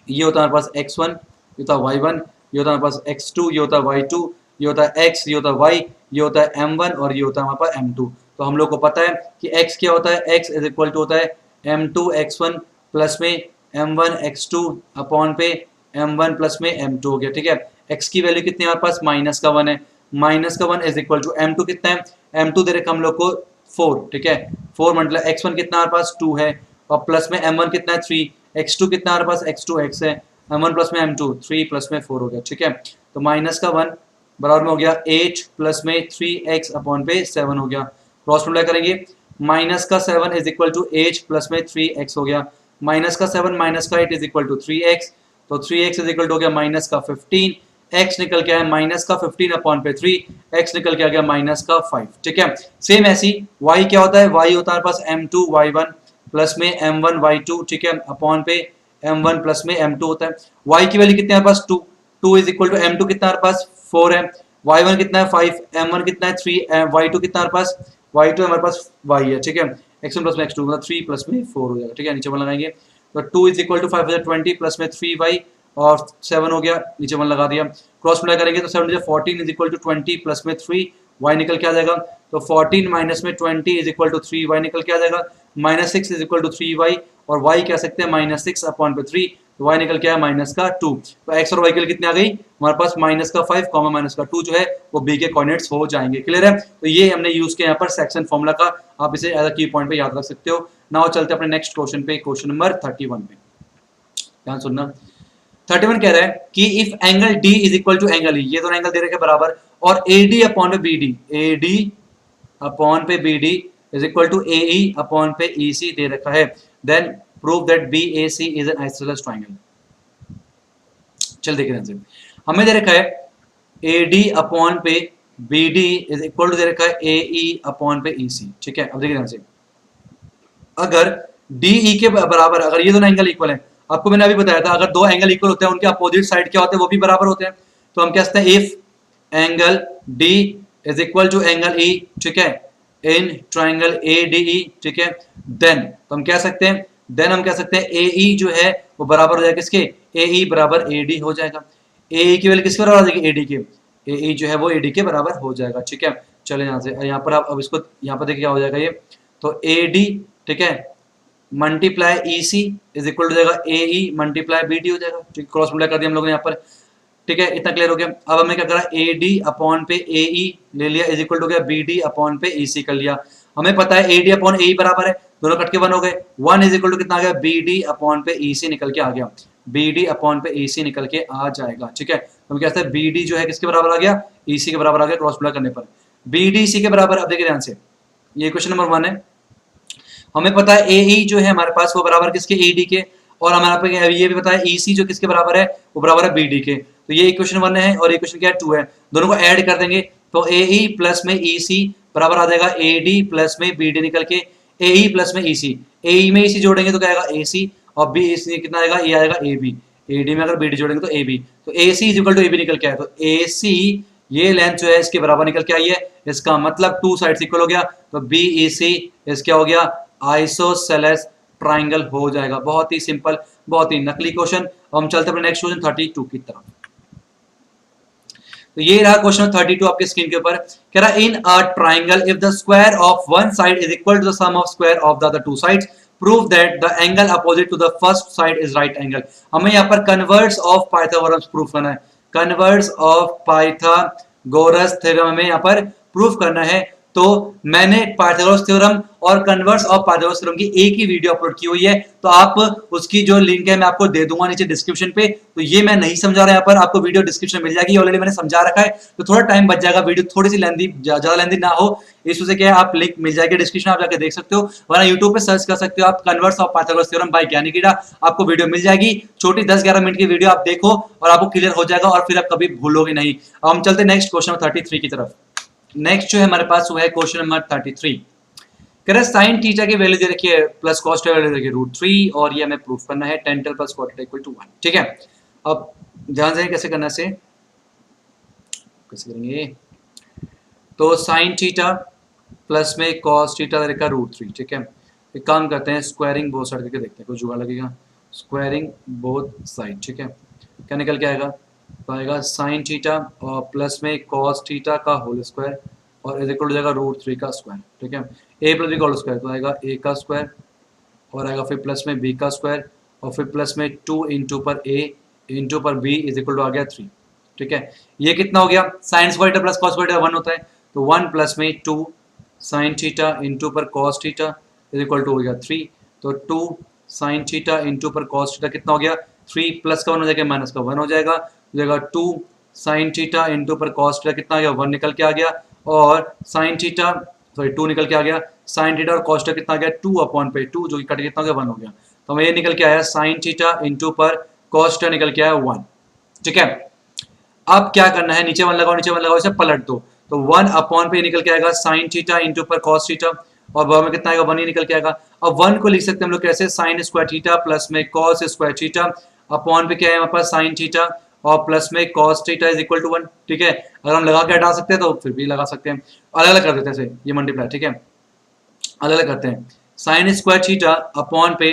B: ये होता है हमारे पास x1, ये होता है y1, ये होता है हमारे पास x2, ये होता है y2, ये होता है x, ये होता है y, ये होता है m1 और ये होता है हमारे पास m2। तो हम लोग को पता है कि x क्या होता है, x इज इक्वल टू होता है m2 x1 प्लस में m1 x2 अपॉन पे m1 प्लस में m2 हो गया। ठीक है, x की वैल्यू कितनी है हमारे पास -1 है, -1 इज इक्वल टू m2 कितना है, m2 दे रखा हम लोग को 4। ठीक है, 4 मतलब x1 कितना हमारे पास 2 है और प्लस में m1 कितना है 3, x2 कितना हमारे पास x2 x है, m1 प्लस में m2 3 प्लस में 4 हो गया। ठीक है, तो -1 बराबर में हो गया 8 प्लस में 3x अपॉन पे 7 हो गया। क्रॉस मल्टीप्लाई करेंगे, -7 इज इक्वल टू 8 प्लस में 3x हो गया, -7 -8 इज इक्वल टू 3x, तो 3x इज इक्वल टू हो गया -15, x निकल के आया -15 अपॉन पे 3, x निकल के आ गया -5। ठीक है, सेम ऐसी y क्या होता है, y होता है पास m2 y1 प्लस में m1 y2। ठीक है, अपॉन पे m1 प्लस में m2 होता है। y की वैल्यू कितने है पास 2 इज इक्वल टू m2 कितना हमारे पास 4 है, y1 कितना है 5, m1 कितना है 3, y2 कितना हमारे पास y2 हमारे पास y है। ठीक है, x1 प्लस में x2 मतलब 3 प्लस में 4 हो जाएगा। ठीक है, नीचे 1 लगाएंगे तो 2 इज इक्वल टू 5 20 प्लस में 3y और 7 हो गया, नीचे 1 लगा दिया। क्रॉस मल्टीप्लाई करेंगे तो 7 14 इज इक्वल टू 20 प्लस में 3y निकल के आ जाएगा, तो 14 माइनस में 20 इज इक्वल टू 3y निकल के आ जाएगा, -6 इज इक्वल टू 3y और y कह सकते हैं -6 अपॉन पे 3, तो y निकल के आया -2। तो x और y के लिए कितनी आ गई हमारे पास -5 -2 जो है वो b के कोऑर्डिनेट्स हो जाएंगे। क्लियर है, तो ये हमने यूज किया यहाँ पर सेक्शन फॉर्मूला का, आप इसे एज अ की पॉइंट पे याद रख सकते हो। नाउ चलते हैं अपने नेक्स्ट क्वेश्चन पे, क्वेश्चन नंबर 31 पे, ध्यान सुनना। 31 कह रहा है कि if angle D is equal to angle E, ये दोनों एंगल दे रखे बराबर, और एडी अपॉन पे बीडी, एडी अपॉन पे BD is equal to AE upon पे ईसी दे रखा है, then prove that BAC is an isosceles triangle. चल देख रहे हैं, हमें दे रखा है एडी अपॉन पे बीडी इज इक्वल टू दे रखा है एई अपॉन पे ईसी, ठीक है। अब देख रहे हैं, अगर डीई के बराबर, अगर ये दोनों एंगल इक्वल है, आपको मैंने अभी बताया था अगर दो एंगल इक्वल होते हैं उनके अपोजिट साइड क्या होते हैं, वो भी बराबर होते हैं। तो हम कह सकते हैं if angle D is equal to angle E, ठीक है, in triangle A D E, ठीक है, देन तो हम कह सकते हैं, देन हम कह सकते हैं ए ई जो है वो बराबर हो जाएगा किसके, ए ई बराबर ए डी हो जाएगा। ए ई की वैल्यू किसके बराबर आ जाएगी, ए डी के, ए ई जो है वो ए डी के बराबर हो जाएगा, ठीक है। चलो यहाँ से, यहाँ पर आप अब इसको यहाँ पर देखिए क्या हो जाएगा ये, तो ए डी, ठीक है, multiply E C is equal to जाएगा A E multiply B D हो जाएगा, ठीक, क्रॉस मल्टीप्लाई कर दिया हम लोगों ने यहाँ पर, ठीक है, इतना क्लियर हो गया। अब हमने क्या करा, ए डी अपॉन पे ए ई ले लिया इज इक्वल टू गया बी डी अपॉन पे ई सी कर लिया। हमें पता है ए डी अपॉन ए ई बराबर है, दोनों कट के 1 हो गए, 1 इज इक्वल टू कितना आ गया, बी डी अपॉन पे ई सी निकल के आ गया, बी डी अपॉन पे ई सी निकल के आ जाएगा, ठीक है। तो हम कहते हैं बी डी जो है किसके बराबर आ गया, ई सी के बराबर आ गया क्रॉस मल्टीप्लाई करने पर, बी डी सी के बराबर। अब देखिए ध्यान से, ये क्वेश्चन नंबर 1 है, हमें पता है ए ई जो है हमारे पास वो बराबर किसके, ए डी के, और हमारे पे ये भी पता है ई सी जो किसके बराबर है, वो बराबर है बी डी के। तो ये इक्वेशन 1 है और इक्वेशन क्या है 2 है, दोनों को ऐड कर देंगे तो ए ई प्लस में ई सी बराबर आ जाएगा ए डी प्लस में बी डी निकल के ए ई प्लस में ई सी, ए ई में ई सी जोड़ेंगे तो क्या आएगा ए सी, और बी सी कितना आएगा, ए आएगा ए बी, ए डी में अगर बी डी जोड़ेंगे तो ए बी, तो A C is equal to A B निकल के आया, तो ए सी ये लेंथ जो है इसके बराबर निकल के आई है, इसका मतलब 2 साइड्स इक्वल हो गया, तो बी ई सी इस क्या हो गया, आइसोसेलेस ट्राइंगल हो जाएगा। बहुत ही सिंपल, बहुत ही नकली क्वेश्चन। हम चलते हैं नेक्स्ट क्वेश्चन 32 की तरफ। तो ये रहा क्वेश्चन 32 आपके स्क्रीन के ऊपर, कह रहा in a triangle if the square of one side is equal to the sum of square of the other two sides prove that the angle opposite to the first side is right angle. हमें यहाँ पर converse of Pythagoras proof करना है, converse of Pythagoras theorem हमें यहाँ पर proof करना है। तो मैंने पाइथागोरस थ्योरम और कन्वर्स ऑफ पाइथागोरस थ्योरम की एक ही वीडियो अपलोड की हुई है, तो आप उसकी जो लिंक है मैं आपको दे दूंगा नीचे डिस्क्रिप्शन पे। तो ये मैं नहीं समझा रहा यहाँ पर, आपको वीडियो डिस्क्रिप्शन मिल जाएगी, ऑलरेडी मैंने समझा रखा है, तो थोड़ा टाइम बच जाएगा, वीडियो थोड़ी सी लेंदी, ज्यादा लेंदी ना हो इस वजह से क्या है, आप लिंक मिल जाएगी डिस्क्रिप्शन, आप जाकर देख सकते हो, वरना यूट्यूब पे सर्च कर सकते हो आप converse of Pythagoras theorem by Gyaani Keeda, आपको वीडियो मिल जाएगी, छोटी 10-11 मिनट की वीडियो आप देखो और आपको क्लियर हो जाएगा और फिर आप कभी भूलोगे नहीं। अब हम चलते नेक्स्ट क्वेश्चन 33 की तरफ। नेक्स्ट जो है हमारे पास वो है क्वेश्चन नंबर 33, कह रहा है साइन थीटा की वैल्यू दे रखी है प्लस कॉस थीटा वैल्यू दे रखी है √3 और ये हमें प्रूफ करना है tan theta plus cot theta equal to 1, ठीक है। अब ध्यान से कैसे करना है, कैसे करेंगे, तो साइन थीटा प्लस में cos थीटा दे रखा है √3, ठीक है। एक काम करते हैं, स्क्वायरिंग बोथ साइड करके देखते हैं, कुछ जुगाड़ लगेगा, स्क्वायरिंग बोथ साइड, ठीक है, क्या निकल के आएगा, तो आएगा साइन थीटा और प्लस में cos थीटा का होल स्क्वायर और इज इक्वल टू जाएगा √3 का स्क्वायर, ठीक है। a प्लस बी का होल स्क्वायर तो आएगा a का स्क्वायर और आएगा फिर प्लस में b का स्क्वायर और फिर प्लस में 2 इंटू पर a इंटू पर b इज इक्वल टू आ गया 3, ठीक है। ये कितना हो गया, sine square theta plus cos square theta 1 होता है, तो 1 प्लस में 2 साइन थीटा इंटू पर cos theta is equal to हो गया 3, तो 2 साइन थीटा इंटू पर cos थीटा कितना हो गया, 3 प्लस का 1 हो जाएगा माइनस का 1 हो जाएगा, 2 साइन थीटा इंटू पर cos थीटा कितना आ गया, 1 निकल के आ गया, और साइन थीटा सॉरी 2 निकल के आ गया, साइन थीटा और cos थीटा कितना आ गया 2 अपॉन पे 2 जो कि कट कितना हो गया 1 हो गया, तो हमें ये निकल के आया साइन थीटा इंटू पर cos थीटा निकल के आया 1, ठीक है। अब क्या करना है, नीचे 1 लगाओ, नीचे 1 लगाओ, इसे पलट दो, तो 1 अपॉन पे निकल के आएगा साइन थीटा इंटू पर cos थीटा और ब में कितना आएगा 1 ही निकल के आएगा। अब 1 को लिख सकते हैं हम लोग कैसे, साइन स्क्वायर थीटा प्लस में cos स्क्वायर थीटा अपॉन पे क्या है हमारे पास साइन थीटा और प्लस में cos theta is equal to 1, ठीक है। अगर हम लगा के हटा सकते हैं तो फिर भी लगा सकते हैं, अलग अलग कर देते हैं ऐसे, ये मल्टीप्लाई, ठीक है, अलग अलग करते हैं, साइन स्क्वायर थीटा अपॉन पे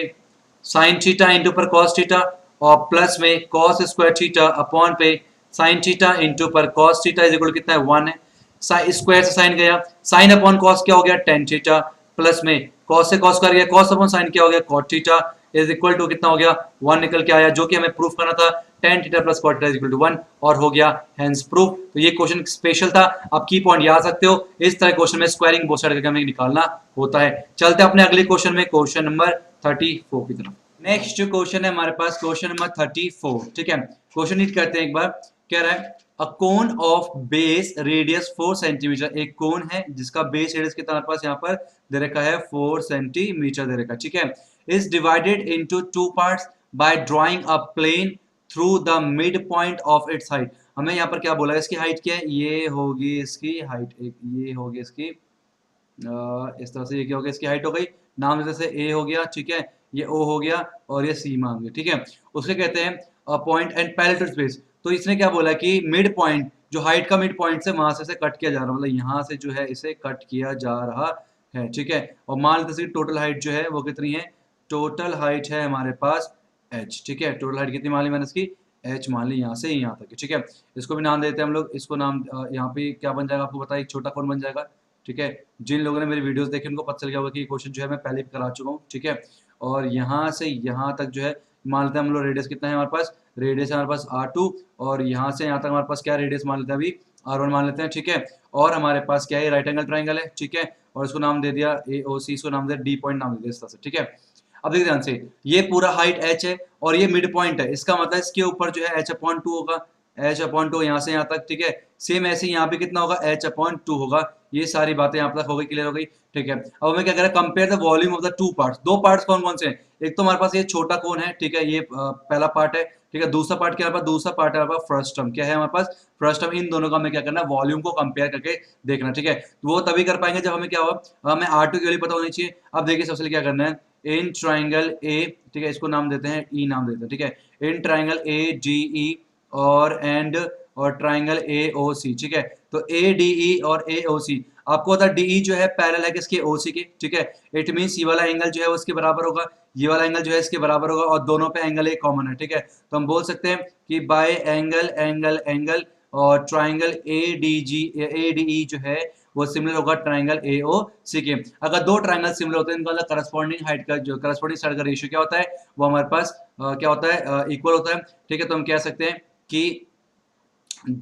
B: साइन थीटा इंटू पर cos थीटा और प्लस में cos स्क्वायर थीटा अपॉन पे साइन थीटा इंटू पर cos थीटा इज इक्वल कितना है 1 है, स्क्वायर से साइन गया, साइन अपॉन cos क्या हो गया tan थीटा प्लस में cos से cos कर गया, cos अपॉन साइन क्या हो गया cot theta is equal to कितना हो गया 1 निकल के आया, जो कि हमें प्रूफ करना था tan theta plus cot theta is equal to 1 और हो गया हेंस प्रूफ। तो ये क्वेश्चन स्पेशल था, आप की पॉइंट याद सकते हो, इस तरह क्वेश्चन में स्क्वायरिंग बोथ साइड करके हमें निकालना होता है। चलते हैं अपने अगले क्वेश्चन में, क्वेश्चन नंबर 34 की तरफ। नेक्स्ट जो क्वेश्चन है हमारे पास क्वेश्चन नंबर 34, ठीक है। क्वेश्चन रीड करते हैं एक बार। क्या रहा है, a cone of base radius 4 centimetre, एक कोन है जिसका बेस रेडियस कितना हमारे पास यहाँ पर दे रखा है 4 सेंटीमीटर दे रखा है, ठीक है। Is divided into two parts by drawing a plane through the mid point of its height. हमें यहाँ पर क्या बोला है, इसकी हाइट क्या है, ये होगी इसकी हाइट, एक ये होगी इसकी इस तरह से, ये क्या हो गया, इसकी हाइट हो गई, नाम जैसे ए हो गया, ठीक है, ये ओ हो गया और ये सी मान गया, ठीक है। उसके कहते हैं point and parallel to space. तो इसने क्या बोला कि मिड पॉइंट, जो हाइट का मिड पॉइंट से वहां से कट किया जा रहा है, मतलब यहाँ से जो है इसे कट किया जा रहा है, ठीक है। और मान लेते हैं टोटल हाइट जो है वो कितनी है, टोटल हाइट है हमारे पास एच, ठीक है। टोटल हाइट कितनी मान ली मैंने इसकी, एच मान ली, यहाँ से यहाँ तक, ठीक है। इसको भी नाम देते हैं हम लोग, इसको नाम यहाँ पे क्या बन जाएगा आपको बताइए, छोटा कौन बन जाएगा, ठीक है। जिन लोगों ने मेरी वीडियोस देखी उनको पता चल गया होगा कि ये क्वेश्चन जो है मैं पहले भी करा चुका हूँ, ठीक है। और यहाँ से यहाँ तक जो है मान लेते हैं हम लोग, रेडियस कितना है हमारे पास, रेडियस है हमारे पास R2, और यहाँ से यहाँ तक हमारे पास क्या रेडियस मान लेते हैं अभी, R1 मान लेते हैं, ठीक है। और हमारे पास क्या है, राइट एंगल ट्राइंगल है, ठीक है। और इसको नाम दे दिया AOC, इसको नाम दे डी पॉइंट नाम दे दिया इस तरह से, ठीक है। अब देखिए ध्यान से, ये पूरा हाइट h है और ये मिड पॉइंट है, इसका मतलब इसके ऊपर जो है h/2 होगा, h/2 यहाँ से यहाँ तक, ठीक है। सेम ऐसे यहाँ पे कितना होगा, h/2 होगा। ये सारी बातें यहाँ तक हो गई, क्लियर हो गई, ठीक है। अब हमें क्या करें, compare the volume of the two parts. दो पार्ट्स कौन कौन से हैं, एक तो हमारे पास ये छोटा कोन है, ठीक है, ये पहला पार्ट है, ठीक है। दूसरा पार्ट क्या है, दूसरा पार्ट है हमारे पास फर्स्ट टर्म, क्या है हमारे पास फर्स्ट टर्म। इन दोनों का हमें क्या करना है, वॉल्यूम को कंपेयर करके देखना, ठीक है। वो तभी कर पाएंगे जब हमें क्या होगा, हमें R2 की वैल्यू पता होनी चाहिए। अब देखिए सबसे क्या करना है, इन ट्राइंगल ए, ठीक है, इसको नाम देते हैं ई नाम देते हैं, ठीक है। In triangle A D E और एंड और ट्राइंगल ए ओ सी, ठीक है। तो ए डी ई और ए ओ सी, आपको पता है डी जो है पैरेलल है किसके, ओ सी के, ठीक है। इट मीन्स ये वाला एंगल जो है उसके बराबर होगा, ये वाला एंगल जो है इसके बराबर होगा, और दोनों पे एंगल एक कॉमन है, ठीक है। तो हम बोल सकते हैं कि बाय एंगल एंगल एंगल और ट्राइंगल ए डी ई जो है वो सिमिलर होगा ट्राइंगल ए ओ सी के। अगर दो ट्राइंगल सिमिलर होते हैं इनका करस्पॉन्डिंग हाइट का जो करस्पॉन्डिंग साइड का रेशियो क्या होता है, वो हमारे पास क्या होता है, इक्वल होता है, ठीक है। तो हम कह सकते हैं कि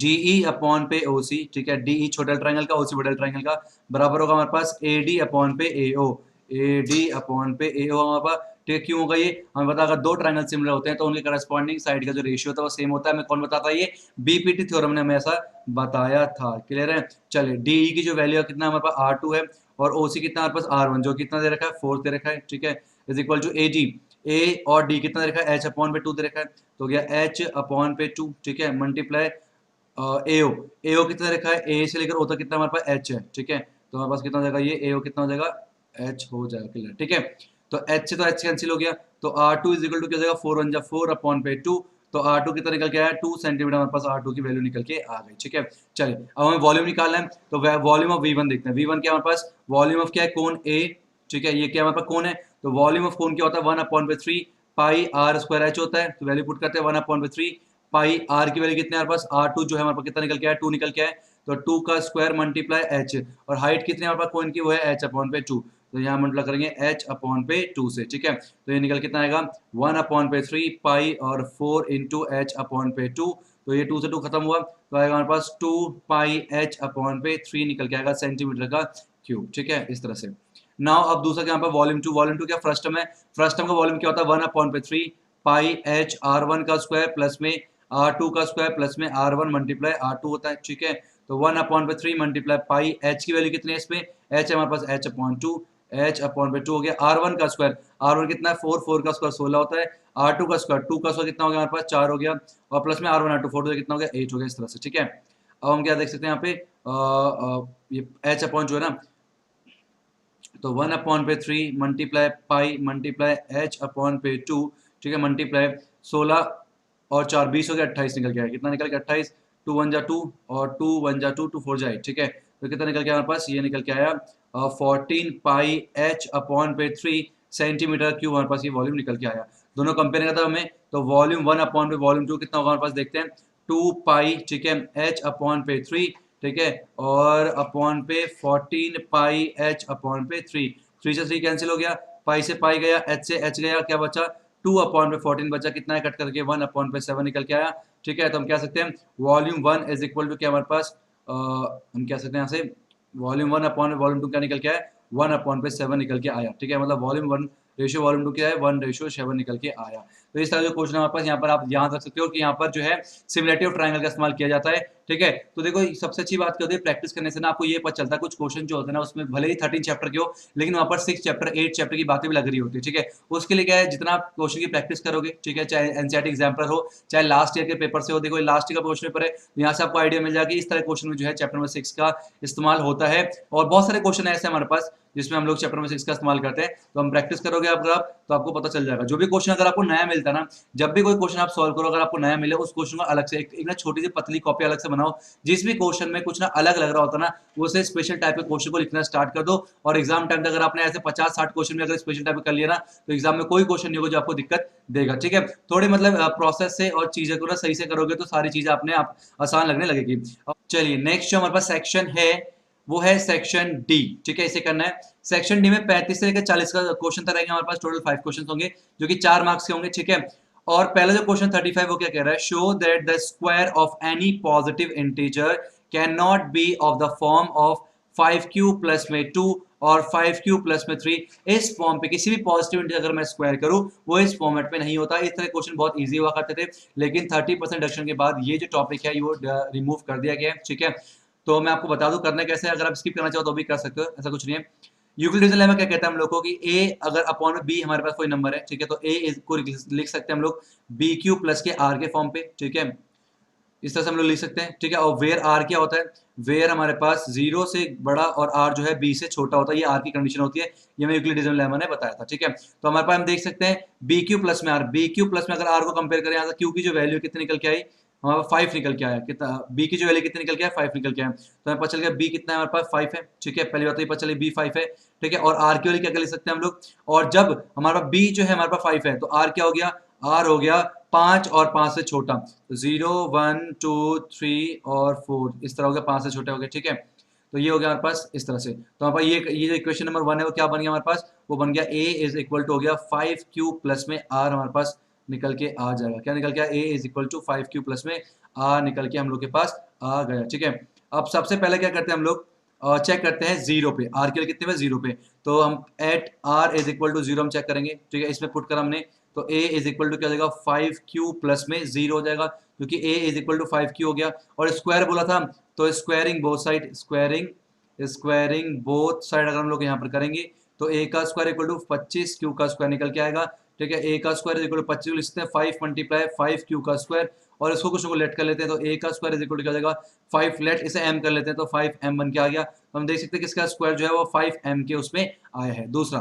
B: DE अपॉन पे OC, ठीक है, DE छोटा ट्राइंगल का, OC बड़ा ट्राइंगल का, बराबर होगा हमारे पास AD अपॉन पे AO, AD अपॉन पे AO हमारे पास, ठीक है। क्यों होगा ये, हमें पता अगर दो ट्राइंगल सिमिलर होते हैं तो उनके करस्पॉन्डिंग साइड का जो रेशियो होता है वो सेम होता है। हमें कौन बताता है, ये BPT थ्योरम ने हमें ऐसा बताया था, क्लियर है। चलिए DE की जो वैल्यू है कितना हमारे पास R2 है, और OC कितना हमारे पास R1, जो कितना दे रखा है 4 दे रखा है, ठीक है, is equal to AD, A और D कितना दे रखा है, H अपॉन पे 2 दे रखा है, तो गया H अपॉन पे 2, ठीक है, मल्टीप्लाई एओ, एओ कितना रखा है, ए से लेकर ओ तक कितना हमारे पास एच है, ठीक है। तो हमारे पास कितना हो जाएगा, ये एओ कितना हो जाएगा, एच हो जाएगा, क्लियर, ठीक है। तो एच से तो एच कैंसिल हो गया, तो R2 इज इक्वल टू क्या हो जाएगा, 4 1 जा 4 अपॉन पे 2, तो R2 कितना निकल के आया, 2 सेंटीमीटर हमारे पास R2 की वैल्यू निकल के आ गई, ठीक है। चलिए अब हमें वॉल्यूम निकालना है, तो वॉल्यूम ऑफ V1 देखते हैं। V1 क्या हमारे पास, वॉल्यूम ऑफ क्या है, कोन A, ठीक है, ये क्या हमारे पास कोन है, तो वॉल्यूम ऑफ कोन क्या होता है, 1 अपॉन पे 3 पाई R स्क्वायर एच होता है। तो वैल्यू पुट करते हैं 1 अपॉन पे 3 पाई, आर की वैल्यू कितने हमारे पास, R2 जो है हमारे पास कितना निकल के आया, 2 निकल के आया, तो 2 का स्क्वायर मल्टीप्लाई एच, और हाइट कितनी हमारे पास कोन की, वो है एच अपॉन पे 2, तो यहाँ मल्टीप्लाई करेंगे एच अपॉन पे 2 से, ठीक है। तो ये निकल कितना आएगा, 1 अपॉन पे 3 पाई और 4 इंटू एच अपॉन पे 2, तो ये 2 से 2 खत्म हुआ, तो आएगा हमारे पास 2 पाई एच अपॉन पे 3 निकल के आएगा सेंटीमीटर का क्यूब, ठीक है, इस तरह से। नाउ अब दूसरा क्या वॉल्यूम 2, वॉल्यूम 2 क्या फर्स्ट टर्म है, फर्स्ट टर्म का वॉल्यूम क्या होता है, 1 अपॉन पे 3 पाई एच R1 का स्क्वायर प्लस में R2 का स्क्वायर प्लस में R1 मल्टीप्लाई R2 होता है, ठीक है। तो 1 अपॉन पे 3 मल्टीप्लाई पाई, एच की वैल्यू कितनी है इसमें, एच हमारे पास एच अपॉन 2, एच अपॉन पे 2 हो गया। R1 का स्क्वायर, R1 कितना है 4, 4 का स्क्वायर 16 होता है, R2 का स्क्वायर 2 का स्क्वायर कितना हो गया हमारे पास 4 हो गया, और प्लस में R1 R2 4 कितना हो गया 8 हो गया, इस तरह से, ठीक है। अब हम क्या देख सकते हैं यहाँ पे ये एच अपॉन जो है ना, तो 1 अपॉन पे 3 multiply pi multiply H upon पे 2, ठीक है, मल्टीप्लाई 16 और 4 20 हो गया, 28 निकल गया, कितना निकल गया 28, 2 1 जा 2 और 2 1 जा 2, 2 4 जा 8, ठीक है। तो कितना निकल गया हमारे पास, ये निकल के आया 14 पाई एच अपॉन पे 3 सेंटीमीटर क्यूब, हमारे पास ये वॉल्यूम निकल के आया। दोनों कंपेयर करता हमें, तो वॉल्यूम 1 अपॉन पे वॉल्यूम 2 कितना होगा हमारे पास, देखते हैं 2 पाई, ठीक है, एच अपॉन पे 3, ठीक है, और अपॉन पे 14 पाई एच अपॉन पे 3, 3 से 3 कैंसिल हो गया, पाई से पाई गया, एच से एच गया, क्या बचा 2 अपॉन पे 14 बचा, कितना है कट करके 1 अपॉन पे 7 निकल के आया, ठीक है। तो हम कह सकते हैं वॉल्यूम 1 इज इक्वल टू क्या हमारे पास, हम कह सकते हैं यहाँ से वॉल्यूम 1 अपॉन वॉल्यूम 2 क्या निकल के आया, 1 अपॉन पे 7 निकल के आया, ठीक है। मतलब वॉल्यूम 1 रेशियो वॉल्यूम टू क्या है 1:7 निकल के आया। तो इस तरह जो क्वेश्चन हमारे पास यहाँ पर आप ध्यान रख सकते हो कि यहाँ पर जो है सिमिलरिटी ऑफ ट्रायंगल का इस्तेमाल किया जाता है। ठीक है, तो देखो सबसे अच्छी बात क्या होती है, प्रैक्टिस करने से ना आपको ये पता चलता है कुछ क्वेश्चन जो होते हैं ना उसमें भले ही 13 चैप्टर के हो लेकिन वहाँ पर 6 चैप्टर 8 चैप्टर की बातें भी लग रही होती है। ठीक है, उसके लिए क्या है, जितना आप क्वेश्चन की प्रैक्टिस करोगे, ठीक है, चाहे एनसीईआरटी एग्जाम्पलर हो चाहे लास्ट ईयर के पेपर से हो, देखो लास्ट ईयर का क्वेश्चन पेपर है, तो यहाँ से आपको आइडिया मिल जाएगा कि इस तरह क्वेश्चन में जो है चैप्टर नंबर 6 का इस्तेमाल होता है। और बहुत सारे क्वेश्चन ऐसे हमारे पास जिसमें हम लोग चैप्टर नंबर 6 का इस्तेमाल करते हैं, तो हम प्रैक्टिस करोगे आप अगर तो आपको पता चल जाएगा। जो भी क्वेश्चन अगर आपको नया मिलता है ना, जब भी कोई क्वेश्चन आप सॉल्व करो, अगर आपको नया मिले उस क्वेश्चन को अलग से एक ना छोटी सी पतली कॉपी अलग से बनाओ, जिस भी क्वेश्चन में कुछ ना अलग लग रहा होता ना, उसे स्पेशल टाइप के क्वेश्चन को लिखना स्टार्ट कर दो। और एग्जाम टाइम तक अगर आपने ऐसे 50-60 क्वेश्चन में अगर स्पेशल टाइप कर लिया ना, तो एग्जाम में कोई क्वेश्चन नहीं होगा जो आपको दिक्कत देगा। ठीक है, थोड़ी मतलब प्रोसेस से और चीजें को ना सही से करोगे तो सारी चीजें अपने आप आसान लगने लगेगी। चलिए नेक्स्ट जो हमारे पास सेक्शन है वो है सेक्शन डी। ठीक है, इसे करना है। सेक्शन डी में 35 से लेकर 40 का क्वेश्चन तक रहेंगे हमारे पास, टोटल 5 क्वेश्चन होंगे जो कि 4 मार्क्स के होंगे। ठीक है, और पहला जो क्वेश्चन 35 वो क्या कह रहा है, show that the square of any positive integer can not be of the form of 5q plus में 2 और 5q प्लस में 3। इस फॉर्म पे किसी भी पॉजिटिव इंटीजर अगर मैं स्क्वायर करूं वो इस फॉर्मेट में नहीं होता। इस तरह क्वेश्चन बहुत इजी हुआ करते थे, लेकिन 30% रिडक्शन के बाद ये जो टॉपिक है वो रिमूव कर दिया गया है। ठीक है, तो मैं आपको बता दूं करना कैसे है, अगर आप स्किप करना चाहो तो भी कर सकते हो, ऐसा कुछ नहीं है। यूक्लिड डिवीजन लेमा क्या कहता है हम लोगों को कि a अगर अपॉन b हमारे पास कोई नंबर है, ठीक है, तो a को लिख सकते हैं हम लोग bq प्लस के r के फॉर्म पे। ठीक है, इस तरह से हम लोग लिख सकते हैं। ठीक है, और वेयर r क्या होता है, वेयर हमारे पास 0 से बड़ा और r जो है b से छोटा होता है, ये r की कंडीशन होती है, ये मैं यूक्लिड डिवीजन लेमा ने बताया था। ठीक है, तो हमारे पास हम देख सकते हैं bq प्लस में r, bq प्लस में अगर r को कंपेयर करें यहाँ q की जो वैल्यू कितनी निकल के आई, हमारे पास 5 निकल के आया। कितना b की जो वैल्यू कितनी निकल के आया, 5 निकल के आया। तो हमें पता चल गया b कितना है, हमारे पास 5 है। ठीक है, पहली बात तो ये पता चली b 5 है। ठीक है, और r की वैल्यू क्या लिख सकते हैं हम लोग, और जब हमारा पास b जो है हमारे पास 5 है तो r क्या हो गया, r हो गया 5 और 5 से छोटा, तो 0 1 2 3 और 4 इस तरह हो गया, 5 से छोटे हो गए। ठीक है, तो ये हो गया हमारे पास इस तरह से। तो हमारे पास ये जो इक्वेशन नंबर 1 है वो क्या बन गया हमारे पास, वो बन गया a इज इक्वल टू हो गया 5q प्लस में r हमारे पास निकल के आ जाएगा। क्या निकल गया, a is equal to 5q plus में r निकल के हम लोग के पास आ गया। ठीक है, अब सबसे पहले क्या करते हैं हम लोग, चेक करते हैं 0 पे, r के लिए कितने पे 0 पे, तो हम at r is equal to 0 हम चेक करेंगे। ठीक है, इसमें पुट कर हमने, तो a इज इक्वल टू क्या हो जाएगा 5q प्लस में 0 हो जाएगा, क्योंकि a is equal to 5q हो गया। और स्क्वायर बोला था तो squaring both side, squaring both side अगर हम लोग यहाँ पर करेंगे तो a का स्क्वायर इक्वल टू 25 q का स्क्वायर निकल के आएगा। ठीक है, a का स्क्वायर इक्वल टू 25 लिखते हैं 5 मल्टीप्लाई 5 q का स्क्वायर, और इसको कुछ को लेट कर लेते हैं तो a का स्क्वायर इक्वल टू क्या हो जाएगा 5, लेट इसे m कर लेते हैं तो 5m बन के आ गया। तो हम देख सकते हैं कि इसका स्क्वायर जो है वो 5m के उसमें आया है। दूसरा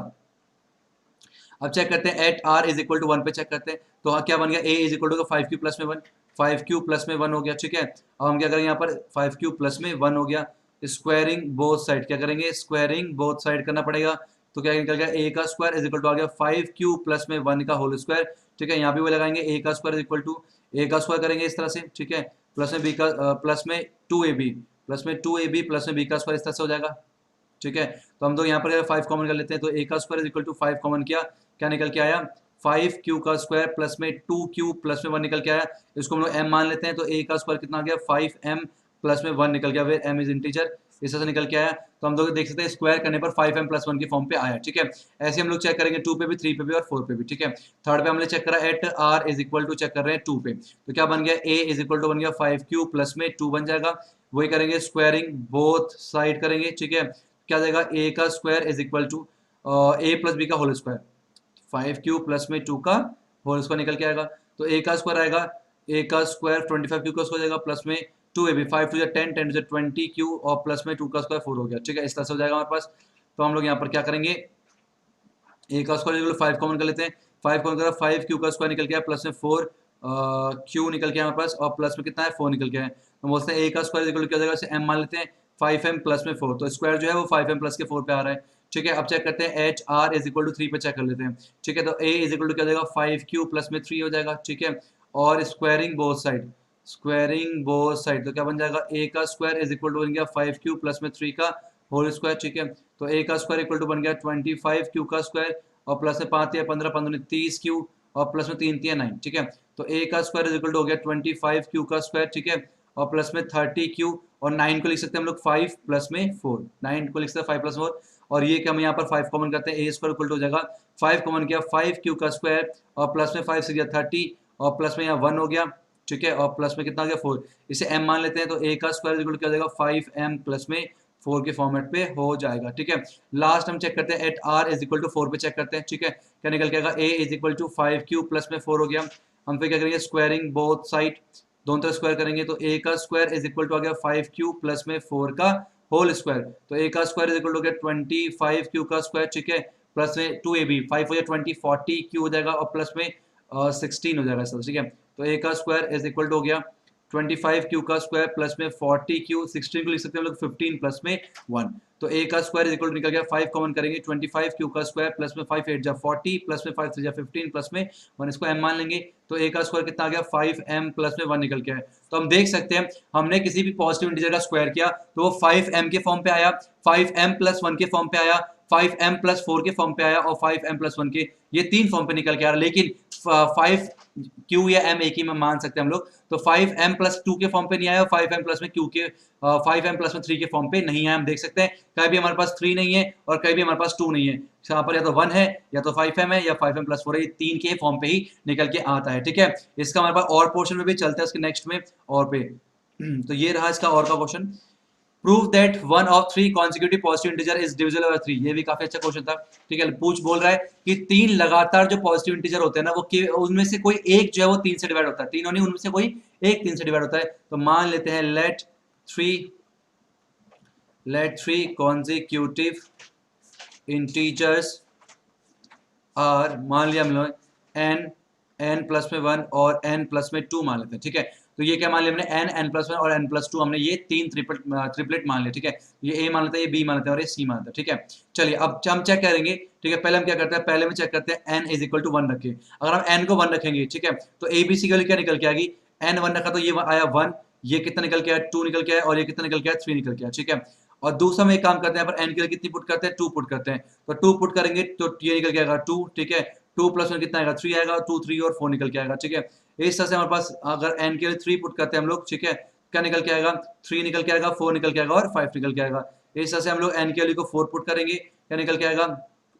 B: अब चेक करते हैं at r is equal to 1 पे चेक करते हैं, तो क्या बन गया, a is equal to 5q plus में 1, 5q प्लस में 1 हो गया। ठीक है, अब हम क्या करेंगे यहाँ पर 5q प्लस में 1 हो गया, स्क्वायरिंग बोथ साइड क्या करेंगे, स्क्वायरिंग बोथ साइड करना पड़ेगा। तो क्या निकल गया, a का स्क्वायर इज इक्वल टू आ गया 5q प्लस में 1 का होल स्क्वायर। ठीक है, यहाँ भी वो लगाएंगे a का square is equal to, a का स्क्वायर करेंगे इस तरह से। ठीक है, प्लस में b का प्लस में 2ab प्लस में 2ab प्लस में b का स्क्वायर इस तरह से हो जाएगा। ठीक है, तो हम तो यहाँ पर 5 कॉमन कर लेते हैं, तो a का square is equal to 5 common किया, क्या निकल के आया 5q का स्क्वायर प्लस में 2q प्लस में 1 निकल के आया। इसको हम लोग m मान लेते हैं, तो a का स्क्वायर कितना आ गया 5m प्लस में 1 निकल गया, वेयर m इज इंटीजर, इस तरह से निकल के आया। तो हम लोग देख सकते हैं स्क्वायर करने पर 5m प्लस 1 की फॉर्म पे आया। ठीक है, ऐसे हम लोग चेक करेंगे 2 पे भी, 3 पे भी और 4 पे भी। ठीक है, थर्ड पे हमने चेक करा at r is equal to, check कर रहे हैं 2 पे, तो क्या बन गया a इज इक्वल टू बन गया 5q प्लस में 2 बन जाएगा। वही करेंगे स्क्वायरिंग बोथ साइड करेंगे। ठीक है, क्या जाएगा a का square is equal to a plus b का होल स्क्वायर, 5q प्लस में 2 का होल स्क्वायर निकल के आएगा। तो a का स्क्वायर आएगा, a का स्क्वायर 25q का स्क्वायर जाएगा प्लस में 2ab, 5 टू 10, 10 टू 20q और प्लस में 2 का स्क्वायर 4 हो गया। ठीक है, इस तरह से हो जाएगा हमारे पास। तो हम लोग यहाँ पर क्या करेंगे, a का स्क्वायर 5 कॉमन कर लेते हैं, 5 कॉमन करा 5q का स्क्वायर निकल गया प्लस में 4 q निकल गया हमारे पास, और प्लस में कितना है 4 निकल गया है। तो बोलते हैं a का स्क्वायर इक्वल क्या हो जाएगा, m मान लेते हैं 5m प्लस में 4, तो स्क्वायर जो है वो 5m प्लस के 4 पे आ रहा है। ठीक है, अब चेक करते हैं H R is equal to 3 पे चेक कर लेते हैं। ठीक है, तो a इज इक्वल टू क्या हो जाएगा 5q प्लस में 3 हो जाएगा। ठीक है, और squaring both side, squaring both side, तो क्या बन जाएगा a का स्क्वायर इज इक्वल टू बन गया 5q प्लस में 3 का होल स्क्वायर। ठीक है, तो a का स्क्वायर इक्वल टू बन गया 25q का स्क्वायर, और प्लस में 5 या 15 15 30q, और प्लस में 3 3 9। ठीक है, तो a का स्क्वायर इज इक्वल टू हो गया 25q का स्क्वायर। ठीक है, और प्लस में 30q, और 9 को लिख सकते हैं हम लोग 5 प्लस में 4, 9 को लिख सकते हैं 5 प्लस 4, और ये कि हम यहाँ पर 5 कॉमन करते हैं, ए स्क्वायर इक्वल टू हो जाएगा 5 कॉमन किया 5q का स्क्वायर और प्लस में 5 से गया 30 और प्लस में यहाँ 1 हो गया, ठीक है, और प्लस में कितना हो गया 4, इसे m मान लेते हैं तो a का स्क्वायर इक्वल क्या हो जाएगा 5m प्लस में 4 के फॉर्मेट पे हो जाएगा, ठीक है। लास्ट हम चेक करते हैं at r is equal to 4 पे चेक करते हैं, ठीक है, क्या निकल के आएगा a is equal to 5q plus में 4 हो गया। हम फिर क्या करेंगे स्क्वायरिंग बोथ साइड, दोनों तरफ स्क्वायर करेंगे तो a का स्क्वायर इज इक्वल टू आ गया 5q प्लस में 4 का होल स्क्वायर, तो a का स्क्वायर इज इक्वल टू हो गया 25q का स्क्वायर, ठीक है, प्लस में 2ab 5 हो जाएगा 20 40q हो जाएगा और प्लस में 16 हो जाएगा सर, ठीक है। तो a का स्क्वायर इज इक्वल टू हो गया 25q का स्क्वायर प्लस में 40q, 16 को लिख सकते हैं हम लोग 15 प्लस में 1, तो a का स्क्वायर इज इक्वल टू निकल गया 5 कॉमन करेंगे 25q का स्क्वायर प्लस में 5 8 जा 40 प्लस में 5 3 जा 15 प्लस में 1, इसको m मान लेंगे तो a का स्क्वायर कितना आ गया 5m प्लस में 1 निकल के आया। तो हम देख सकते हैं हमने किसी भी पॉजिटिव इंटीजर का स्क्वायर किया तो वो 5m के फॉर्म पे आया, 5m प्लस 1 के फॉर्म पे आया, 5m प्लस 4 के फॉर्म पे आया और 5m प्लस 1 के, ये 3 फॉर्म पे निकल के आ रहा, लेकिन 5q या m एक ही में मान सकते हैं हम लोग, तो 5m प्लस 2 के फॉर्म पे नहीं आया और 5m प्लस में q के 5m प्लस में 3 के फॉर्म पे नहीं आया। हम देख सकते हैं कहीं भी हमारे पास 3 नहीं है और कहीं भी हमारे पास 2 नहीं है, यहाँ पर या तो 1 है या तो 5m है या 5m प्लस 4 है, ये 3 के फॉर्म पे ही निकल के आता है, ठीक है। इसका हमारे पास और पोर्शन में भी चलता है, इसके नेक्स्ट में और पे तो ये रहा इसका और का question, prove that one of 3 consecutive positive integer is divisible by 3, ये भी काफी अच्छा क्वेश्चन था, ठीक है। बोल रहा है कि 3 लगातार जो पॉजिटिव इंटीजर होते हैं ना वो उनमें से कोई एक जो है वो 3 से डिवाइड होता है, तीनों नहीं उनमें से कोई एक 3 से डिवाइड होता है। तो मान लेते हैं लेट 3 कॉन्सिक्यूटिव इंटीजर्स आर, मान लिया हम लोग n प्लस में 1 और n प्लस में 2 मान लेते हैं, ठीक है। तो ये क्या मान लिया हमने n प्लस 1 और n प्लस 2, हमने ये 3 ट्रिपलेट मान लिया, ठीक है। ये a मान लेते हैं, ये b मान लेते हैं और ये c मान लेते हैं, ठीक है। चलिए अब हम चेक करेंगे, ठीक है। पहले हम क्या करते हैं, पहले में चेक करते हैं n इज इक्वल टू 1 रखे, अगर हम n को 1 रखेंगे, ठीक है, तो a b c के लिए क्या निकल के आएगी, n 1 रखा तो ये आया 1, ये कितना निकल के आया 2 निकल के आया और ये कितना निकल के आया 3 निकल के आया, ठीक है। और दूसरा में एक काम करते हैं, यहाँ पर n के लिए कितनी पुट करते हैं 2 पुट करते हैं, तो 2 पुट करेंगे तो ये निकल के आएगा 2, ठीक है, 2 प्लस 1 कितना आएगा 3 आएगा, 2 3 और 4 निकल के आएगा, ठीक है। इस तरह से हमारे पास अगर n के लिए 3 पुट करते हैं हम लोग, ठीक है, क्या निकल के आएगा 3 निकल के आएगा, 4 निकल के आएगा और 5 निकल के आएगा। इस तरह से हम लोग n के लिए को 4 पुट करेंगे, क्या निकल के आएगा,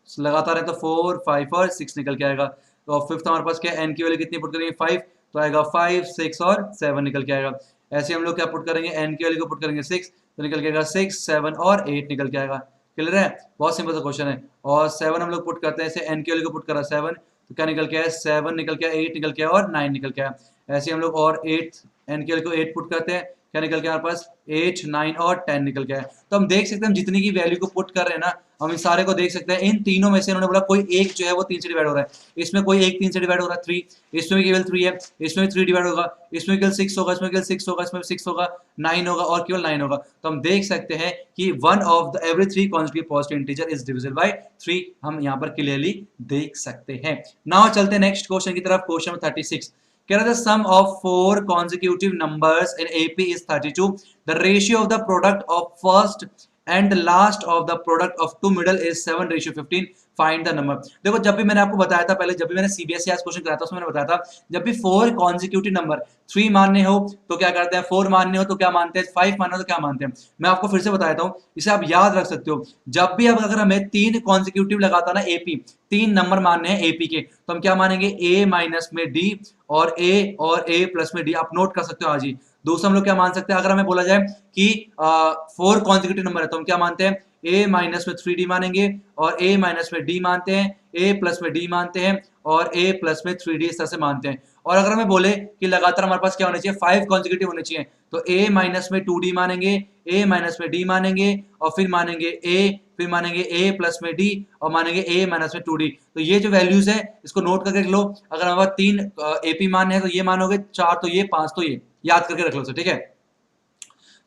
B: लगातार है तो 4 5 और 6 निकल के आएगा। तो फिफ्थ हमारे पास क्या n की वैल्यू कितनी पुट करेंगे 5, तो आएगा 5 6 और 7 निकल के आएगा। ऐसे हम लोग क्या पुट करेंगे, n की वैल्यू को पुट करेंगे 6, तो निकल के आएगा 6 7 और 8 निकल के आएगा। क्लियर है, बहुत सिंपल सा क्वेश्चन है। और 7 हम लोग पुट करते हैं, ऐसे n की वैल्यू को पुट करा 7, तो क्या निकल के आया 7 निकल के आया, 8 निकल के आया और 9 निकल के आया। ऐसे हम लोग और 8 n की वैल्यू को 8 पुट करते हैं, क्या निकल के हमारे पास 8 9 और 10 निकल के आया। तो हम देख सकते हैं हम जितनी की वैल्यू को पुट कर रहे हैं ना, हम इन सारे को देख सकते हैं, इन तीनों में से इन्होंने बोला कोई एक जो है वो 3 से डिवाइड हो रहा है, इसमें कोई एक 3 से डिवाइड हो रहा है 3, इसमें भी केवल 3 है, इसमें भी 3 डिवाइड होगा, इसमें केवल 6 होगा, इसमें केवल 6 होगा, इसमें 6 होगा, 9 होगा और केवल 9 होगा। तो हम देख सकते हैं कि one of the every 3 consecutive positive integer is divisible by 3, हम यहाँ पर क्लियरली देख सकते हैं। नाउ चलते हैं नेक्स्ट क्वेश्चन की तरफ, क्वेश्चन 36। कह रहा था sum of 4 consecutive numbers in AP is 32. The ratio of the product of first and last of the product of two middle is 7:15. Find the number. देखो जब भी मैंने आपको बताया था पहले, जब भी मैंने CBSE आज क्वेश्चन कराया था उसमें मैंने बताया था जब भी 4 कॉन्जिक्यूटिव नंबर 3 मानने हो तो क्या करते हैं, 4 मानने हो तो क्या मानते हैं, 5 मानने हो तो क्या मानते हैं। मैं आपको फिर से बताता हूँ, इसे आप याद रख सकते हो। जब भी अब अगर हमें 3 कॉन्जिक्यूटिव लगाता ना AP, 3 नंबर मानने हैं AP के, तो हम क्या मानेंगे A माइनस में D और A प्लस में D, आप नोट कर सकते हो आज ही। दूसरा हम लोग क्या मान सकते हैं, अगर हमें बोला जाए कि 4 कॉन्जिक्यूटिव नंबर है तो हम क्या मानते हैं, A माइनस में 3D मानेंगे और A माइनस में D मानते हैं, A प्लस में D मानते हैं और A प्लस में 3D इस तरह से मानते हैं। और अगर हमें बोले कि लगातार हमारे पास क्या होना चाहिए, 5 कॉन्जिक्यूटिव होने चाहिए, तो A माइनस में 2D मानेंगे, A माइनस में D मानेंगे और फिर मानेंगे A, फिर मानेंगे A प्लस में D और मानेंगे A माइनस में 2D। तो ये जो वैल्यूज है इसको नोट करके रख लो। अगर हमारे पास 3 AP मानने हैं तो ये मानोगे, 4 तो ये, 5 तो ये, याद करके रख लो सर, ठीक है।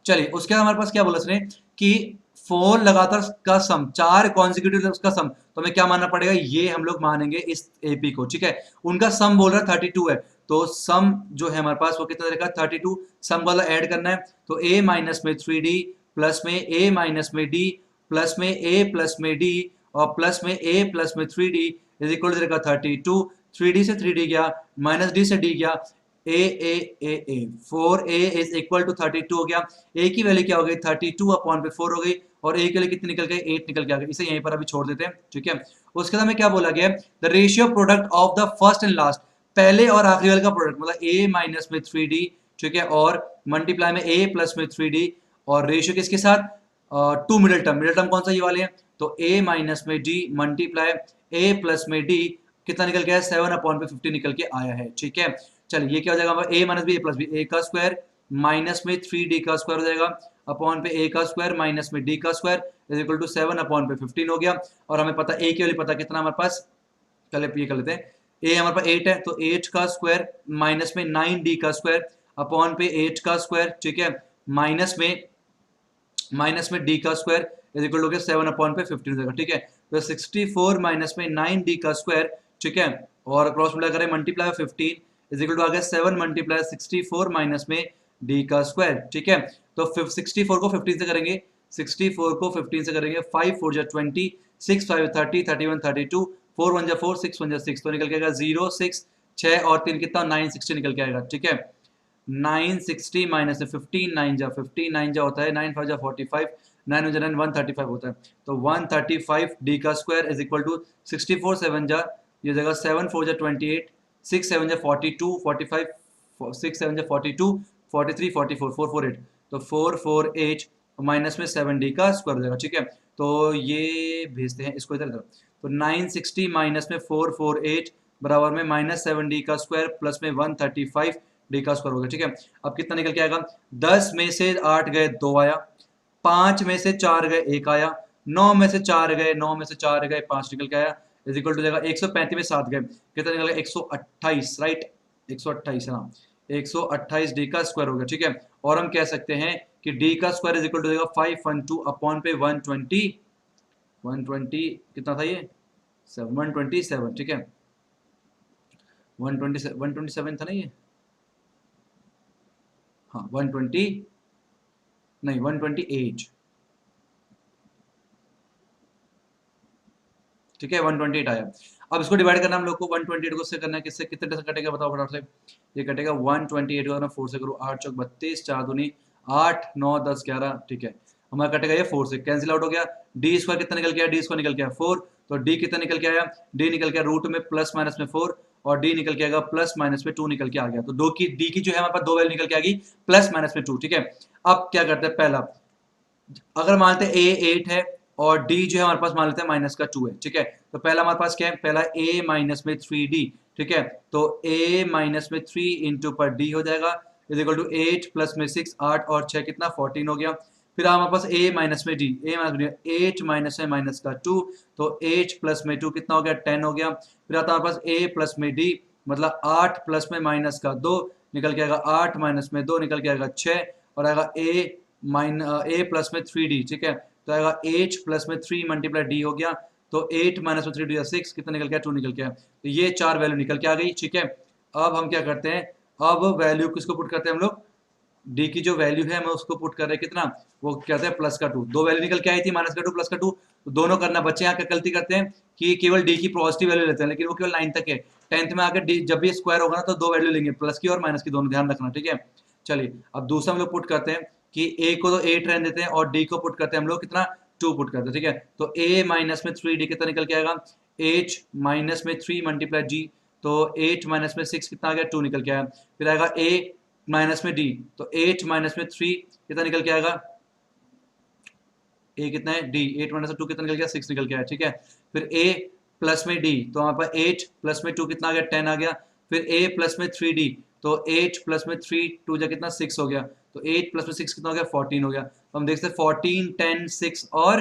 B: चलिए उसके बाद हमारे पास क्या बोला उसने कि 4 लगातार का सम, 4 कॉन्जिक्यूटिव का सम, तो हमें क्या मानना पड़ेगा, ये हम लोग मानेंगे इस AP को, ठीक है। उनका सम बोल रहा है 32 है, तो सम जो है हमारे पास वो कितना रहेगा 32, सम वाला ऐड करना है, तो A माइनस में 3D प्लस में A माइनस में D प्लस में A प्लस में D और प्लस में A प्लस में 3D is equal to 32। 3D से 3D गया, माइनस D से D गया, ए 4a इज इक्वल टू 32 हो गया। a की वैल्यू क्या हो गई 32 अपॉन पे 4 हो गई, और a के लिए कितनी निकल गई 8 निकल के आ गई। इसे यहीं पर अभी छोड़ देते हैं, ठीक है। उसके बाद हमें क्या बोला गया, the ratio product of the first and last, पहले और आखिरी वाले का प्रोडक्ट, मतलब a माइनस में 3d, ठीक है, और मल्टीप्लाई में a प्लस में 3d, और रेशियो किसके साथ, टू मिडिल टर्म कौन सा, ये वाले हैं, तो a माइनस में d मल्टीप्लाई a प्लस में d, कितना निकल गया है 7 अपॉन पे 50 निकल के आया है, ठीक है। चलिए ये क्या हो जाएगा, a minus B a plus B, a का स्क्वायर माइनस में 3d का स्क्वायर हो जाएगा अपॉन पे a का स्क्वायर माइनस में d का square is equal to 7 upon पे 15 हो गया। और हमें पता a की वैल्यू पता कितना हमारे पास, चलिए ये कर लेते हैं, a हमारे पास 8 है, तो 8 का स्क्वायर माइनस में 9d का स्क्वायर अपॉन पे 8 का स्क्वायर, ठीक है, माइनस में d का square is equal to 7 upon पे 15 हो जाएगा, ठीक है। तो 64 माइनस में 9d का स्क्वायर, ठीक है, और क्रॉस मल्टीप्लाई करें मल्टीप्लाई 15 इज इक्वल टू आ गया 7 मल्टीप्लाई 64 माइनस में d का स्क्वायर, ठीक है। तो 64 को 15 से करेंगे, 64 को 15 से करेंगे, 5 4 जा 20, 6 5 30, 31 32, 4 1 जा 4, 6 1 जा 6, तो निकल के आएगा 0 6 6 और 3 कितना 960 निकल के आएगा, ठीक है। 960 माइनस 15, 9 जा 50, 9 जा होता है 9 5 जा 45, 9 जा 9 135 होता है, तो 135 d का स्क्वायर इज इक्वल टू 64 7 जा, ये जगह 7 4 जा 28, 6 7 जा 42, 45 6 7 जा 42, 43 44 448, तो 448 माइनस में 7d का स्क्वायर हो जाएगा, ठीक है। तो ये भेजते हैं इसको इधर, तो 960 माइनस में 448 बराबर में माइनस 7d का स्क्वायर प्लस में 135 d का स्क्वायर हो गया, ठीक है। अब कितना निकल के आएगा, 10 में से 8 गए 2 आया, 5 में से 4 गए 1 आया, 9 में से 4 गए 9 में से 4 गए 5 निकल के आया, इज इक्वल टू जाएगा 135 में 7 गए, कितना निकल गया 128, राइट, 128, हाँ 128 d का स्क्वायर हो गया, ठीक है। और हम कह सकते हैं कि d का स्क्वायर इज इक्वल टू जाएगा 512 अपॉन पे 120 कितना था ये 127, ठीक है, 127 था ना ये, हाँ 120 नहीं 128, ठीक है 128 आया। अब इसको डिवाइड करना हम लोग को 128 को से करना है, किससे कितने से कटेगा बताओ फटाफट से, ये कटेगा 128 को मैं 4 से करूँ, 8 चौक 32, 4 दूनी 8 9 10 11, ठीक है, हमारा कटेगा ये 4 से, कैंसिल आउट हो गया, डी स्क्वायर कितना निकल गया, डी स्क्वायर निकल गया 4, तो डी कितना निकल के आया, डी निकल गया रूट में प्लस माइनस में 4, और डी निकल के आएगा प्लस माइनस में 2 निकल के आ गया, तो दो की डी की जो है हमारे पास दो वैल्यू निकल के आ गई प्लस माइनस में 2, ठीक है। अब क्या करते हैं, पहला अगर मानते हैं ए 8 है और डी जो है हमारे पास मान लेते हैं माइनस का 2 है, ठीक है, तो पहला हमारे पास क्या है, पहला a माइनस में 3d, ठीक है, तो a माइनस में 3 इंटू पर d हो जाएगा इज इक्वल टू 8 प्लस में 6 8 और 6 कितना 14 हो गया। फिर हमारे पास a माइनस में d, a माइनस में 8 माइनस में माइनस का 2, तो 8 प्लस में 2 कितना हो गया 10 हो गया। फिर आता है हमारे पास a प्लस में d, मतलब 8 प्लस में माइनस का 2 निकल के आएगा 8 माइनस में 2 निकल के आएगा 6, और आएगा a प्लस में 3d, ठीक है, तो आएगा 8 प्लस में 3 मल्टीप्लाई d हो गया, तो 8 माइनस में 3 d 6, कितना निकल गया 2 निकल गया, तो ये चार वैल्यू निकल के आ गई, ठीक है। अब हम क्या करते हैं, अब वैल्यू किसको पुट करते हैं हम लोग, d की जो वैल्यू है मैं उसको पुट कर रहे हैं कितना, वो कहते हैं प्लस का 2, दो वैल्यू निकल के आई थी माइनस का 2 प्लस का 2, तो दोनों करना, बच्चे यहाँ क्या गलती करते हैं कि केवल d की पॉजिटिव वैल्यू लेते हैं, लेकिन वो केवल 9 तक है, 10th में आकर d जब भी स्क्वायर होगा ना तो दो वैल्यू लेंगे, प्लस की और माइनस की, दोनों ध्यान रखना, ठीक है। चलिए अब दूसरा हम लोग पुट करते हैं कि a को तो 8 रहने देते हैं और d को पुट करते हैं हम लोग कितना 2 पुट करते हैं, ठीक है, तो a माइनस में 3d कितना निकल के आएगा 8 माइनस में 3 मल्टीप्लाई d, तो 8 माइनस में 6 कितना आ गया 2 निकल के आया। फिर आएगा a माइनस में d, तो 8 माइनस में 3 कितना निकल के आएगा, a कितना है d, 8 माइनस में 2 कितना निकल गया 6 निकल के आया, ठीक है। फिर a प्लस में d, तो हमारे पास 8 प्लस में 2 कितना आ गया 10 आ गया। फिर a प्लस में 3d, तो 8 प्लस में 3 2 जा कितना 6 हो गया, तो 8 प्लस में 6 कितना हो गया 14 हो गया। तो हम देखते हैं 14 10 6 और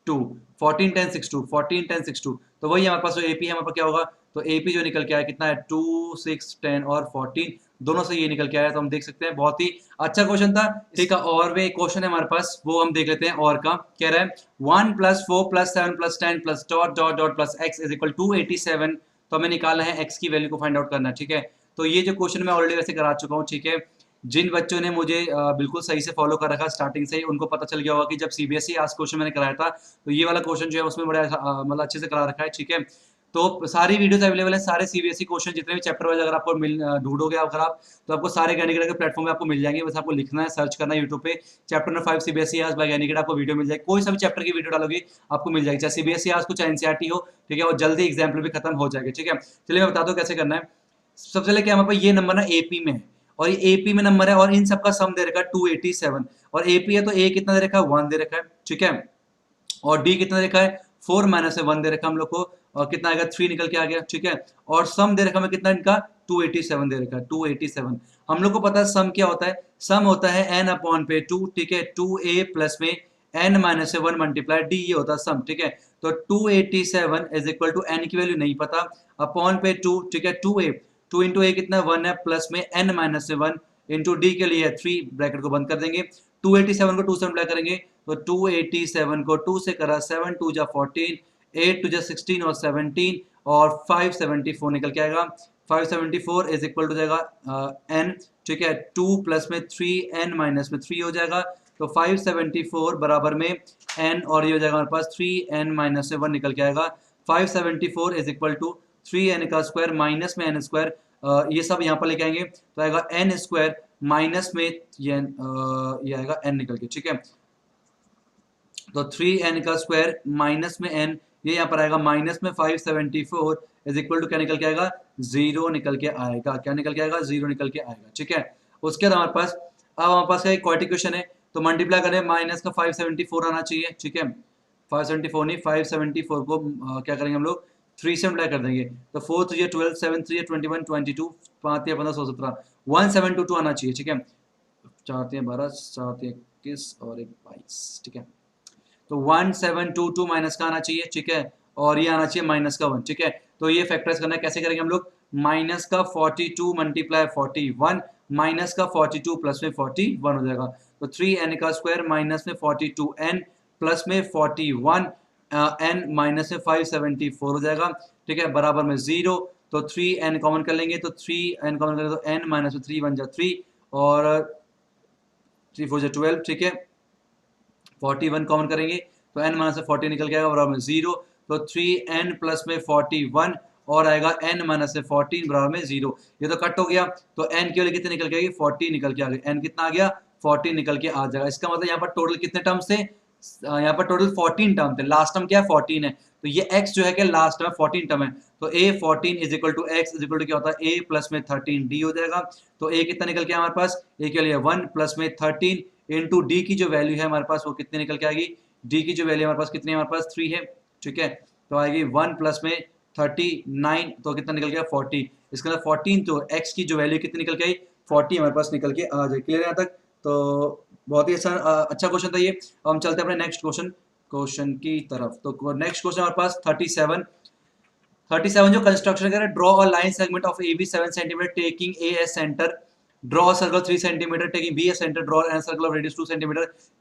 B: 2, 14 10 6 2, 14 10 6 2, तो वही हमारे पास जो AP है हमारे पास क्या होगा, तो AP जो निकल के आया कितना है 2 6 10 और 14, दोनों से ये निकल के आया, तो हम देख सकते हैं बहुत ही अच्छा क्वेश्चन था, ठीक है। और भी एक क्वेश्चन है हमारे पास, वो हम देख लेते हैं, और का कह रहा है 1 plus 4 plus 7 plus 10 plus dot dot dot plus x is equal 287, तो हमें निकालना है x की वैल्यू को फाइंड आउट करना है, ठीक है। तो ये जो क्वेश्चन मैं ऑलरेडी वैसे करा चुका हूँ, ठीक है, जिन बच्चों ने मुझे बिल्कुल सही से फॉलो कर रखा स्टार्टिंग से ही, उनको पता चल गया होगा कि जब CBSE आज क्वेश्चन मैंने कराया था तो ये वाला क्वेश्चन जो है उसमें बड़ा मतलब अच्छे से करा रखा है, ठीक है। तो सारी वीडियोस अवेलेबल है, सारे सीबीएसई क्वेश्चन जितने भी चैप्टर वाइज अगर आपको ढूंढोगे अगर आप, तो आपको सारे ज्ञानिकेडा के प्लेटफॉर्म पे आपको मिल जाएंगे। बस आपको लिखना है, सर्च करना है यूट्यूब पे चैप्टर नंबर 5 सीबीएसई आज बाय ज्ञानिकेडा, आपको वीडियो मिल जाएगी। कोई सा भी चैप्टर की वीडियो डालोगे आपको मिल जाएगी, चाहे सीबीएसई आज को चाहे एनसीईआरटी हो, ठीक है, और जल्दी एग्जाम्पल भी खत्म हो जाएगा, ठीक है। चलिए मैं बता दूं कैसे करना है। सबसे पहले क्या हमारे पास ये नंबर ना एपी में है, और ये एपी में नंबर है, और इन सबका सम दे रखा है 287, और एपी है तो ए कितना दे रखा है 1 दे रखा है, ठीक है, और डी कितना दे रखा है 4 माइनस 1 दे रखा है हम लोग को, और कितना आएगा 3 निकल के आ गया, ठीक है। और सम दे रखा है कितना इनका 287 दे रखा है 287। हम लोग को पता है सम क्या होता है, सम होता है n अपॉन पे 2, ठीक है, 2a प्लस में n माइनस 1 मल्टीप्लाई डी, ये होता है सम, ठीक है। तो 287 इज इक्वल टू n की वैल्यू नहीं पता, अपॉन पे 2, ठीक है, 2a 2 इंटू ए कितना 1 है, प्लस में n माइनस 1 इंटू डी के लिए 3, ब्रैकेट को बंद कर देंगे। 287 को 2 से मल्टीप्लाई करेंगे तो 287 को 2 से करा 7 2 जा 14, 8 2 जा 16 और 17, और 574 निकल के आएगा। 574 इज इक्वल टू जाएगा n, ठीक है, 2 प्लस में 3 n माइनस में 3 हो जाएगा, तो 574 बराबर में n, और ये हो जाएगा हमारे पास 3n माइनस से 1 निकल के आएगा। 574 इज इक्वल टू 3n का स्क्वायर माइनस में n स्क्वायर, ये सब यहाँ पर लेके आएंगे तो आएगा n स्क्वायर माइनस में ये आएगा n निकल के, ठीक है। तो 3n का स्क्वायर माइनस में n, ये यहाँ पर आएगा माइनस में 574 इज इक्वल टू क्या निकल के आएगा 0 निकल के आएगा, क्या निकल के आएगा 0 निकल के आएगा, ठीक है। उसके बाद हमारे पास अब हमारे पास एक क्वाड्रेटिक इक्वेशन है, तो मल्टीप्लाई करें माइनस का 574 आना चाहिए, ठीक है। 574 नहीं 574 को क्या करेंगे हम लोग 3 से मल्टीप्लाई कर देंगे, तो 4 3 है 12, 7 3 है 21, 22, 5 3 15 16 17, 1722 आना चाहिए, ठीक है। 4 3 12, 7 21 और 1 22, ठीक है। तो 1722 माइनस का आना चाहिए, ठीक है, और ये आना चाहिए माइनस का 1, ठीक है। तो ये फैक्टराइज करना है, कैसे करेंगे हम लोग, माइनस का 42 मल्टीप्लाई 41 माइनस का 42 प्लस में 41 हो जाएगा, तो 3n का स्क्वायर माइनस में 42n प्लस में 41 n माइनस में 574 हो जाएगा, ठीक है, बराबर में 0। तो 3n कॉमन कर लेंगे, तो 3n कॉमन करेंगे तो n माइनस में 3 बन जाए 3, और 3 4 12, ठीक है। 41 कॉमन करेंगे तो n माइनस 40 निकल के आएगा बराबर में 0, तो 3n प्लस में 41 और आएगा n माइनस 14 बराबर में 0। ये तो कट हो गया, तो n की वैल्यू कितनी निकल के आएगी 40 निकल के आ गई, n कितना आ गया 40 निकल के आ जाएगा। इसका मतलब यहाँ पर टोटल कितने टर्म्स थे, यहाँ पर टोटल 14 टर्म थे, लास्ट टर्म क्या है 14 है, तो ये x जो है क्या लास्ट टर्म 14 टर्म है, तो a 14 is equal to x is equal to क्या होता है a प्लस में 13 d हो जाएगा। तो a कितना निकल के हमारे पास, a के लिए 1 प्लस में 13 इंटू डी की जो वैल्यू है हमारे पास वो कितने निकल के आएगी, डी की जो वैल्यू हमारे पास कितनी है, हमारे पास 3 है, ठीक है, तो आएगी 1 प्लस में 39, तो कितना निकल गया 40, इसके अंदर 14, तो x की जो वैल्यू कितनी निकल के आई 40 हमारे पास निकल के आ जाए। क्लियर है यहाँ तक, तो बहुत ही अच्छा क्वेश्चन था ये। अब हम चलते हैं अपने नेक्स्ट क्वेश्चन की तरफ। तो नेक्स्ट क्वेश्चन हमारे पास 37 जो कंस्ट्रक्शन कर draw a line segment of A B 7 centimetre taking A as centre, draw a circle 3 cm taking b as center, draw a circle of radius 2 cm,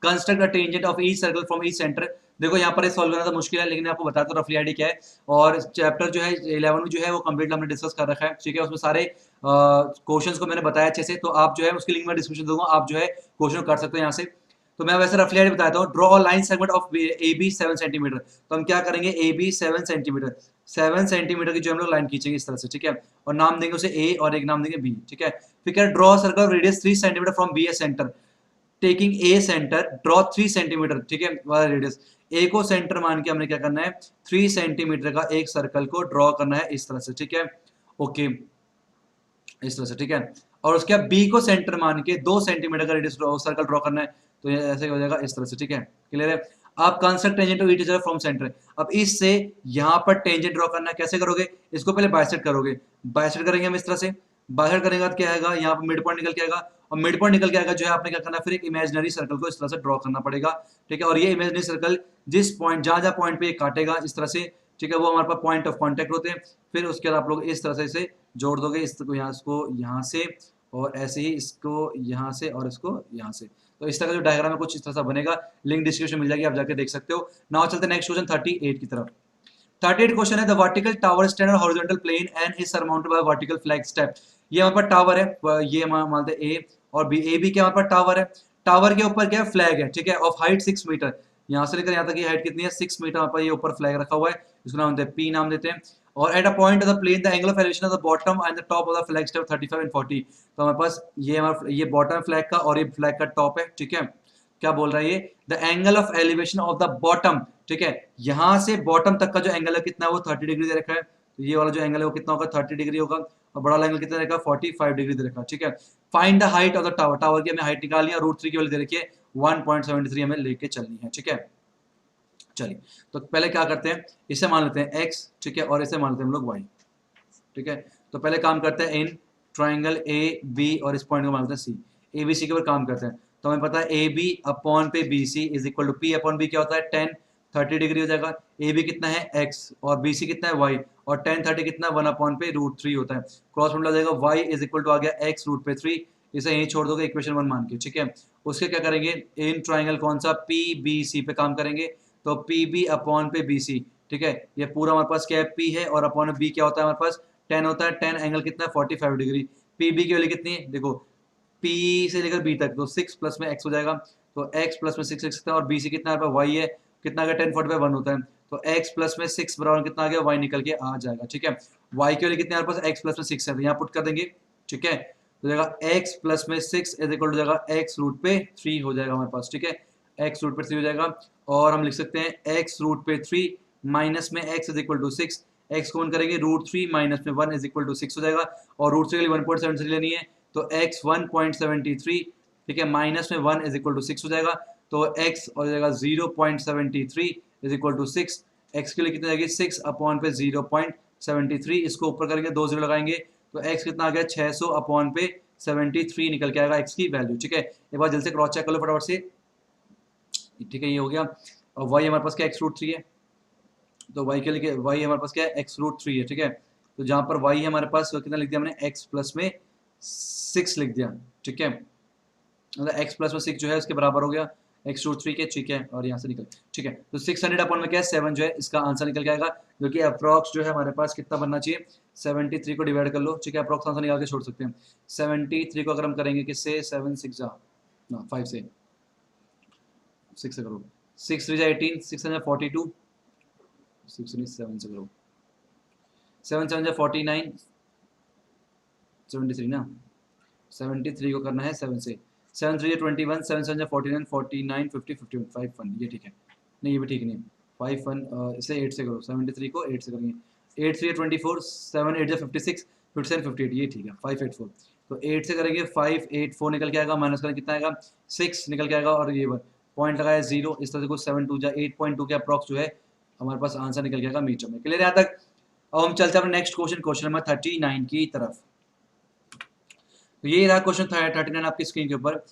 B: construct a tangent of each circle from each center। देखो यहाँ पर solve करना तो मुश्किल है, लेकिन आपको बताता हूँ रफली आइडिया क्या है। और चैप्टर जो है 11 में जो है वो कंप्लीट हमने डिस्कस कर रखा है, ठीक है, उसमें सारे क्वेश्चंस को मैंने बताया अच्छे से, तो आप जो है उसकी लिंक में डिस्क्रिप्शन दूंगा, आप जो है क्वेश्चन कर सकते हो यहाँ से। तो मैं वैसे रफली आइडिया बताता हूँ, draw a line segment of A B 7 centimetre, तो हम क्या करेंगे ए बी 7 सेंटीमीटर की जो हम लोग लाइन खींचेंगे इस तरह से, ठीक है, और नाम देंगे उसे ए और एक नाम देंगे बी, ठीक है। फिर क्या draw circle radius 3 centimetre from B A centre taking A centre, draw 3 centimetre, ठीक है, वाला रेडियस ए को सेंटर मान के हमने क्या करना है 3 सेंटीमीटर का एक सर्कल को ड्रॉ करना है इस तरह से, ठीक है, ओके, इस तरह से, ठीक है। और उसके बाद बी को सेंटर मान के 2 सेंटीमीटर का रेडियस सर्कल ड्रॉ करना है, तो ये ऐसे हो जाएगा इस तरह से, ठीक है, क्लियर है। आप construct tangent to each other from centre, अब इससे यहाँ पर टेंजेंट ड्रॉ करना है, कैसे करोगे, इसको पहले बाइसेक्ट करोगे, बाइसेक्ट करेंगे हम इस तरह से, बाइसेक्ट करेंगे तो क्या आएगा यहाँ पर मिड पॉइंट निकल के आएगा, और मिड पॉइंट निकल के आएगा जो है आपने क्या करना है फिर एक इमेजिनरी सर्कल को इस तरह से ड्रॉ करना पड़ेगा, ठीक है। और ये इमेजिनरी सर्कल जिस पॉइंट जहाँ पॉइंट पे काटेगा इस तरह से, ठीक है, वो हमारे पास पॉइंट ऑफ कॉन्टेक्ट होते हैं। फिर उसके बाद आप लोग इस तरह से इसे जोड़ दोगे, इसको यहाँ से और ऐसे ही इसको यहाँ से और इसको यहाँ से, तो इस तरह का जो डायग्राम है कुछ इस तरह से बनेगा, लिंक डिस्क्रिप्शन मिल जाएगी, आप जाके देख सकते हो। नाउ चलते हैं नेक्स्ट क्वेश्चन 38 की तरफ। 38 क्वेश्चन है the vertical tower stand on horizontal plane and is surmounted by vertical flag step. ये हमारे पास टावर है, ये मानते हैं ए और बी, ए बी क्या हमारे पास टावर है, टावर के ऊपर क्या है फ्लैग है, ठीक है, ऑफ हाइट 6 मीटर, यहाँ से लेकर यहाँ तक की हाइट कितनी है 6 मीटर, हमारे पास ये ऊपर फ्लैग रखा हुआ है, इसको नाम देते हैं पी नाम देते हैं। और at a point of the plane the angle of elevation of the bottom and the top of the flag step 35 and 40। तो हमारे पास ये बॉटम फ्लैग का और ये फ्लैग का टॉप है, ठीक है। क्या बोल रहा है ये, the angle of elevation of the bottom, ठीक है, यहां से बॉटम तक का जो एंगल है कितना है वो 30 डिग्री दे रखा है। तो ये वाला जो एंगल है वो कितना होगा, 30 डिग्री होगा। और बड़ा वाला एंगल कितना रहेगा, 45 डिग्री दे रखा है, ठीक है। Find the height of the tower, tower की हमें हाइट निकालनी है और √3 की वैल्यू दे रखी है 1.73 हमें लेके चलनी है, ठीक है। चलिए तो पहले क्या करते हैं, इसे मान लेते हैं x, ठीक है, और इसे मान लेते हैं हम लोग y, ठीक है। तो पहले काम करते हैं इन ट्राइंगल ए बी और इस पॉइंट को मान लेते हैं सी। ए बी सी के ऊपर काम करते हैं तो हमें पता है ए बी अपॉन पे B C is equal to P upon B क्या होता है 10 30 डिग्री हो जाएगा। ए बी कितना है x और बी सी कितना है y और 10 30 कितना 1 अपॉन पे √3 होता है। क्रॉस मल्टीप्लाई हो जाएगा y इज इक्वल टू आ गया x √3, इसे यहीं छोड़ दोगे इक्वेशन 1 मान के, ठीक है। उसके क्या करेंगे, इन ट्राइंगल कौन सा पी बी सी पे काम करेंगे। तो पी बी अपॉन पे बी सी, ठीक है, ये पूरा हमारे पास क्या है p है और अपॉन बी क्या होता है हमारे पास 10 होता है। 10 एंगल कितना है 45 डिग्री। पी बी की वैल्यू कितनी है, देखो p से लेकर b तक तो 6 प्लस में x हो जाएगा, तो x प्लस में 6 लिख सकते हैं। और b से कितना है y है, कितना आ गया 10 45 1 होता है, तो x प्लस में 6 बराबर कितना आ गया y निकल के आ जाएगा, ठीक है। y की वैल्यू कितनी है हमारे पास, x प्लस में 6 है, तो यहाँ पुट कर देंगे, ठीक है। तो जाएगा x प्लस में 6 इज इक्वल टू जाएगा x रूट पे 3 हो जाएगा हमारे पास, ठीक है। x रूट पे 3 हो जाएगा और हम लिख सकते हैं x रूट पे 3 माइनस में x is equal to 6। x कौन करेंगे √3 माइनस में 1 इज इक्वल टू 6 हो जाएगा और √3 के लिए 1.73 लेनी है तो x 1.73, ठीक है, माइनस में 1 इज इक्वल टू 6 हो जाएगा। तो x हो जाएगा 0.73 इज इक्वल टू 6। x के लिए कितना जाएगी 6 अपॉन पे 0.73, इसको ऊपर करेंगे 2 जीरो लगाएंगे तो x कितना आ गया 600 अपॉन पे 73 निकल के आएगा x की वैल्यू, ठीक है। एक बार जल्द से क्रॉस चेक कर लो फटाफट से, ठीक है, ये हो गया। और y हमारे पास क्या x √3 है, तो y के लिए y हमारे पास क्या है x √3 है, ठीक है। तो जहां पर y है हमारे पास कितना लिख दिया हमने x प्लस में 6 लिख दिया, ठीक है, मतलब x प्लस में 6 जो है उसके बराबर हो गया x √3 के, ठीक है। और यहाँ से निकल, ठीक है, तो 600 अपॉन में क्या है 7 जो है इसका आंसर निकल के आएगा, जो कि अप्रॉक्स जो है हमारे पास कितना बनना चाहिए 73 को डिवाइड कर लो, ठीक है, अप्रॉक्स आंसर निकाल के छोड़ सकते हैं। 73 को अगर हम करेंगे किससे 7 6 जा ना 5 से 6 से करो, 6 3 जा 18 6 जा 42 6 नहीं 7 से करो, 7 7 जा 49 73 ना, 73 को करना है 7 से, 7 3 21 7 7 49 49 50 51 5 1, ये ठीक है, नहीं ये भी ठीक नहीं, 5 1 इसे 8 से करो, 73 को 8 से करेंगे, 8 3 24 7 8 56 57 58, ये ठीक है 584। तो 8 से करेंगे 584 निकल के आएगा, माइनस करेंगे कितना आएगा 6 निकल के आएगा और ये पॉइंट लगाया 0, इस तरह से कुछ 7 2 जा 8.2 के अप्रॉक्स जो है हमारे पास आंसर निकल के आएगा मीटर में। क्लियर है यहाँ तक। अब हम चलते हैं अपने नेक्स्ट क्वेश्चन, क्वेश्चन नंबर 39 की तरफ। तो ये रहा क्वेश्चन 39 आपकी स्क्रीन के ऊपर।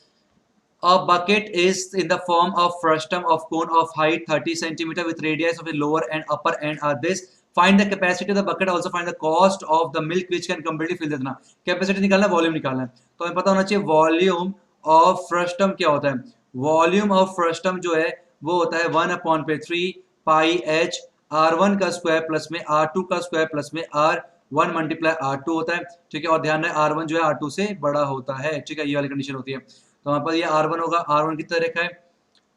B: A bucket is in the form of frustum of cone of height 30 cm with radius of the lower and upper end are this. Find the capacity of the bucket, also find the cost of the milk which can completely fill the. Capacity निकालना है, volume निकालना है, तो हमें पता होना चाहिए volume of frustum क्या होता है। वॉल्यूम ऑफ फ्रस्टम जो है वो होता है 1/3 पाई h r1 का स्क्वायर प्लस में r2 का स्क्वायर प्लस में r1 मल्टीप्लाई r2 होता है, ठीक है। और ध्यान रहे r1 जो है r2 से बड़ा होता है, ठीक है, ये वाली कंडीशन होती है। तो हमारे पास ये r1 होगा, r1 कितना दे रखा है,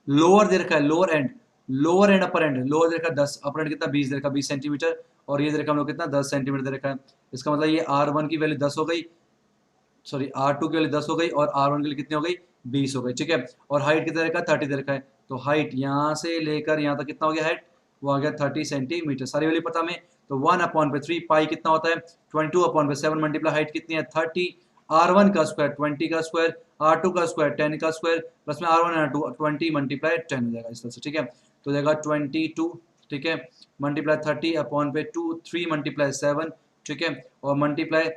B: लोअर दे रखा है, lower and upper end, lower दे रखा है 10, अपर एंड कितना 20 दे रखा है 20 सेंटीमीटर, और ये दे रखा है हम लोग कितना 10 सेंटीमीटर दे रखा है। इसका मतलब ये r1 की वैल्यू 10 हो गई, सॉरी r2 की वैल्यू 10 हो गई और r1 की वैल्यू कितनी हो गई 20 हो गई, ठीक है। और हाइट कितना दे रखा है 30 दे रखा है, तो हाइट यहाँ से लेकर यहाँ तक कितना हो गया हाइट, वो आ गया 30 सेंटीमीटर, सारी वैल्यू पता हमें। तो 1/3 पाई कितना होता है 22/7 मल्टीप्लाई हाइट कितनी है 30, r1 का स्क्वायर 20 का स्क्वायर, r2 का स्क्वायर 10 का स्क्वायर प्लस में r1 r2 20 मल्टीप्लाई 10 हो जाएगा इस तरह से, ठीक है। तो जाएगा 22, ठीक है, मल्टीप्लाई 30/2 3 मल्टीप्लाई 7, ठीक है, और मल्टीप्लाई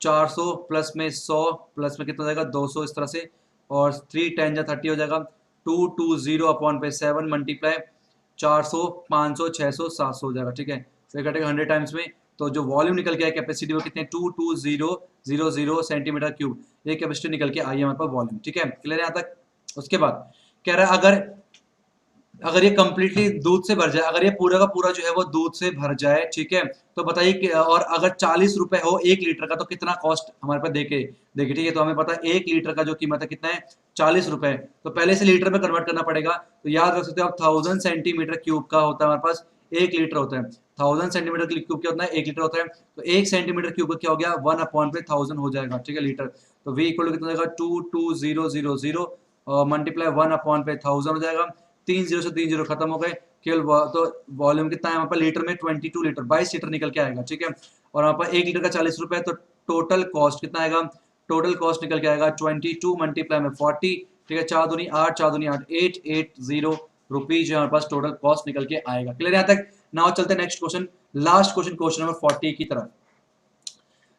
B: 400 प्लस में 100 प्लस में कितना हो जाएगा 200 इस तरह से, और 3 10 जा 30 हो जाएगा 220/7 मल्टीप्लाई 400 500 600 700 हो जाएगा, ठीक है। तो कटेगा 100 टाइम्स में, तो जो वॉल्यूम निकल के आया कैपेसिटी वो कितने 22000 सेंटीमीटर क्यूब, ये कैपेसिटी निकल के आई है हमारे पास वॉल्यूम, ठीक है। क्लियर है यहाँ तक। उसके बाद कह रहा है अगर ये कंप्लीटली दूध से भर जाए, अगर ये पूरा का पूरा जो है वो दूध से भर जाए, ठीक है, तो बताइए कि और अगर 40 रुपए हो 1 लीटर का, तो कितना कॉस्ट हमारे पास देखे, ठीक है। तो हमें पता है 1 लीटर का जो कीमत है कितना है 40 रुपए, तो पहले से लीटर में कन्वर्ट करना पड़ेगा। तो याद रख सकते हो आप 1000 सेंटीमीटर क्यूब का होता है हमारे पास 1 लीटर होता है। 1000 सेंटीमीटर क्यूब क्या होता है, 1 लीटर होता है। तो 1 सेंटीमीटर क्यूब क्या हो गया, 1/1000 हो जाएगा, ठीक है, लीटर। तो v इक्वल टू कितना हो जाएगा, 22000 मल्टीप्लाई 1/1000 हो जाएगा। 3 जीरो से 3 जीरो खत्म हो गए, केवल तो वॉल्यूम कितना है वहाँ पर लीटर में, 22 लीटर, 22 लीटर निकल के आएगा, ठीक है। और वहाँ पर 1 लीटर का 40 रुपए, तो टोटल कॉस्ट कितना आएगा, टोटल कॉस्ट निकल के आएगा 22 मल्टीप्लाई में 40, ठीक है, 4 दूनी 8, 4 दूनी 8, 880 रुपीज हमारे पास टोटल कॉस्ट निकल के आएगा। क्लियर यहाँ तक। नाउ चलते हैं next question, last question, question number 40 की तरफ।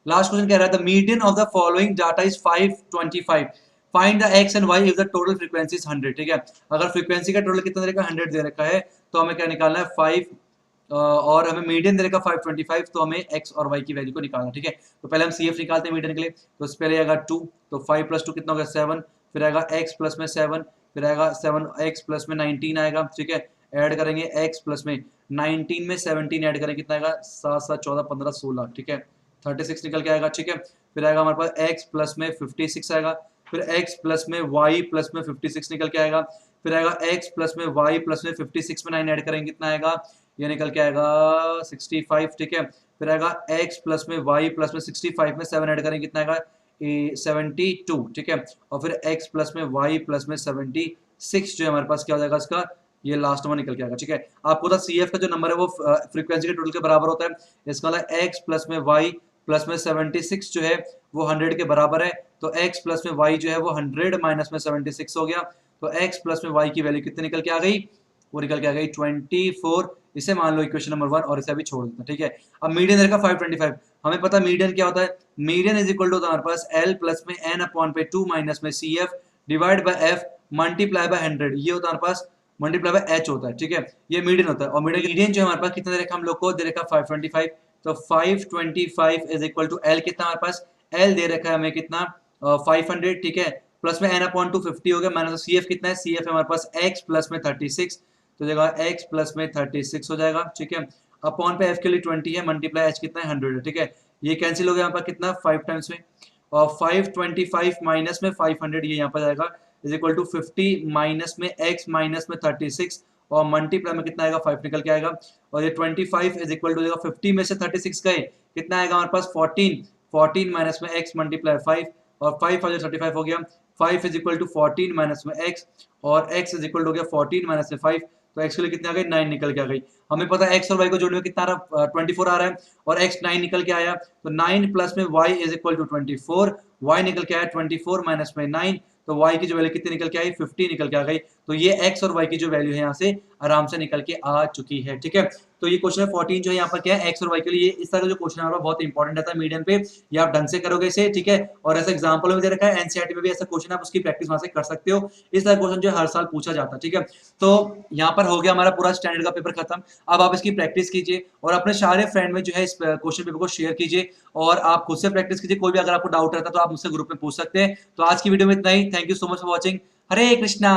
B: लास्ट क्वेश्चन कह रहा है the median of the following data is 525, find the X and Y if the total frequency is 100, ठीक है। अगर फ्रीक्वेंसी का टोटल कितना दे रखा है, 100 दे रखा है, तो हमें क्या निकालना है 5 और हमें मीडियन दे रखा 525, तो हमें एक्स और वाई की वैल्यू को निकालना, ठीक है। तो पहले हम सीएफ निकालते हैं मीडियन के लिए, तो इस पहले आएगा 2, तो 5 + 2 कितना हो गया 7, फिर आएगा x प्लस में 7, फिर आएगा 7x प्लस में 19 आएगा, ठीक है। ऐड करेंगे x प्लस में 19 में 17 ऐड करेंगे, कितना आएगा 7 7 14 15 16, ठीक है, 36 निकल के आएगा, ठीक है। फिर आएगा हमारे पास x प्लस में 56 आएगा, फिर x प्लस में y प्लस में 56 निकल के आएगा, फिर आएगा x प्लस में y प्लस में 56 में 9 ऐड करेंगे, कितना आएगा, ये निकल के आएगा 65, ठीक है। फिर आएगा x प्लस में y प्लस में 65 में 7 ऐड करेंगे, कितना आएगा 72, ठीक है। और फिर x प्लस में y प्लस में 76 जो है हमारे पास क्या हो जाएगा इसका, ये लास्ट नंबर निकल के आएगा, ठीक है। आपको पता CF का जो नंबर है वो फ्रीक्वेंसी के टोटल के बराबर होता है, इसका मतलब x प्लस में y प्लस में 76 जो है वो 100 के बराबर है, तो x प्लस में y जो है वो 100 माइनस में 76 हो गया, तो x प्लस में y की वैल्यू कितनी निकल के आ गई, वो निकल के आ गई 24। इसे मान लो इक्वेशन नंबर 1 और इसे अभी छोड़ देते हैं, ठीक है। अब मीडियन रहेगा 525, हमें पता मीडियन क्या होता है, मीडियन इज इक्वल टू हमारे पास L प्लस में n/2 माइनस में CF divide by F multiply by 100, ये होता है हमारे पास मल्टीप्लाई बाय H होता है, ठीक है, ये मीडियन होता है। और मीडियन जो हमारे पास कितना दे रखा हम लोग को, दे रखा 525, तो 525 इज इक्वल टू L कितना हमारे पास, L दे रखा है हमें कितना 500, ठीक है, प्लस में n/2 50 हो गया, माइनस CF कितना है, CF है हमारे पास x प्लस में 36, तो जगह x प्लस में 36 हो जाएगा, ठीक है। अपॉन पे f के लिए 20 है, मल्टीप्लाई h कितना है 100 है, ठीक है। ये कैंसिल हो गया यहाँ पर कितना 5 टाइम्स में, और 525 माइनस में 500 ये यहाँ पर जाएगा इज इक्वल टू 50 माइनस में x माइनस में 36 और मल्टीप्लाई में कितना आएगा 5 निकल के आएगा, और ये 25 इज इक्वल टू 50 में से 36 गए, कितना आएगा हमारे पास 14 माइनस में x मल्टीप्लाई 5 और 5 35 हो गया, 5 इज इक्वल टू 14 माइनस में x और x इज इक्वल टू हो गया 14 माइनस में 5, तो x के लिए कितने आ गई 9 निकल के आ गई। हमें पता है x और y को जोड़ने में कितना आ रहा 24 आ रहा है, और x 9 निकल के आया, तो 9 प्लस में y is equal to 24, y निकल के आया 24 माइनस में 9, तो y की जो वैल्यू कितनी निकल के आई 50 निकल के आ गई। तो ये x और y की जो वैल्यू है यहाँ से आराम से निकल के आ चुकी है, ठीक है। तो ये क्वेश्चन 14 जो है यहाँ पर क्या है x और y के लिए, इस तरह का जो क्वेश्चन है बहुत इंपॉर्टेंट रहता है मीडियन पे, ये आप ढंग से करोगे इसे, ठीक है। और ऐसा एग्जाम्पल में दे रखा है, एनसीईआरटी में भी ऐसा क्वेश्चन आप उसकी प्रैक्टिस वहां से कर सकते हो, इस तरह क्वेश्चन जो हर साल पूछा जाता है, ठीक है। तो यहाँ पर हो गया हमारा पूरा स्टैंडर्ड का पेपर खत्म। अब आप इसकी प्रैक्टिस कीजिए और अपने सारे फ्रेंड में जो है इस क्वेश्चन पेपर को शेयर कीजिए, और आप खुद से प्रैक्टिस कीजिए। कोई भी अगर आपको डाउट रहता है तो आप मुझसे ग्रुप में पूछ सकते हैं। तो आज की वीडियो में इतना ही, thank you so much for watching, Hare Krishna.